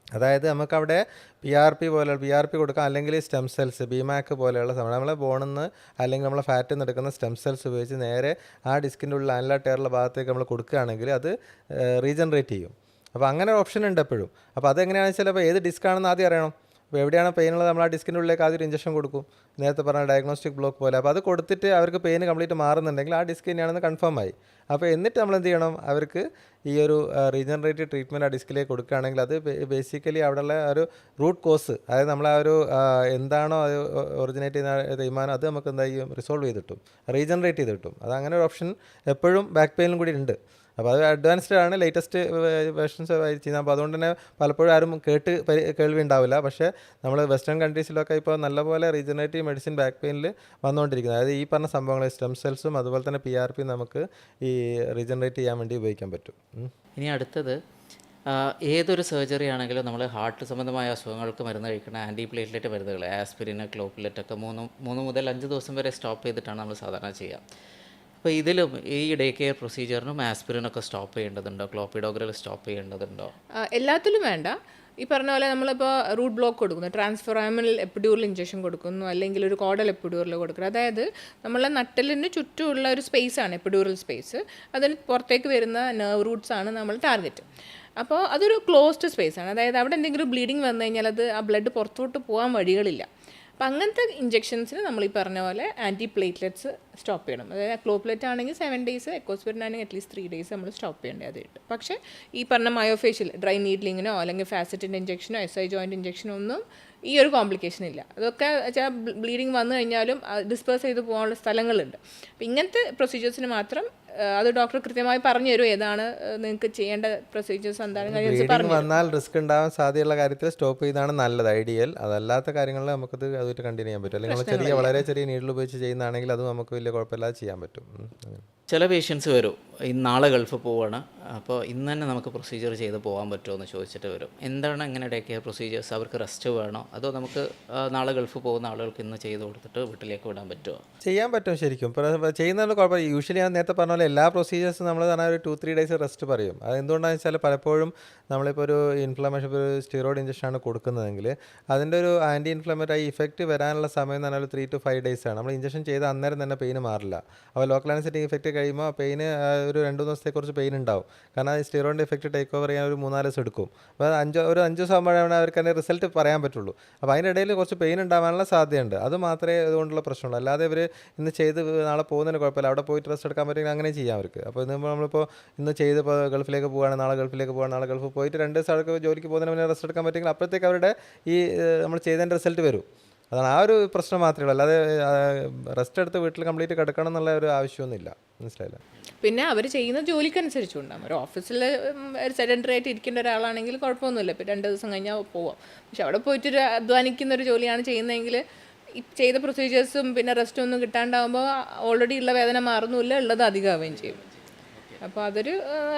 അതായത് നമുക്കവിടെ PRP കൊടുക്കാം, അല്ലെങ്കിൽ സ്റ്റെം സെൽസ്, BMAC പോലെയുള്ള സമയം നമ്മളെ ബോണിൽ നിന്ന് അല്ലെങ്കിൽ നമ്മളെ ഫാറ്റിൽ നിന്ന് എടുക്കുന്ന സ്റ്റെം സെൽസ് ഉപയോഗിച്ച് നേരെ ആ ഡിസ്കിൻ്റെ ഉള്ളിൽ ആൻലാർ ടയറുള്ള ഭാഗത്തേക്ക് നമ്മൾ കൊടുക്കുകയാണെങ്കിൽ അത് റീജനറേറ്റ് ചെയ്യും. അപ്പോൾ അങ്ങനെ ഒരു ഓപ്ഷൻ ഉണ്ട് എപ്പോഴും. അപ്പോൾ അതെങ്ങനെയാണെന്ന് വെച്ചാൽ അപ്പോൾ ഏത് ഡിസ്ക് ആണെന്ന് ആദ്യം അറിയണം. അപ്പോൾ എവിടെയാണ് പെയിൻ ഉള്ളത് നമ്മൾ ആ ഡിസ്കിൻ്റെ ഉള്ളിലേക്ക് ആദ്യം ഒരു ഇഞ്ചക്ഷൻ കൊടുക്കും, നേരത്തെ പറഞ്ഞ ഡയഗ്നോസ്റ്റിക് ബ്ലോക്ക് പോലെ. അപ്പോൾ അത് കൊടുത്തിട്ട് അവർക്ക് പെയിൻ കംപ്ലീറ്റ് മാറുന്നുണ്ടെങ്കിൽ ആ ഡിസ്ക് തന്നെയാണെന്ന് കൺഫേം ആയി. അപ്പോൾ എന്നിട്ട് നമ്മൾ എന്ത് ചെയ്യണം, അവർക്ക് ഈ ഒരു റീജനറേറ്റീവ് ട്രീറ്റ്മെൻറ്റ് ആ ഡിസ്കിലേക്ക് കൊടുക്കുകയാണെങ്കിൽ അത് ബേസിക്കലി അവിടെയുള്ള ഒരു റൂട്ട് കോസ്, അതായത് നമ്മൾ ആ ഒരു എന്താണോ അത് ഒറിജിനേറ്റ് ചെയ്യുന്ന തേയ്മാനം അത് നമുക്ക് എന്താ ചെയ്യും, റിസോൾവ് ചെയ്ത് കിട്ടും, റീജനറേറ്റ് ചെയ്ത് കിട്ടും. അത് അങ്ങനെ ഒരു ഓപ്ഷൻ എപ്പോഴും ബാക്ക് പെയിനും കൂടി ഉണ്ട്. അപ്പോൾ അത് അഡ്വാൻസ്ഡ് ആണ്, ലേറ്റസ്റ്റ് വേർഷൻസ് ചെയ്യുന്നത്. അപ്പോൾ അതുകൊണ്ട് തന്നെ പലപ്പോഴും ആരും കേൾവി ഉണ്ടാവില്ല. പക്ഷേ നമ്മൾ വെസ്റ്റേൺ കൺട്രീസിലൊക്കെ ഇപ്പോൾ നല്ലപോലെ റീജനറേറ്റീവ് മെഡിസിൻ ബാക്ക് പെയിനിൽ വന്നുകൊണ്ടിരിക്കുന്നത്. അതായത് ഈ പറഞ്ഞ സംഭവങ്ങൾ സ്റ്റെം സെൽസും അതുപോലെ തന്നെ PRP നമുക്ക് ഈ റീജനറേറ്റ് ചെയ്യാൻ വേണ്ടി ഉപയോഗിക്കാൻ പറ്റും. ഇനി അടുത്തത്, ഏതൊരു സർജറി ആണെങ്കിലും നമ്മൾ ഹാർട്ട് സംബന്ധമായ അസുഖങ്ങൾക്ക് മരുന്ന് കഴിക്കുന്ന ആൻറ്റി പ്ലേറ്റ്ലെറ്റ് മരുന്നുകൾ, ആസ്പിരിന്, ക്ലോപ്പിലെറ്റ് ഒക്കെ 3 മുതൽ 5 ദിവസം വരെ സ്റ്റോപ്പ് ചെയ്തിട്ടാണ് നമ്മൾ സാധാരണ ചെയ്യുക. അപ്പോൾ ഇതിലും ഈ ഡേ കെയർ പ്രൊസീജിയറിനും ആസ്പിരിനൊക്കെ സ്റ്റോപ്പ് ചെയ്യേണ്ടതുണ്ടോ, ക്ലോപ്പിഡോഗ്രൽ സ്റ്റോപ്പ് ചെയ്യേണ്ടതുണ്ടോ? എല്ലാത്തിലും വേണ്ട. ഈ പറഞ്ഞ പോലെ നമ്മളിപ്പോൾ റൂട്ട് ബ്ലോക്ക് കൊടുക്കുന്നു, ട്രാൻസ്ഫറാമിൽ എപ്പിഡ്യൂറൽ ഇഞ്ചക്ഷൻ കൊടുക്കുന്നു, അല്ലെങ്കിൽ ഒരു കോഡൽ എപ്പിഡ്യൂറൽ കൊടുക്കുക. അതായത് നമ്മളെ നട്ടലിന് ചുറ്റുമുള്ള ഒരു സ്പേസാണ് എപ്പിഡ്യൂറൽ സ്പേസ്. അതിന് പുറത്തേക്ക് വരുന്ന നെർവ് റൂട്ട്സ് ആണ് നമ്മൾ ടാർഗറ്റ്. അപ്പോൾ അതൊരു ക്ലോസ്ഡ് സ്പേസാണ്. അതായത് അവിടെ എന്തെങ്കിലും ബ്ലീഡിങ് വന്നു കഴിഞ്ഞാൽ അത് ആ ബ്ലഡ് പുറത്തോട്ട് പോകാൻ വഴികളില്ല. അപ്പോൾ അങ്ങനത്തെ ഇഞ്ചെക്ഷൻസിന് നമ്മൾ ഈ പറഞ്ഞ പോലെ ആൻറ്റി പ്ലേറ്റ്ലെറ്റ്സ് സ്റ്റോപ്പ് ചെയ്യണം. അതായത് ക്ലോപ്ലെറ്റ് ആണെങ്കിൽ 7 days, എക്കോസ്പിരിൻ ആണെങ്കിൽ അറ്റ്ലീസ്റ്റ് 3 days നമ്മൾ സ്റ്റോപ്പ് ചെയ്യേണ്ടതായിട്ട്. പക്ഷേ ഈ പറഞ്ഞ മയോഫേഷ്യൽ ഡ്രൈ നീഡ്ലിങ്ങിനോ അല്ലെങ്കിൽ ഫാസറ്റിൻ്റെ ഇഞ്ചക്ഷനോ SI ജോയിൻറ്റ് ഇഞ്ചക്ഷനോ ഒന്നും ഈ ഒരു കോംപ്ലിക്കേഷൻ ഇല്ല. അതൊക്കെ വെച്ചാൽ ബ്ലീഡിങ് വന്നു കഴിഞ്ഞാലും ഡിസ്പേഴ്സ് ചെയ്ത് പോകാനുള്ള സ്ഥലങ്ങളുണ്ട്. അപ്പോൾ ഇങ്ങനത്തെ പ്രൊസീജിയേഴ്സിന് മാത്രം അത് ഡോക്ടർ കൃത്യമായി പറഞ്ഞു തരും ഏതാണ് നിങ്ങൾക്ക് ചെയ്യേണ്ട പ്രൊസീജിയേഴ്സ് എന്താണ്. വന്നാൽ റിസ്ക് ഉണ്ടാവാൻ സാധ്യതയുള്ള കാര്യത്തിൽ സ്റ്റോപ്പ് ചെയ്താണ് നല്ലത്, ഐഡിയൽ. അതല്ലാത്ത കാര്യങ്ങളിൽ നമുക്കത് അതുമായിട്ട് കണ്ടിന്യൂ ചെയ്യാൻ പറ്റും. അല്ലെങ്കിൽ വളരെ ചെറിയ നീഡിൽ ഉപയോഗിച്ച് ചെയ്യുന്നതാണെങ്കിൽ അത് നമുക്ക് വലിയ കുഴപ്പമില്ലാതെ ചെയ്യാൻ പറ്റും. ചില പേഷ്യൻസ് വരും, നാളെ ഗൾഫ് പോവാണ്, അപ്പോൾ ഇന്ന് തന്നെ നമുക്ക് പ്രൊസീജിയർ ചെയ്ത് പോകാൻ പറ്റുമോ എന്ന് ചോദിച്ചിട്ട് വരും. എന്താണ് ഇങ്ങനെ ഡേ കെയർ പ്രൊസീജിയേഴ്സ്? അവർക്ക് റെസ്റ്റ് വേണോ, അതോ നമുക്ക് നാളെ ഗൾഫ് പോകുന്ന ആളുകൾക്ക് ഇന്ന് ചെയ്ത് കൊടുത്തിട്ട് വീട്ടിലേക്ക് വിടാൻ പറ്റുമോ? ചെയ്യാൻ പറ്റും ശരിക്കും. ചെയ്യുന്നതിന് കുഴപ്പമില്ല. യൂഷ്വലി ഞാൻ നേരത്തെ പറഞ്ഞ പോലെ എല്ലാ പ്രൊസീജിയേഴ്സും നമ്മൾ പറഞ്ഞാൽ ഒരു 2-3 days റെസ്റ്റ് പറയും. അത് എന്തുകൊണ്ടാണെന്ന് വെച്ചാൽ പലപ്പോഴും നമ്മളിപ്പോൾ ഒരു ഇൻഫ്ലമേഷൻ, ഒരു സ്റ്റിറോയിഡ് ഇഞ്ചക്ഷനാണ് കൊടുക്കുന്നതെങ്കിൽ അതിൻ്റെ ഒരു ആൻറ്റി ഇൻഫ്ലമേറ്ററി ഇഫക്റ്റ് വരാനുള്ള സമയം എന്ന് പറഞ്ഞാൽ 3 to 5 days ആണ്. നമ്മൾ ഇഞ്ചക്ഷൻ ചെയ്ത് അന്നേരം തന്നെ പെയിന് മാറില്ല. അപ്പോൾ ലോക്കൽ അനസ്തെറ്റിക് ഇഫക്റ്റ് കഴിയുമ്പോൾ പെയിന് ഒരു 2 ദിവസത്തെക്കുറിച്ച് പെയിൻ ഉണ്ടാവും. കാരണം ഈ സ്റ്റിറോയിഡിൻ്റെ ഇഫക്റ്റ് ടേക്ക് ഓവർ ചെയ്യാൻ ഒരു 3-4 ദിവസം എടുക്കും. അപ്പോൾ 5 ദിവസം ആകുമ്പോഴാണ് അവർക്ക് അതിൻ്റെ റിസൾട്ട് പറയാൻ പറ്റുള്ളൂ. അപ്പോൾ അതിൻ്റെ ഇടയിൽ കുറച്ച് പെയിൻ ഉണ്ടാകാനുള്ള സാധ്യതയുണ്ട്. അത് മാത്രമേ ഇതുകൊണ്ടുള്ള പ്രശ്നമുള്ളൂ. അല്ലാതെ ഇവർ ഇന്ന് ചെയ്ത് നാളെ പോകുന്നതിന് കുഴപ്പമില്ല, അവിടെ പോയിട്ട് റെസ്റ്റ് എടുക്കാൻ പറ്റുമെങ്കിൽ അങ്ങനെ ചെയ്യാം അവർക്ക്. അപ്പോൾ നമ്മളിപ്പോൾ ഇന്ന് ചെയ്ത് ഇപ്പോൾ ഗൾഫിലേക്ക് പോവുകയാണ്, നാളെ ഗൾഫിലേക്ക് പോവുകയാണ്, നാളെ ഗൾഫിൽ പോയിട്ട് 2 ദിവസം അവർക്ക് ജോലിക്ക് പോകുന്നതിന് മുന്നേ റെസ്റ്റ് എടുക്കാൻ പറ്റുമെങ്കിൽ അപ്പോഴത്തേക്ക് അവരുടെ ഈ നമ്മൾ ചെയ്തതിൻ്റെ റിസൾട്ട് വരും. അതാണ് ആ ഒരു പ്രശ്നം മാത്രമേ ഉള്ളൂ. അല്ലാതെ റെസ്റ്റ് എടുത്ത് വീട്ടിൽ കംപ്ലീറ്റ് കിടക്കണം എന്നുള്ള ഒരു ആവശ്യമൊന്നുമില്ല. മനസ്സിലായില്ല? പിന്നെ അവർ ചെയ്യുന്ന ജോലിക്കനുസരിച്ചുണ്ടാകും. ഒരു ഓഫീസിൽ ഒരു സെഡൻറ്ററി ആയിട്ട് ഇരിക്കേണ്ട ഒരാളാണെങ്കിൽ കുഴപ്പമൊന്നുമില്ല, ഇപ്പോൾ 2 ദിവസം കഴിഞ്ഞാൽ പോവാം. പക്ഷെ അവിടെ പോയിട്ടൊരു അധ്വാനിക്കുന്നൊരു ജോലിയാണ് ചെയ്യുന്നതെങ്കിൽ ഈ ചെയ്ത പ്രൊസീജിയേഴ്സും പിന്നെ റെസ്റ്റും ഒന്നും കിട്ടാണ്ടാകുമ്പോൾ ഓൾറെഡി ഉള്ള വേദന മാറുന്നുമില്ല, ഉള്ളത് അധികമാവുകയും ചെയ്യും. അപ്പോൾ അതൊരു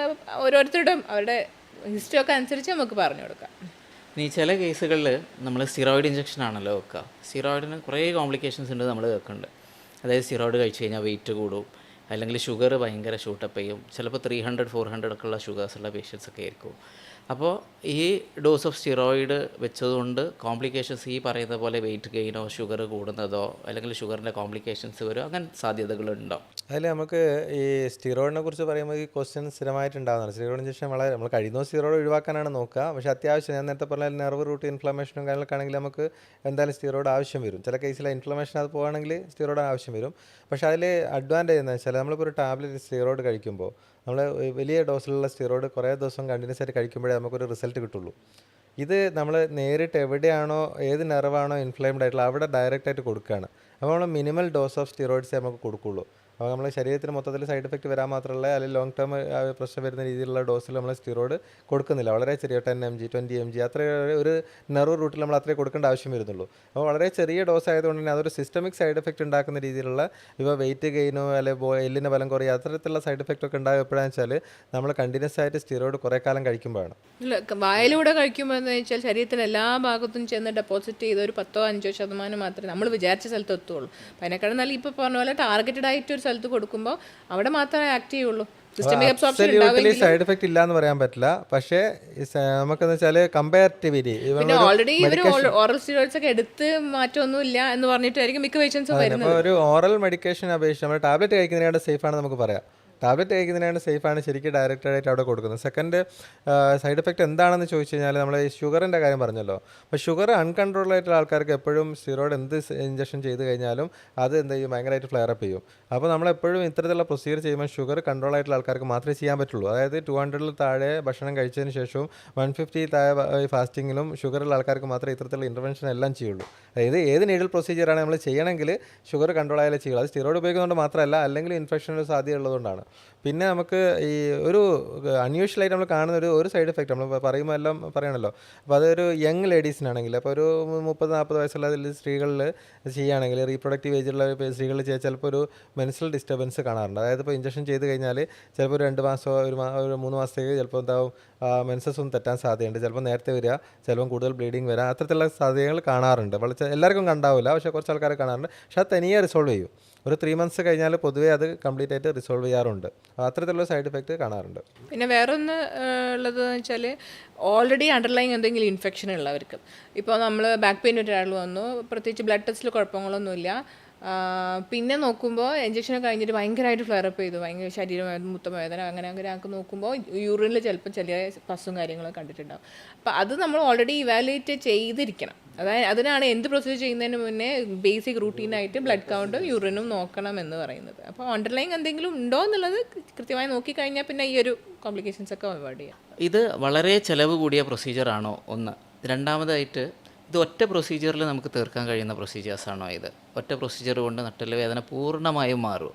ഓരോരുത്തരുടെ അവരുടെ ഹിസ്റ്ററി ഒക്കെ അനുസരിച്ച് നമുക്ക് പറഞ്ഞു കൊടുക്കാം. ഇനി ചില കേസുകളിൽ നമ്മൾ സ്റ്റിറോയിഡ് ഇഞ്ചക്ഷൻ ആണല്ലോ വെക്കുക. സ്റ്റിറോയിഡിന് കുറേ കോംപ്ലിക്കേഷൻസ് ഉണ്ട് നമ്മൾ കേൾക്കുന്നുണ്ട്. അതായത് സ്റ്റിറോയിഡ് കഴിച്ച് കഴിഞ്ഞാൽ വെയിറ്റ് കൂടും, അല്ലെങ്കിൽ ഷുഗർ ഭയങ്കര ഷൂട്ടപ്പ് ചെയ്യും. ചിലപ്പോൾ 300-400 ഒക്കെ ഉള്ള ഷുഗേഴ്സുള്ള പേഷ്യൻസ് ഒക്കെ ആയിരിക്കും. അപ്പോൾ ഈ ഡോസ് ഓഫ് സ്റ്റിറോയിഡ് വെച്ചതുകൊണ്ട് കോംപ്ലിക്കേഷൻസ് ഈ പറയുന്ന പോലെ വെയിറ്റ് ഗെയിനോ ഷുഗർ കൂടുന്നതോ അല്ലെങ്കിൽ ഷുഗറിൻ്റെ കോംപ്ലിക്കേഷൻസ് വരുമോ അങ്ങനെ സാധ്യതകളുണ്ടോ? അതിൽ നമുക്ക് ഈ സ്റ്റിറോയിഡിനെ കുറിച്ച് പറയുമ്പോൾ ഈ ക്വസ്റ്റ്യൻ സ്ഥിരമായിട്ട് ഉണ്ടാകുന്നതാണ്. സ്റ്റിറോയിഡ് ഇഞ്ചക്ഷൻ വളരെ നമ്മൾ കഴിയുന്ന സ്റ്റിറോയിഡ് ഒഴിവാക്കാനാണ് നോക്കുക. പക്ഷേ അത്യാവശ്യം ഞാൻ നേരത്തെ പറഞ്ഞാൽ നെർവ് റൂട്ട് ഇൻഫ്ലമേഷനും കാര്യങ്ങളൊക്കെ ആണെങ്കിൽ നമുക്ക് എന്തായാലും സ്റ്റിറോയിഡ് ആവശ്യം വരും. ചില കേസിൽ ഇൻഫ്ലമേഷൻ അത് പോകുകയാണെങ്കിൽ സ്റ്റിറോയിഡ് ആവശ്യം വരും. പക്ഷേ അതിൽ അഡ്വാൻറ്റേജ് എന്ന് വെച്ചാൽ നമ്മളിപ്പോൾ ഒരു ടാബ്ലറ്റ് സ്റ്റിറോയിഡ് കഴിക്കുമ്പോൾ നമ്മൾ വലിയ ഡോസിലുള്ള സ്റ്റിറോയിഡ് കുറേ ദിവസം കണ്ടിന്യൂസ് ആയിട്ട് കഴിക്കുമ്പോഴേ നമുക്കൊരു റിസൾട്ട് കിട്ടുള്ളൂ. ഇത് നമ്മൾ നേരിട്ട് എവിടെയാണോ ഏത് നെർവാണോ ഇൻഫ്ലെയിംഡ് ആയിട്ടുള്ള അവിടെ ഡയറക്റ്റായിട്ട് കൊടുക്കുകയാണ്. അപ്പോൾ നമ്മൾ മിനിമൽ ഡോസ് ഓഫ് സ്റ്റിറോയിഡ്സേ നമുക്ക് കൊടുക്കുകയുള്ളൂ. അപ്പോൾ നമ്മുടെ ശരീരത്തിന് മൊത്തത്തിൽ സൈഡ് എഫക്റ്റ് വരാൻ മാത്രമല്ല അല്ലെങ്കിൽ ലോങ് ടേം പ്രശ്നം വരുന്ന രീതിയിലുള്ള ഡോസിൽ നമ്മൾ സ്റ്റിറോയിഡ് കൊടുക്കുന്നില്ല. വളരെ ചെറിയ 10 mg 20 mg അത്ര ഒരു നെർവ് റൂട്ടിൽ നമ്മൾ അത്രയും കൊടുക്കേണ്ട ആവശ്യം വരുന്നുള്ളൂ. അപ്പോൾ വളരെ ചെറിയ ഡോസ് ആയതുകൊണ്ട് തന്നെ അതൊരു സിസ്റ്റമിക് സൈഡ് എഫക്റ്റ് ഉണ്ടാക്കുന്ന രീതിയിലുള്ള ഇപ്പോൾ വെയിറ്റ് ഗെയിനോ അല്ലെങ്കിൽ എല്ലിന് ബലം കുറയുക അത്തരത്തിലുള്ള സൈഡ് എഫക്റ്റ് ഒക്കെ ഉണ്ടാകുക എപ്പോഴാണെന്ന് വെച്ചാൽ നമ്മൾ കണ്ടിന്യൂസ് ആയിട്ട് സ്റ്റിറോയിഡ് കുറേ കാലം കഴിക്കുമ്പോഴാണ്. ഇല്ല, വായിലൂടെ കഴിക്കുമ്പോൾ എന്ന് വെച്ചാൽ ശരീരത്തിന് എല്ലാ ഭാഗത്തും ചെന്ന് ഡെപ്പോസിറ്റ് ചെയ്ത് ഒരു 10-5% മാത്രമേ നമ്മൾ വിചാരിച്ച സ്ഥലത്ത് എത്തുള്ളൂ. അപ്പം അതിനേക്കാളും നല്ല ഇപ്പോൾ പറഞ്ഞ പോലെ ടാർഗറ്റഡ് ആയിട്ട് ഒരു സ്ഥലത്ത് കൊടുക്കുമ്പോൾ അവിടെ മാത്രമേ ആക്ട് ചെയ്യുള്ളൂ. സിസ്റ്റമിക് അബ്സോർപ്ഷൻ സൈഡ് എഫക്റ്റ് ഇല്ല എന്ന് പറയാൻ പറ്റില്ല. പക്ഷേ നമുക്കെന്ന് വെച്ചാൽ കമ്പാരിറ്റീവ്ലി പിന്നെ ഓൾറെഡി ഇവർ ഓറൽ സ്റ്റിറോയിഡ്സ് ഒക്കെ എടുത്ത് മാറ്റമൊന്നും ഇല്ല എന്ന് പറഞ്ഞിട്ടായിരിക്കും മിക്ക പേഷ്യൻസും വരുന്നത്. ഒരു ഓറൽ മെഡിക്കേഷൻ അപേക്ഷിച്ച് നമ്മൾ ടാബ്ലറ്റ് കഴിക്കുന്നതിനാണ് സേഫാണ് നമുക്ക് പറയാം. ടാബ്ലറ്റ് കഴിക്കുന്നതിനാണ് സേഫാണ് ശരിക്കും ഡയറക്റ്റായിട്ട് അവിടെ കൊടുക്കുന്നത്. സെക്കൻഡ് സൈഡ് എഫക്റ്റ് എന്താണെന്ന് ചോദിച്ചു കഴിഞ്ഞാൽ നമ്മൾ ഈ ഷുഗറിൻ്റെ കാര്യം പറഞ്ഞല്ലോ. അപ്പോൾ ഷുഗർ അൺകൺട്രോൾ ആയിട്ടുള്ള ആൾക്കാർക്ക് എപ്പോഴും സ്റ്റിറോയിഡ് എന്ത് ഇഞ്ചക്ഷൻ ചെയ്ത് കഴിഞ്ഞാലും അത് എന്ത് ചെയ്യും ഭയങ്കരമായിട്ട് ഫ്ലെയറപ്പ് ചെയ്യും. അപ്പോൾ നമ്മളെപ്പോഴും ഇത്തരത്തിലുള്ള പ്രൊസീജിയർ ചെയ്യുമ്പോൾ ഷുഗർ കൺട്രോൾ ആയിട്ടുള്ള ആൾക്കാർക്ക് മാത്രമേ ചെയ്യാൻ പറ്റുള്ളൂ. അതായത് 200 താഴെ ഭക്ഷണം കഴിച്ചതിന് ശേഷവും 150 താഴെ ഫാസ്റ്റിങ്ങിലും ഷുഗറുള്ള ആൾക്കാർക്ക് മാത്രമേ ഇത്തരത്തിലുള്ള ഇൻ്റർവെൻഷൻ എല്ലാം ചെയ്യുള്ളൂ. അതായത് ഏത് നീഡിൽ പ്രൊസീജിയറാണ് നമ്മൾ ചെയ്യണമെങ്കിൽ ഷുഗർ കൺട്രോൾ ആയാലേ ചെയ്യുള്ളൂ. അത് സ്റ്റിറോയിഡ് ഉപയോഗിക്കുന്നതുകൊണ്ട് മാത്രമല്ല, അല്ലെങ്കിൽ ഇൻഫെക്ഷനൊരു സാധ്യത ഉള്ളതുകൊണ്ടാണ്. പിന്നെ നമുക്ക് ഈ ഒരു അൺയൂഷ്വലായിട്ട് നമ്മൾ കാണുന്ന ഒരു സൈഡ് എഫക്റ്റ് നമ്മൾ പറയുമ്പോൾ എല്ലാം പറയണല്ലോ. അപ്പോൾ അതൊരു യങ് ലേഡീസിനാണെങ്കിൽ അപ്പോൾ ഒരു 30-40 വയസ്സുള്ള സ്ത്രീകളിൽ ചെയ്യുകയാണെങ്കിൽ റീപ്രൊഡക്റ്റീവ് ഏജുള്ള സ്ത്രീകളിൽ ചെയ്യാൻ ചിലപ്പോൾ ഒരു മെൻസ്ട്രൽ ഡിസ്റ്റർബൻസ് കാണാറുണ്ട്. അതായത് ഇപ്പോൾ ഇഞ്ചക്ഷൻ ചെയ്ത് കഴിഞ്ഞാൽ ചിലപ്പോൾ ഒരു 2 മാസമോ ഒരു 3 മാസത്തേക്ക് ചിലപ്പോൾ എന്താവും മെൻസസ് ഒന്നും തെറ്റാൻ സാധ്യതയുണ്ട്. ചിലപ്പോൾ നേരത്തെ വരിക, ചിലപ്പോൾ കൂടുതൽ ബ്ലീഡിങ് വരിക, അത്തരത്തിലുള്ള സാധ്യതകൾ കാണാറുണ്ട്. വളരെ എല്ലാവർക്കും കണ്ടാവില്ല, പക്ഷേ കുറച്ച് ആൾക്കാർ കാണാറുണ്ട്. പക്ഷേ അത് തനിയെ റിസോൾവ് ചെയ്യും. ഒരു 3 months കഴിഞ്ഞാൽ പൊതുവേ അത് കംപ്ലീറ്റ് ആയിട്ട് റിസോൾവ് ചെയ്യാറുണ്ട്. അത്തരത്തിലുള്ള സൈഡ് എഫക്റ്റ് കാണാറുണ്ട്. പിന്നെ വേറൊന്ന് ഉള്ളതെന്ന് വെച്ചാൽ ഓൾറെഡി അണ്ടർലൈങ് എന്തെങ്കിലും ഇൻഫെക്ഷൻ ഉള്ളവർക്ക്, ഇപ്പോൾ നമ്മൾ ബാക്ക് പെയിൻ ഒരാൾ വന്നു, പ്രത്യേകിച്ച് ബ്ലഡ് ടെസ്റ്റിൽ കുഴപ്പങ്ങളൊന്നുമില്ല, പിന്നെ നോക്കുമ്പോൾ ഇഞ്ചക്ഷൻ കഴിഞ്ഞിട്ട് ഭയങ്കരമായിട്ട് ഫ്ലെയറപ്പ് ചെയ്തു, ഭയങ്കര ശരീരവേദന മുത്തവേദന അങ്ങനെ ആൾക്ക് നോക്കുമ്പോൾ യൂറിനിൽ ചിലപ്പോൾ ചെറിയ പസ്സും കാര്യങ്ങളൊക്കെ കണ്ടിട്ടുണ്ടാകും. അപ്പോൾ അത് നമ്മൾ ഓൾറെഡി ഇവാലുവേറ്റ് ചെയ്തിരിക്കണം. അതായത് അതിനാണ് എന്ത് പ്രൊസീജിയർ ചെയ്യുന്നതിന് മുന്നേ ബേസിക് റൂട്ടീനായിട്ട് ബ്ലഡ് കൗണ്ടും യൂറിനും നോക്കണം എന്ന് പറയുന്നത്. അപ്പോൾ അണ്ടർലൈങ് എന്തെങ്കിലും ഉണ്ടോ എന്നുള്ളത് കൃത്യമായി നോക്കിക്കഴിഞ്ഞാൽ പിന്നെ ഈ ഒരു കോംപ്ലിക്കേഷൻസ് ഒക്കെ അവോയ്ഡ് ചെയ്യാം. ഇത് വളരെ ചിലവ് കൂടിയ പ്രൊസീജിയറാണോ ഒന്ന്? രണ്ടാമതായിട്ട് ഇത് ഒറ്റ പ്രൊസീജിയറിൽ നമുക്ക് തീർക്കാൻ കഴിയുന്ന പ്രൊസീജിയേഴ്സാണോ ഇത്? ഒറ്റ പ്രൊസീജിയർ കൊണ്ട് നട്ടെല്ല് വേദന പൂർണ്ണമായും മാറും?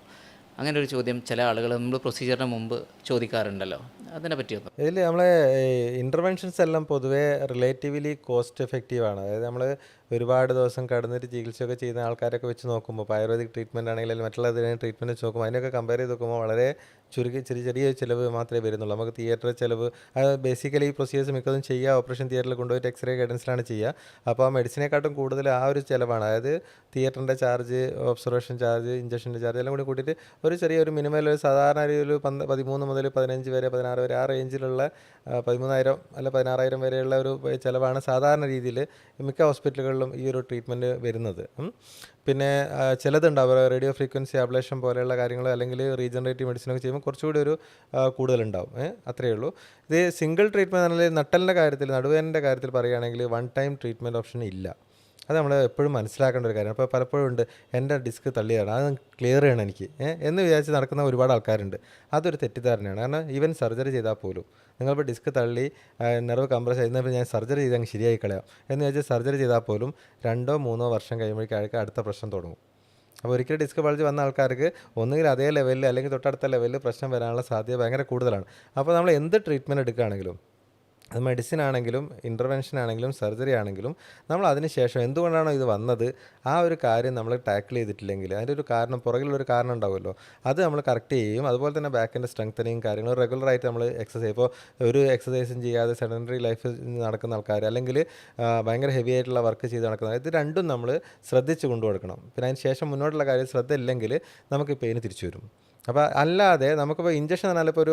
അങ്ങനെ ഒരു ചോദ്യം ചില ആളുകൾ നമ്മൾ പ്രൊസീജിയറിന് മുമ്പ് ചോദിക്കാറുണ്ടല്ലോ, അതിനെ പറ്റിയൊന്നും. ഇതിൽ നമ്മളെ ഇൻ്റർവെൻഷൻസ് എല്ലാം പൊതുവേ റിലേറ്റീവ്ലി കോസ്റ്റ് എഫക്റ്റീവാണ്. അതായത് നമ്മൾ ഒരുപാട് ദിവസം കടന്നിട്ട് ചികിത്സയൊക്കെ ചെയ്യുന്ന ആൾക്കാരൊക്കെ വെച്ച് നോക്കുമ്പോൾ ആയുർവേദിക് ട്രീറ്റ്മെൻറ്റ് ആണെങ്കിൽ മറ്റുള്ള ട്രീറ്റ്മെൻറ്റ് വെച്ച് നോക്കുമ്പോൾ അതിനൊക്കെ കമ്പയർ ചെയ്ത് നോക്കുമ്പോൾ വളരെ ചെറിയ ചിലവ് മാത്രമേ വരുന്നുള്ളൂ. നമുക്ക് തിയേറ്റർ ചിലവ്, അത് ബേസിക്കലി ഈ പ്രൊസീജിയേഴ്സ് മിക്കതും ചെയ്യുക ഓപ്പറേഷൻ തിയേറ്ററിൽ കൊണ്ടുപോയിട്ട് എക്സ്റേ ഗൈഡൻസിലാണ് ചെയ്യുക. അപ്പോൾ ആ മെഡിസിനെക്കാട്ടും കൂടുതൽ ആ ഒരു ചിലവാണ്. അതായത് തിയേറ്ററിൻ്റെ ചാർജ്, ഒബ്സർവേഷൻ ചാർജ്, ഇഞ്ചക്ഷൻ്റെ ചാർജ് എല്ലാം കൂടി കൂട്ടിയിട്ട് ഒരു ചെറിയൊരു മിനിമം ഒരു സാധാരണ ഒരു 13 മുതൽ 15 വരെ 16 വരെ ആ റേഞ്ചിലുള്ള 13,000 അല്ല 16,000 വരെയുള്ള ഒരു ചിലവാണ് സാധാരണ രീതിയിൽ മിക്ക ഹോസ്പിറ്റലുകളിലും ഈ ഒരു ട്രീറ്റ്മെൻറ്റ് വരുന്നത്. പിന്നെ ചിലതുണ്ടാവും റേഡിയോ ഫ്രീക്വൻസി അബ്ലേഷൻ പോലെയുള്ള കാര്യങ്ങൾ അല്ലെങ്കിൽ റീജനറേറ്റീവ് മെഡിസിനൊക്കെ ചെയ്യുമ്പോൾ കുറച്ചുകൂടി ഒരു കൂടുതലുണ്ടാവും. അത്രയേ ഉള്ളൂ. ഇത് സിംഗിൾ ട്രീറ്റ്മെൻറ്റ് അല്ലെങ്കിൽ നട്ടലിൻ്റെ കാര്യത്തിൽ, നടുവേദനയുടെ കാര്യത്തിൽ പറയുകയാണെങ്കിൽ വൺ ടൈം ട്രീറ്റ്മെൻറ്റ് ഓപ്ഷൻ ഇല്ല. അത് നമ്മൾ എപ്പോഴും മനസ്സിലാക്കേണ്ട ഒരു കാര്യമാണ്. അപ്പോൾ പലപ്പോഴും ഉണ്ട് എൻ്റെ ഡിസ്ക് തള്ളിയതാണ്, അത് ക്ലിയർ ചെയ്യണം എനിക്ക് എന്ന് വിചാരിച്ച് നടക്കുന്ന ഒരുപാട് ആൾക്കാരുണ്ട്. അതൊരു തെറ്റിദ്ധാരണയാണ്. കാരണം ഈവൻ സർജറി ചെയ്താൽ പോലും നിങ്ങളിപ്പോൾ ഡിസ്ക് തള്ളി നെർവ് കംപ്രസ് ചെയ്യുന്നപ്പോൾ ഞാൻ സർജറി ചെയ്ത് അങ്ങ് ശരിയായി കളയാം എന്ന് വിചാരിച്ച് സർജറി ചെയ്താൽ പോലും 2-3 വർഷം കഴിയുമ്പോഴേക്കും അയാൾക്ക് അടുത്ത പ്രശ്നം തുടങ്ങും. അപ്പോൾ ഒരിക്കലും ഡിസ്ക് ബൾജ് വന്ന ആൾക്കാർക്ക് ഒന്നുകിൽ അതേ ലെവലിൽ അല്ലെങ്കിൽ തൊട്ടടുത്ത ലെവലിൽ പ്രശ്നം വരാനുള്ള സാധ്യത ഭയങ്കര കൂടുതലാണ്. അപ്പോൾ നമ്മൾ എന്ത് ട്രീറ്റ്മെൻറ്റ് എടുക്കുകയാണെങ്കിലും, അത് മെഡിസിൻ ആണെങ്കിലും ഇൻ്റർവെൻഷൻ ആണെങ്കിലും സർജറി ആണെങ്കിലും, നമ്മൾ അതിന് ശേഷം എന്തുകൊണ്ടാണോ ഇത് വന്നത് ആ ഒരു കാര്യം നമ്മൾ ടാക്കിൾ ചെയ്തിട്ടില്ലെങ്കിൽ അതിൻ്റെ ഒരു കാരണം, പുറകിലൊരു കാരണം ഉണ്ടാവുമല്ലോ, അത് നമ്മൾ കറക്റ്റ് ചെയ്യും. അതുപോലെ തന്നെ ബാക്കിൻ്റെ സ്ട്രെങ്തനിങ് കാര്യങ്ങൾ റെഗുലറായിട്ട് നമ്മൾ എക്സസൈസ്, ഇപ്പോൾ ഒരു എക്സസൈസും ചെയ്യാതെ സെഡൻറ്ററി ലൈഫ് നടക്കുന്ന ആൾക്കാർ അല്ലെങ്കിൽ ഭയങ്കര ഹെവി ആയിട്ടുള്ള വർക്ക് ചെയ്ത് നടക്കുന്ന, ഇത് രണ്ടും നമ്മൾ ശ്രദ്ധിച്ച് കൊണ്ടുകൊടുക്കണം. പിന്നെ അതിന് ശേഷം മുന്നോട്ടുള്ള കാര്യം ശ്രദ്ധ ഇല്ലെങ്കിൽ നമുക്ക് പെയിന് തിരിച്ചു വരും. അപ്പോൾ അല്ലാതെ നമുക്കിപ്പോൾ ഇഞ്ചക്ഷൻ പറഞ്ഞാൽ ഇപ്പോൾ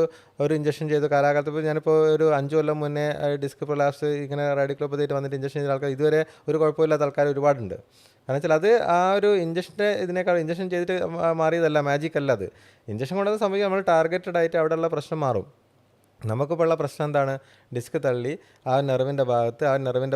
ഒരു ഇഞ്ചക്ഷൻ ചെയ്തു കാലാകാലത്ത് ഇപ്പോൾ ഞാനിപ്പോൾ ഒരു 5 കൊല്ലം മുന്നേ ഡിസ്ക് പ്രൊലാപ്സ് ഇങ്ങനെ റാഡിക്കുലോപ്പതി ആയിട്ട് വന്നിട്ട് ഇഞ്ചക്ഷൻ ചെയ്ത ആൾക്കാർ ഇതുവരെ ഒരു കുഴപ്പമില്ലാത്ത ആൾക്കാർ ഒരുപാടുണ്ട്. കാരണം വെച്ചാൽ അത് ആ ഒരു ഇഞ്ചക്ഷൻ്റെ ഇതിനേക്കാൾ ഇഞ്ചക്ഷൻ ചെയ്തിട്ട് മാറിയതല്ല, മാജിക് അല്ല അത്. ഇഞ്ചക്ഷൻ കൊണ്ടുവന്ന സമയം നമ്മൾ ടാർഗറ്റഡ് ആയിട്ട് അവിടെയുള്ള പ്രശ്നം മാറും. നമുക്കിപ്പോൾ ഉള്ള പ്രശ്നം എന്താണ്? ഡിസ്ക് തള്ളി ആ നെർവിൻ്റെ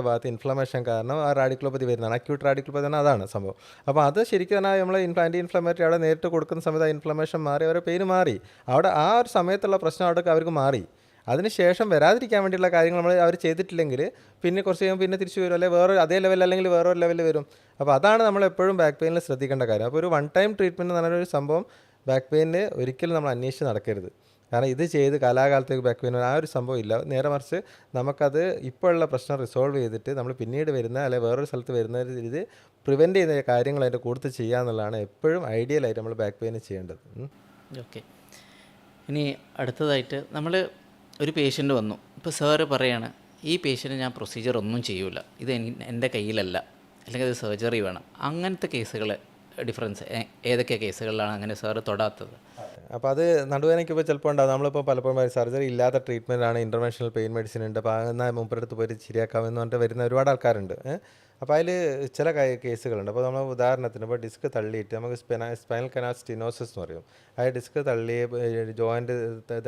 ഭാഗത്ത് ഇൻഫ്ലമേഷൻ കാരണം ആ റാഡിക്കുലോപ്പതി വരുന്നതാണ്. അക്യൂട്ട് റാഡിക്കുലോപ്പതി തന്നെ അതാണ് സംഭവം. അപ്പോൾ അത് ശരിക്കും പറഞ്ഞാൽ നമ്മൾ ആൻറ്റി ഇൻഫ്ലമേറ്ററി അവിടെ നേരിട്ട് കൊടുക്കുന്ന സമയത്ത് ആ ഇൻഫ്ലമേഷൻ മാറി, അവരുടെ പെയിൻ മാറി, അവിടെ ആ ഒരു സമയത്തുള്ള പ്രശ്നം അവിടെ അവർക്ക് മാറി. അതിനുശേഷം വരാതിരിക്കാൻ വേണ്ടിയുള്ള കാര്യങ്ങൾ അവർ ചെയ്തിട്ടില്ലെങ്കിൽ പിന്നെ കുറച്ച് കഴിയുമ്പോൾ പിന്നെ തിരിച്ചു വരും, അല്ലെങ്കിൽ വേറെ അതേ ലെവൽ അല്ലെങ്കിൽ വേറൊരു ലെവലിൽ വരും. അപ്പോൾ അതാണ് നമ്മൾ എപ്പോഴും ബാക്ക് പെയിനിൽ ശ്രദ്ധിക്കേണ്ട കാര്യം. അപ്പോൾ ഒരു വൺ ടൈം ട്രീറ്റ്മെൻറ്റ് എന്ന് പറഞ്ഞൊരു സംഭവം ബാക്ക് പെയിനിൽ ഒരിക്കലും നമ്മൾ അന്വേഷിച്ച് നടക്കരുത്. കാരണം ഇത് ചെയ്ത് കാലാകാലത്തേക്ക് ബാക്ക് പെയിൻ ആ ഒരു സംഭവം ഇല്ല. നേരെ മറിച്ച് നമുക്കത് ഇപ്പോഴുള്ള പ്രശ്നം റിസോൾവ് ചെയ്തിട്ട് നമ്മൾ പിന്നീട് വരുന്ന അല്ലെങ്കിൽ വേറൊരു സ്ഥലത്ത് വരുന്ന ഇത് പ്രിവെൻറ്റ് ചെയ്യുന്ന കാര്യങ്ങൾ അതിൻ്റെ കൂടുതൽ ചെയ്യുക എന്നുള്ളതാണ് എപ്പോഴും ഐഡിയലായിട്ട് നമ്മൾ ബാക്ക് പെയിന് ചെയ്യേണ്ടത്. ഓക്കെ, ഇനി അടുത്തതായിട്ട് നമ്മൾ ഒരു പേഷ്യൻ്റ് വന്നു. ഇപ്പോൾ സാറ് പറയാണ് ഈ പേഷ്യൻറ്റ് ഞാൻ പ്രൊസീജിയർ ഒന്നും ചെയ്യൂല, ഇത് എൻ്റെ കയ്യിലല്ല, അല്ലെങ്കിൽ അത് സർജറി വേണം. അങ്ങനത്തെ കേസുകൾ ഡിഫറൻസ് ഏതൊക്കെ കേസുകളിലാണ് അങ്ങനെ സാറ് തൊടാത്തത്? അപ്പോൾ അത് നടുവേദനയ്ക്ക് ഇപ്പോൾ ചിലപ്പോൾ ഉണ്ടാകും. നമ്മളിപ്പോൾ പലപ്പോഴും സർജറി ഇല്ലാത്ത ട്രീറ്റ്മെൻറ്റാണ്, ഇൻ്റർവെൻഷണൽ പെയിൻ മെഡിസിൻ ഉണ്ട്, അപ്പോൾ എന്നാൽ മുമ്പെടുത്ത് പോയിട്ട് ശരിയാക്കാമെന്ന് പറഞ്ഞിട്ട് വരുന്ന ഒരുപാട് ആൾക്കാരുണ്ട്. അപ്പോൾ അതിൽ ചില കേസുകളുണ്ട്. അപ്പോൾ നമ്മൾ ഉദാഹരണത്തിന് ഇപ്പോൾ ഡിസ്ക് തള്ളിയിട്ട് നമുക്ക് സ്പൈനൽ കനാൽ സ്റ്റിനോസിസ് എന്ന് പറയും. ആ ഡിസ്ക് തള്ളി ജോയിൻ്റ്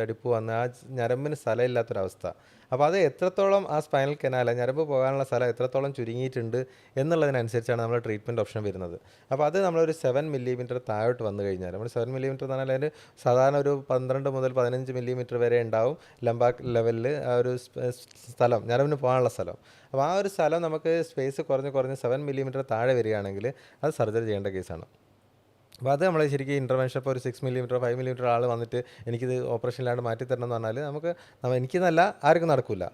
തടിപ്പ് വന്ന് ആ ഞരമ്പിന് സ്ഥലമില്ലാത്തൊരവസ്ഥ. അപ്പോൾ അത് എത്രത്തോളം ആ സ്പൈനൽ കനാൽ ഞരമ്പ് പോകാനുള്ള സ്ഥലം എത്രത്തോളം ചുരുങ്ങിയിട്ടുണ്ട് എന്നുള്ളതിനനുസരിച്ചാണ് നമ്മൾ ട്രീറ്റ്മെൻറ്റ് ഓപ്ഷൻ വരുന്നത്. അപ്പോൾ അത് നമ്മളൊരു 7 മില്ലിമീറ്റർ താഴോട്ട് വന്നു കഴിഞ്ഞാൽ, നമ്മൾ 7 മില്ലിമീറ്റർ എന്ന് പറഞ്ഞാൽ അതിന് സാധാരണ ഒരു 12 മുതൽ 15 മില്ലിമീറ്റർ വരെ ഉണ്ടാവും ലംബാക് ലെവലിൽ ആ ഒരു സ്ഥലം, ഞരമ്പിന് പോകാനുള്ള സ്ഥലം. അപ്പോൾ ആ ഒരു സ്ഥലം നമുക്ക് സ്പേസ് കുറഞ്ഞ് 7 മില്ലിമീറ്റർ താഴെ വരികയാണെങ്കിൽ അത് സർജറി ചെയ്യേണ്ട കേസാണ്. അപ്പോൾ അത് നമ്മൾ ശരിക്കും ഇൻ്റർവെൻഷൻ ഇപ്പോൾ ഒരു 6 മില്ലിമീറ്റർ 5 മില്ലിമീറ്റർ ആൾ വന്നിട്ട് എനിക്കിത് ഓപ്പറേഷനിലാണ്ട് മാറ്റി തരണം എന്ന് പറഞ്ഞാൽ എനിക്കെന്നല്ല ആർക്കും നടക്കില്ല.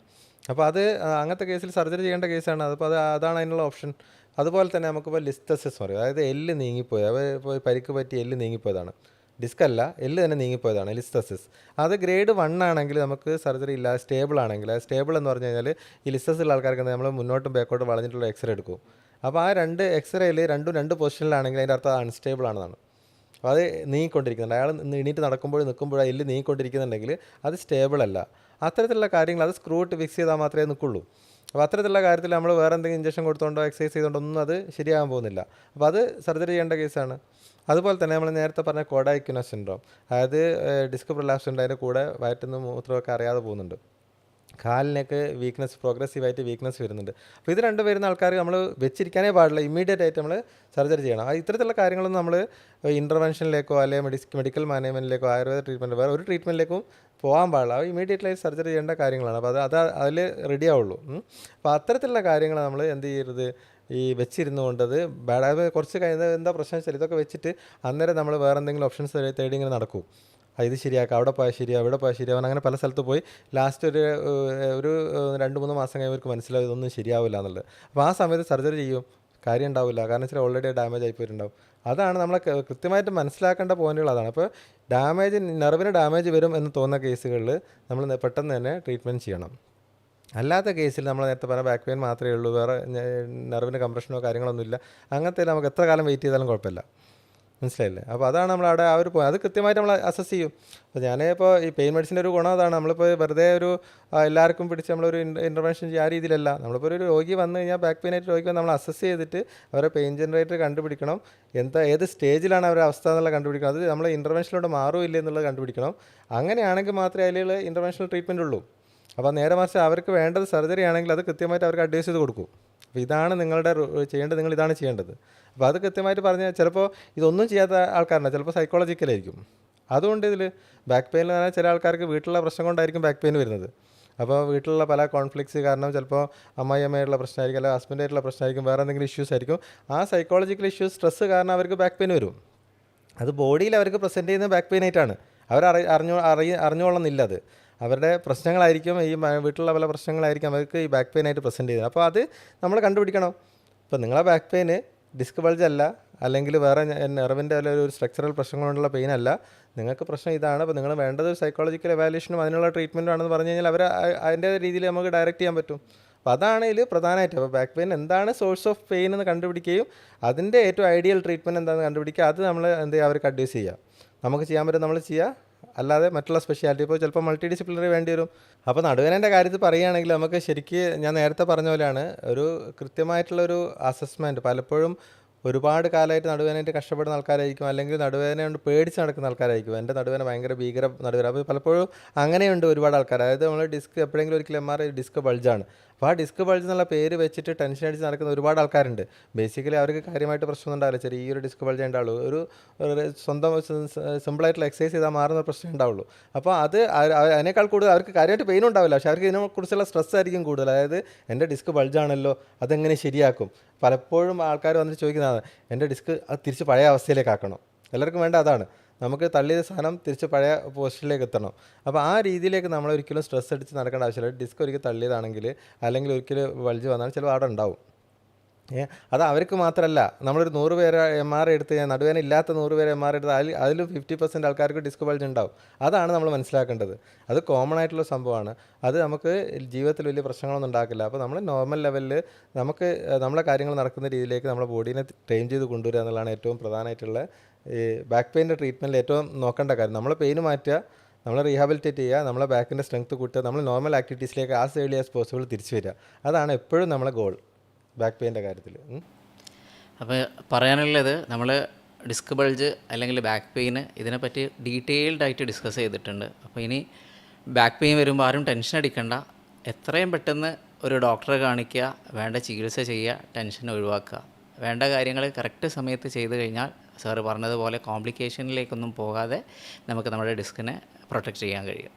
അപ്പോൾ അത് അങ്ങനത്തെ കേസിൽ സർജറി ചെയ്യേണ്ട കേസാണ്. അതിപ്പോൾ അതാണ് അതിനുള്ള ഓപ്ഷൻ. അതുപോലെ തന്നെ നമുക്കിപ്പോൾ ലിസ്തസിസ് പറയും, അതായത് എല്ല് നീങ്ങിപ്പോയി, ഇപ്പോൾ പരിക്ക് പറ്റി എല്ല് നീങ്ങിപ്പോയതാണ്, ഡിസ്ക് അല്ല എല്ല് തന്നെ നീങ്ങിപ്പോയതാണ് ലിസ്തസിസ്. അത് ഗ്രേഡ് 1 ആണെങ്കിൽ നമുക്ക് സർജറി ഇല്ല. സ്റ്റേബിൾ ആണെങ്കിൽ, സ്റ്റേബിൾ എന്ന് പറഞ്ഞു കഴിഞ്ഞാൽ ഈ ലിസ്തസ് ഉള്ള ആൾക്കാർക്ക് നമ്മൾ മുന്നോട്ടും ബാക്കോട്ടും വളഞ്ഞിട്ടുള്ള എക്സ്റേ എടുക്കും. അപ്പോൾ ആ 2 എക്സ്റേയിൽ രണ്ടും 2 പൊസിഷനിലാണെങ്കിൽ അതിൻ്റെ അർത്ഥം അൺസ്റ്റേബിൾ ആണെന്നാണ്. അപ്പോൾ അത് നീങ്ങിക്കൊണ്ടിരിക്കുന്നുണ്ട്, അയാൾ എണീറ്റ് നിൽക്കുമ്പോഴും എല്ല് നീങ്ങിക്കൊണ്ടിരിക്കുന്നുണ്ടെങ്കിൽ അത് സ്റ്റേബിൾ അല്ല. അത്തരത്തിലുള്ള കാര്യങ്ങൾ അത് സ്ക്രൂ ഇട്ട് ഫിക്സ് ചെയ്താൽ മാത്രമേ നിൽക്കുള്ളൂ. അപ്പോൾ അത്തരത്തിലുള്ള കാര്യത്തിൽ നമ്മൾ വേറെ എന്തെങ്കിലും ഇഞ്ചക്ഷൻ കൊടുത്തുകൊണ്ടോ എക്സസൈസ് ചെയ്തുകൊണ്ടോ ഒന്നും അത് ശരിയാകാൻ പോകുന്നില്ല. അപ്പോൾ അത് സർജറി ചെയ്യേണ്ട കേസാണ്. അതുപോലെ തന്നെ നമ്മൾ നേരത്തെ പറഞ്ഞ കോഡായിക്യുന സിൻഡ്രോം, അതായത് ഡിസ്ക് പ്രൊലാപ്സ് ഉണ്ട്, അതിൻ്റെ കൂടെ വയറ്റുന്ന മൂത്രമൊക്കെ അറിയാതെ പോകുന്നുണ്ട്, കാലിനൊക്കെ വീക്ക്നെസ് പ്രോഗ്രസീവായിട്ട് വീക്ക്നെസ് വരുന്നുണ്ട്. അപ്പോൾ ഇത് രണ്ടും വരുന്ന ആൾക്കാർ നമ്മൾ വെച്ചിരിക്കാനേ പാടില്ല, ഇമ്മീഡിയറ്റ് ആയിട്ട് നമ്മൾ സർജറി ചെയ്യണം. ഇത്തരത്തിലുള്ള കാര്യങ്ങളൊന്നും നമ്മൾ ഇൻ്റർവെൻഷനിലേക്കോ അല്ലെങ്കിൽ മെഡിക്കൽ മാനേജ്മെൻറ്റിലേക്കോ ആയുർവേദ ട്രീറ്റ്മെൻറ്റ് വേറെ ഒരു ട്രീറ്റ്മെൻറ്റിലേക്കും പോകാൻ പാടില്ല. ഇമ്മീഡിയറ്റ്ലി സർജറി ചെയ്യേണ്ട കാര്യങ്ങളാണ്. അപ്പോൾ അതിൽ റെഡി ആവുള്ളൂ. അപ്പോൾ അത്തരത്തിലുള്ള കാര്യങ്ങൾ നമ്മൾ എന്ത് ചെയ്യരുത്, ഈ വെച്ചിരുന്നു കൊണ്ടത് ബാഡ്. കുറച്ച് കഴിഞ്ഞാൽ എന്താ പ്രശ്നം വെച്ചാൽ ഇതൊക്കെ വെച്ചിട്ട് അന്നേരം നമ്മൾ വേറെ എന്തെങ്കിലും ഓപ്ഷൻസ് തേടി ഇങ്ങനെ നടക്കും. ഇത് ശരിയാക്കാം, അവിടെ പോയാൽ ശരിയാവും, ഇവിടെ പോയാൽ ശരിയാവും, അങ്ങനെ പല സ്ഥലത്ത് പോയി ലാസ്റ്റ് ഒരു 2-3 മാസം കഴിയുമ്പോൾ മനസ്സിലാവും ഇതൊന്നും ശരിയാവില്ല എന്നുള്ളത്. അപ്പോൾ ആ സമയത്ത് സർജറി ചെയ്യും, കാര്യം ഉണ്ടാവില്ല. കാരണം വെച്ചാൽ ഓൾറെഡി ഡാമേജ് ആയിപ്പോയിട്ടുണ്ടാവും. അതാണ് നമ്മൾ കൃത്യമായിട്ട് മനസ്സിലാക്കേണ്ട പോയിന്റുകൾ. അതാണ് അപ്പോൾ നെർവിന് ഡാമേജ് വരും എന്ന് തോന്നുന്ന കേസുകളിൽ നമ്മൾ പെട്ടെന്ന് തന്നെ ട്രീറ്റ്മെൻറ്റ് ചെയ്യണം. അല്ലാത്ത കേസിൽ നമ്മൾ നേരത്തെ പറഞ്ഞ ബാക്ക് പെയിൻ മാത്രമേ ഉള്ളൂ, വേറെ നെർവിന് കംപ്രഷനോ കാര്യങ്ങളൊന്നും ഇല്ല, അങ്ങനത്തെ നമുക്ക് എത്ര കാലം വെയിറ്റ് ചെയ്താലും കുഴപ്പമില്ല. മനസ്സിലായില്ലേ? അപ്പോൾ അതാണ് നമ്മളവിടെ ആ ഒരു അത് കൃത്യമായിട്ട് നമ്മൾ അസസ് ചെയ്യും. അപ്പോൾ ഞാനിപ്പോൾ ഈ പെയിൻ മെഡിസിൻ്റെ ഒരു ഗുണം അതാണ്, നമ്മളിപ്പോൾ വെറുതെ എല്ലാവർക്കും പിടിച്ച് നമ്മളൊരു ഇൻ്റർവെൻഷൻ ചെയ്യുക ആ രീതിയിലല്ല. നമ്മളിപ്പോൾ ഒരു രോഗി വന്നു കഴിഞ്ഞാൽ ബാക്ക് പെയിൻ ആയിട്ട് രോഗി നമ്മൾ അസസ് ചെയ്തിട്ട് അവരെ പെയിൻ ജനറേറ്റർ കണ്ടുപിടിക്കണം, ഏത് സ്റ്റേജിലാണ് അവരുടെ അവസ്ഥ എന്നുള്ളത് കണ്ടുപിടിക്കണം. അത് നമ്മൾ ഇൻ്റർവെൻഷനിലൂടെ മാറുമില്ല എന്നുള്ളത് കണ്ടുപിടിക്കണം. അങ്ങനെയാണെങ്കിൽ മാത്രമേ അതിലുള്ള ഇൻ്റർവെൻഷണൽ ട്രീറ്റ്മെൻറ്റ് ഉള്ളൂ. അപ്പോൾ നേരെ മറിച്ച് അവർക്ക് വേണ്ടത് സർജറി ആണെങ്കിൽ അത് കൃത്യമായിട്ട് അവർക്ക് അഡ്വൈസ് ചെയ്ത് കൊടുക്കും. അപ്പോൾ ഇതാണ് നിങ്ങളുടെ ചെയ്യേണ്ടത്, നിങ്ങൾ ഇതാണ് ചെയ്യേണ്ടത്. അപ്പോൾ അത് കൃത്യമായിട്ട് പറഞ്ഞാൽ ചിലപ്പോൾ ഇതൊന്നും ചെയ്യാത്ത ആൾക്കാരുണ്ട്, ചിലപ്പോൾ സൈക്കോളജിക്കലായിരിക്കും. അതുകൊണ്ട് ഇതിൽ ബാക്ക് പെയിൻ എന്ന് പറഞ്ഞാൽ ചില ആൾക്കാർക്ക് വീട്ടിലുള്ള പ്രശ്നം കൊണ്ടായിരിക്കും ബാക്ക് പെയിൻ വരുന്നത്. അപ്പോൾ വീട്ടിലുള്ള പല കോൺഫ്ലിക്ട്സ് കാരണം ചിലപ്പോൾ അമ്മായിയമ്മയായിട്ടുള്ള പ്രശ്നമായിരിക്കും, അല്ലെങ്കിൽ ഹസ്ബൻഡായിട്ടുള്ള പ്രശ്നമായിരിക്കും, വേറെ എന്തെങ്കിലും ഇഷ്യൂസ് ആയിരിക്കും. ആ സൈക്കോളജിക്കൽ ഇഷ്യൂസ് സ്ട്രെസ്സ് കാരണം അവർക്ക് ബാക്ക് പെയിൻ വരും. അത് ബോഡിയിൽ അവർക്ക് പ്രസൻറ്റ് ചെയ്യുന്ന ബാക്ക് പെയിൻ ആയിട്ടാണ്. അവർ അറിഞ്ഞോളന്നില്ല. അത് അവരുടെ പ്രശ്നങ്ങളായിരിക്കും, ഈ വീട്ടിലുള്ള പല പ്രശ്നങ്ങളായിരിക്കും അവർക്ക് ഈ ബാക്ക് പെയിൻ ആയിട്ട് പ്രസൻറ്റ് ചെയ്യുന്നത്. അപ്പോൾ അത് നമ്മൾ കണ്ടുപിടിക്കണം. ഇപ്പോൾ നിങ്ങളെ ബാക്ക് പെയിന് ഡിസ്ക് ബൾജ് അല്ല, അല്ലെങ്കിൽ വേറെ നെർവിൻ്റെ അല്ലെങ്കിൽ ഒരു സ്ട്രക്ചറൽ പ്രശ്നം കൊണ്ടുള്ള പെയിൻ അല്ല, നിങ്ങൾക്ക് പ്രശ്നം ഇതാണ്. അപ്പോൾ നിങ്ങൾ വേണ്ടത് സൈക്കോളജിക്കൽ എവാലുവേഷനും അതിനുള്ള ട്രീറ്റ്മെൻറ്റും ആണെന്ന് പറഞ്ഞു കഴിഞ്ഞാൽ അവർ അതിൻ്റെ രീതിയിൽ നമുക്ക് ഡയറക്റ്റ് ചെയ്യാൻ പറ്റും. അപ്പോൾ അതാണ് ഇതിൽ പ്രധാനമായിട്ട്. അപ്പോൾ ബാക്ക് പെയിൻ എന്താണ് സോഴ്സ് ഓഫ് പെയിൻ എന്ന് കണ്ടുപിടിക്കുകയും അതിൻ്റെ ഏറ്റവും ഐഡിയൽ ട്രീറ്റ്മെൻറ്റ് എന്താണെന്ന് കണ്ടുപിടിക്കുക, അത് നമ്മൾ എന്ത് ചെയ്യുക അവർക്ക് അഡ്വൈസ് ചെയ്യുക. നമുക്ക് ചെയ്യാൻ പറ്റും നമ്മൾ ചെയ്യുക, അല്ലാതെ മറ്റുള്ള സ്പെഷ്യാലിറ്റി ഇപ്പോൾ ചിലപ്പോൾ മൾട്ടി ഡിസിപ്ലിനറി വേണ്ടി വരും. അപ്പോൾ നടുവേദനേൻ്റെ കാര്യത്തിൽ പറയുകയാണെങ്കിൽ നമുക്ക് ശരിക്ക് ഞാൻ നേരത്തെ പറഞ്ഞ പോലെയാണ് ഒരു കൃത്യമായിട്ടുള്ളൊരു അസസ്മെൻറ്റ്. പലപ്പോഴും ഒരുപാട് കാലമായിട്ട് നടുവേദനയായിട്ട് കഷ്ടപ്പെടുന്ന ആൾക്കാരായിരിക്കും, അല്ലെങ്കിൽ നടുവേദന കൊണ്ട് പേടിച്ച് നടക്കുന്ന ആൾക്കാരായിരിക്കും. എൻ്റെ നടുവേദന ഭയങ്കര ഭീകര നടുവേദന. അപ്പോൾ പലപ്പോഴും അങ്ങനെയുണ്ട് ഒരുപാട് ആൾക്കാർ. അതായത് നമ്മൾ ഡിസ്ക് എപ്പോഴെങ്കിലും ഒരിക്കലും MRI ഡിസ്ക് ബൾജാണ്. അപ്പോൾ ആ ഡിസ്ക് ബൾജ് എന്നുള്ള പേര് വെച്ചിട്ട് ടെൻഷൻ അടിച്ച് നടക്കുന്ന ഒരുപാട് ആൾക്കാരുണ്ട്. ബേസിക്കലി അവർക്ക് കാര്യമായിട്ട് പ്രശ്നമൊന്നും ഉണ്ടാവില്ല, ചെറിയൊരു ഡിസ്ക് ബൾജ് ഉണ്ടാവുള്ളൂ. ഒരു സ്വന്തം സിമ്പിളായിട്ടുള്ള എക്സസൈസ് ചെയ്താൽ മാറുന്ന പ്രശ്നം ഉണ്ടാവുള്ളൂ. അപ്പോൾ അത് അതിനേക്കാൾ കൂടുതൽ അവർക്ക് കാര്യമായിട്ട് പെയിൻ ഉണ്ടാവില്ല, പക്ഷേ അവർക്ക് ഇതിനെക്കുറിച്ചുള്ള സ്ട്രെസ് ആയിരിക്കും കൂടുതൽ. അതായത് എൻ്റെ ഡിസ്ക് ബൾജാണല്ലോ, അതെങ്ങനെ ശരിയാക്കും. പലപ്പോഴും ആൾക്കാർ വന്നിട്ട് ചോദിക്കുന്നതാണ്, എൻ്റെ ഡിസ്ക് അത് തിരിച്ച് പഴയ അവസ്ഥയിലേക്ക് ആക്കണം. എല്ലാവർക്കും വേണ്ട അതാണ്, നമുക്ക് തള്ളിയ സാധനം തിരിച്ച് പഴയ പൊസിഷനിലേക്ക് എത്തണം. അപ്പോൾ ആ രീതിയിലേക്ക് നമ്മൾ ഒരിക്കലും സ്ട്രെസ് അടിച്ച് നടക്കേണ്ട ആവശ്യമില്ല. ഡിസ്ക് ഒരിക്കൽ തള്ളിയതാണെങ്കിൽ അല്ലെങ്കിൽ ഒരിക്കലും ബൾജ് വന്നാൽ ചിലപ്പോൾ അവിടെ ഉണ്ടാവും. അത് അവർക്ക് മാത്രമല്ല, നമ്മളൊരു 100 പേരെ MRI എടുത്ത് കഴിഞ്ഞാൽ, നടുവേദന ഇല്ലാത്ത 100 പേരെ MRI എടുത്ത് അതിലും 50% ആൾക്കാർക്ക് ഡിസ്ക് ബൾജ് ഉണ്ടാവും. അതാണ് നമ്മൾ മനസ്സിലാക്കേണ്ടത്. അത് കോമൺ ആയിട്ടുള്ള സംഭവമാണ്. അത് നമുക്ക് ജീവിതത്തിൽ വലിയ പ്രശ്നങ്ങളൊന്നും ഉണ്ടാക്കില്ല. അപ്പോൾ നമ്മൾ നോർമൽ ലെവലിൽ നമുക്ക് നമ്മളെ കാര്യങ്ങൾ നടക്കുന്ന രീതിയിലേക്ക് നമ്മുടെ ബോഡീനെ ട്രെയിൻ ചെയ്ത് കൊണ്ടുവരിക എന്നുള്ളതാണ് ഏറ്റവും പ്രധാനമായിട്ടുള്ള ഈ ബാക്ക് പെയിൻ്റെ ട്രീറ്റ്മെൻറ്റിൽ ഏറ്റവും നോക്കേണ്ട കാര്യം. നമ്മളെ പെയിന് മാറ്റുക, നമ്മളെ റീഹാബിലിറ്റേറ്റ് ചെയ്യുക, നമ്മളെ ബാക്കിൻ്റെ സ്ട്രെങ്ത്ത് കൂട്ടുക, നമ്മൾ നോർമൽ ആക്ടിവിറ്റീസിലേക്ക് ആസ് ഏർലി ആസ് പോസിബിൾ തിരിച്ചു വരിക. അതാണ് എപ്പോഴും നമ്മളെ ഗോൾ ബാക്ക് പെയിൻ്റെ കാര്യത്തിൽ. അപ്പോൾ പറയാനുള്ളത്, നമ്മൾ ഡിസ്ക് ബൾജ് അല്ലെങ്കിൽ ബാക്ക് പെയിന് ഇതിനെപ്പറ്റി ഡീറ്റെയിൽഡ് ആയിട്ട് ഡിസ്കസ് ചെയ്തിട്ടുണ്ട്. അപ്പോൾ ഇനി ബാക്ക് പെയിൻ വരുമ്പോൾ ആരും ടെൻഷൻ അടിക്കണ്ട, എത്രയും പെട്ടെന്ന് ഒരു ഡോക്ടറെ കാണിക്കുക, വേണ്ട ചികിത്സ ചെയ്യുക, ടെൻഷൻ ഒഴിവാക്കുക. വേണ്ട കാര്യങ്ങൾ കറക്റ്റ് സമയത്ത് ചെയ്ത് കഴിഞ്ഞാൽ സാറ് പറഞ്ഞതുപോലെ കോംപ്ലിക്കേഷനിലേക്കൊന്നും പോകാതെ നമുക്ക് നമ്മുടെ ഡിസ്കിനെ പ്രൊട്ടക്റ്റ് ചെയ്യാൻ കഴിയും.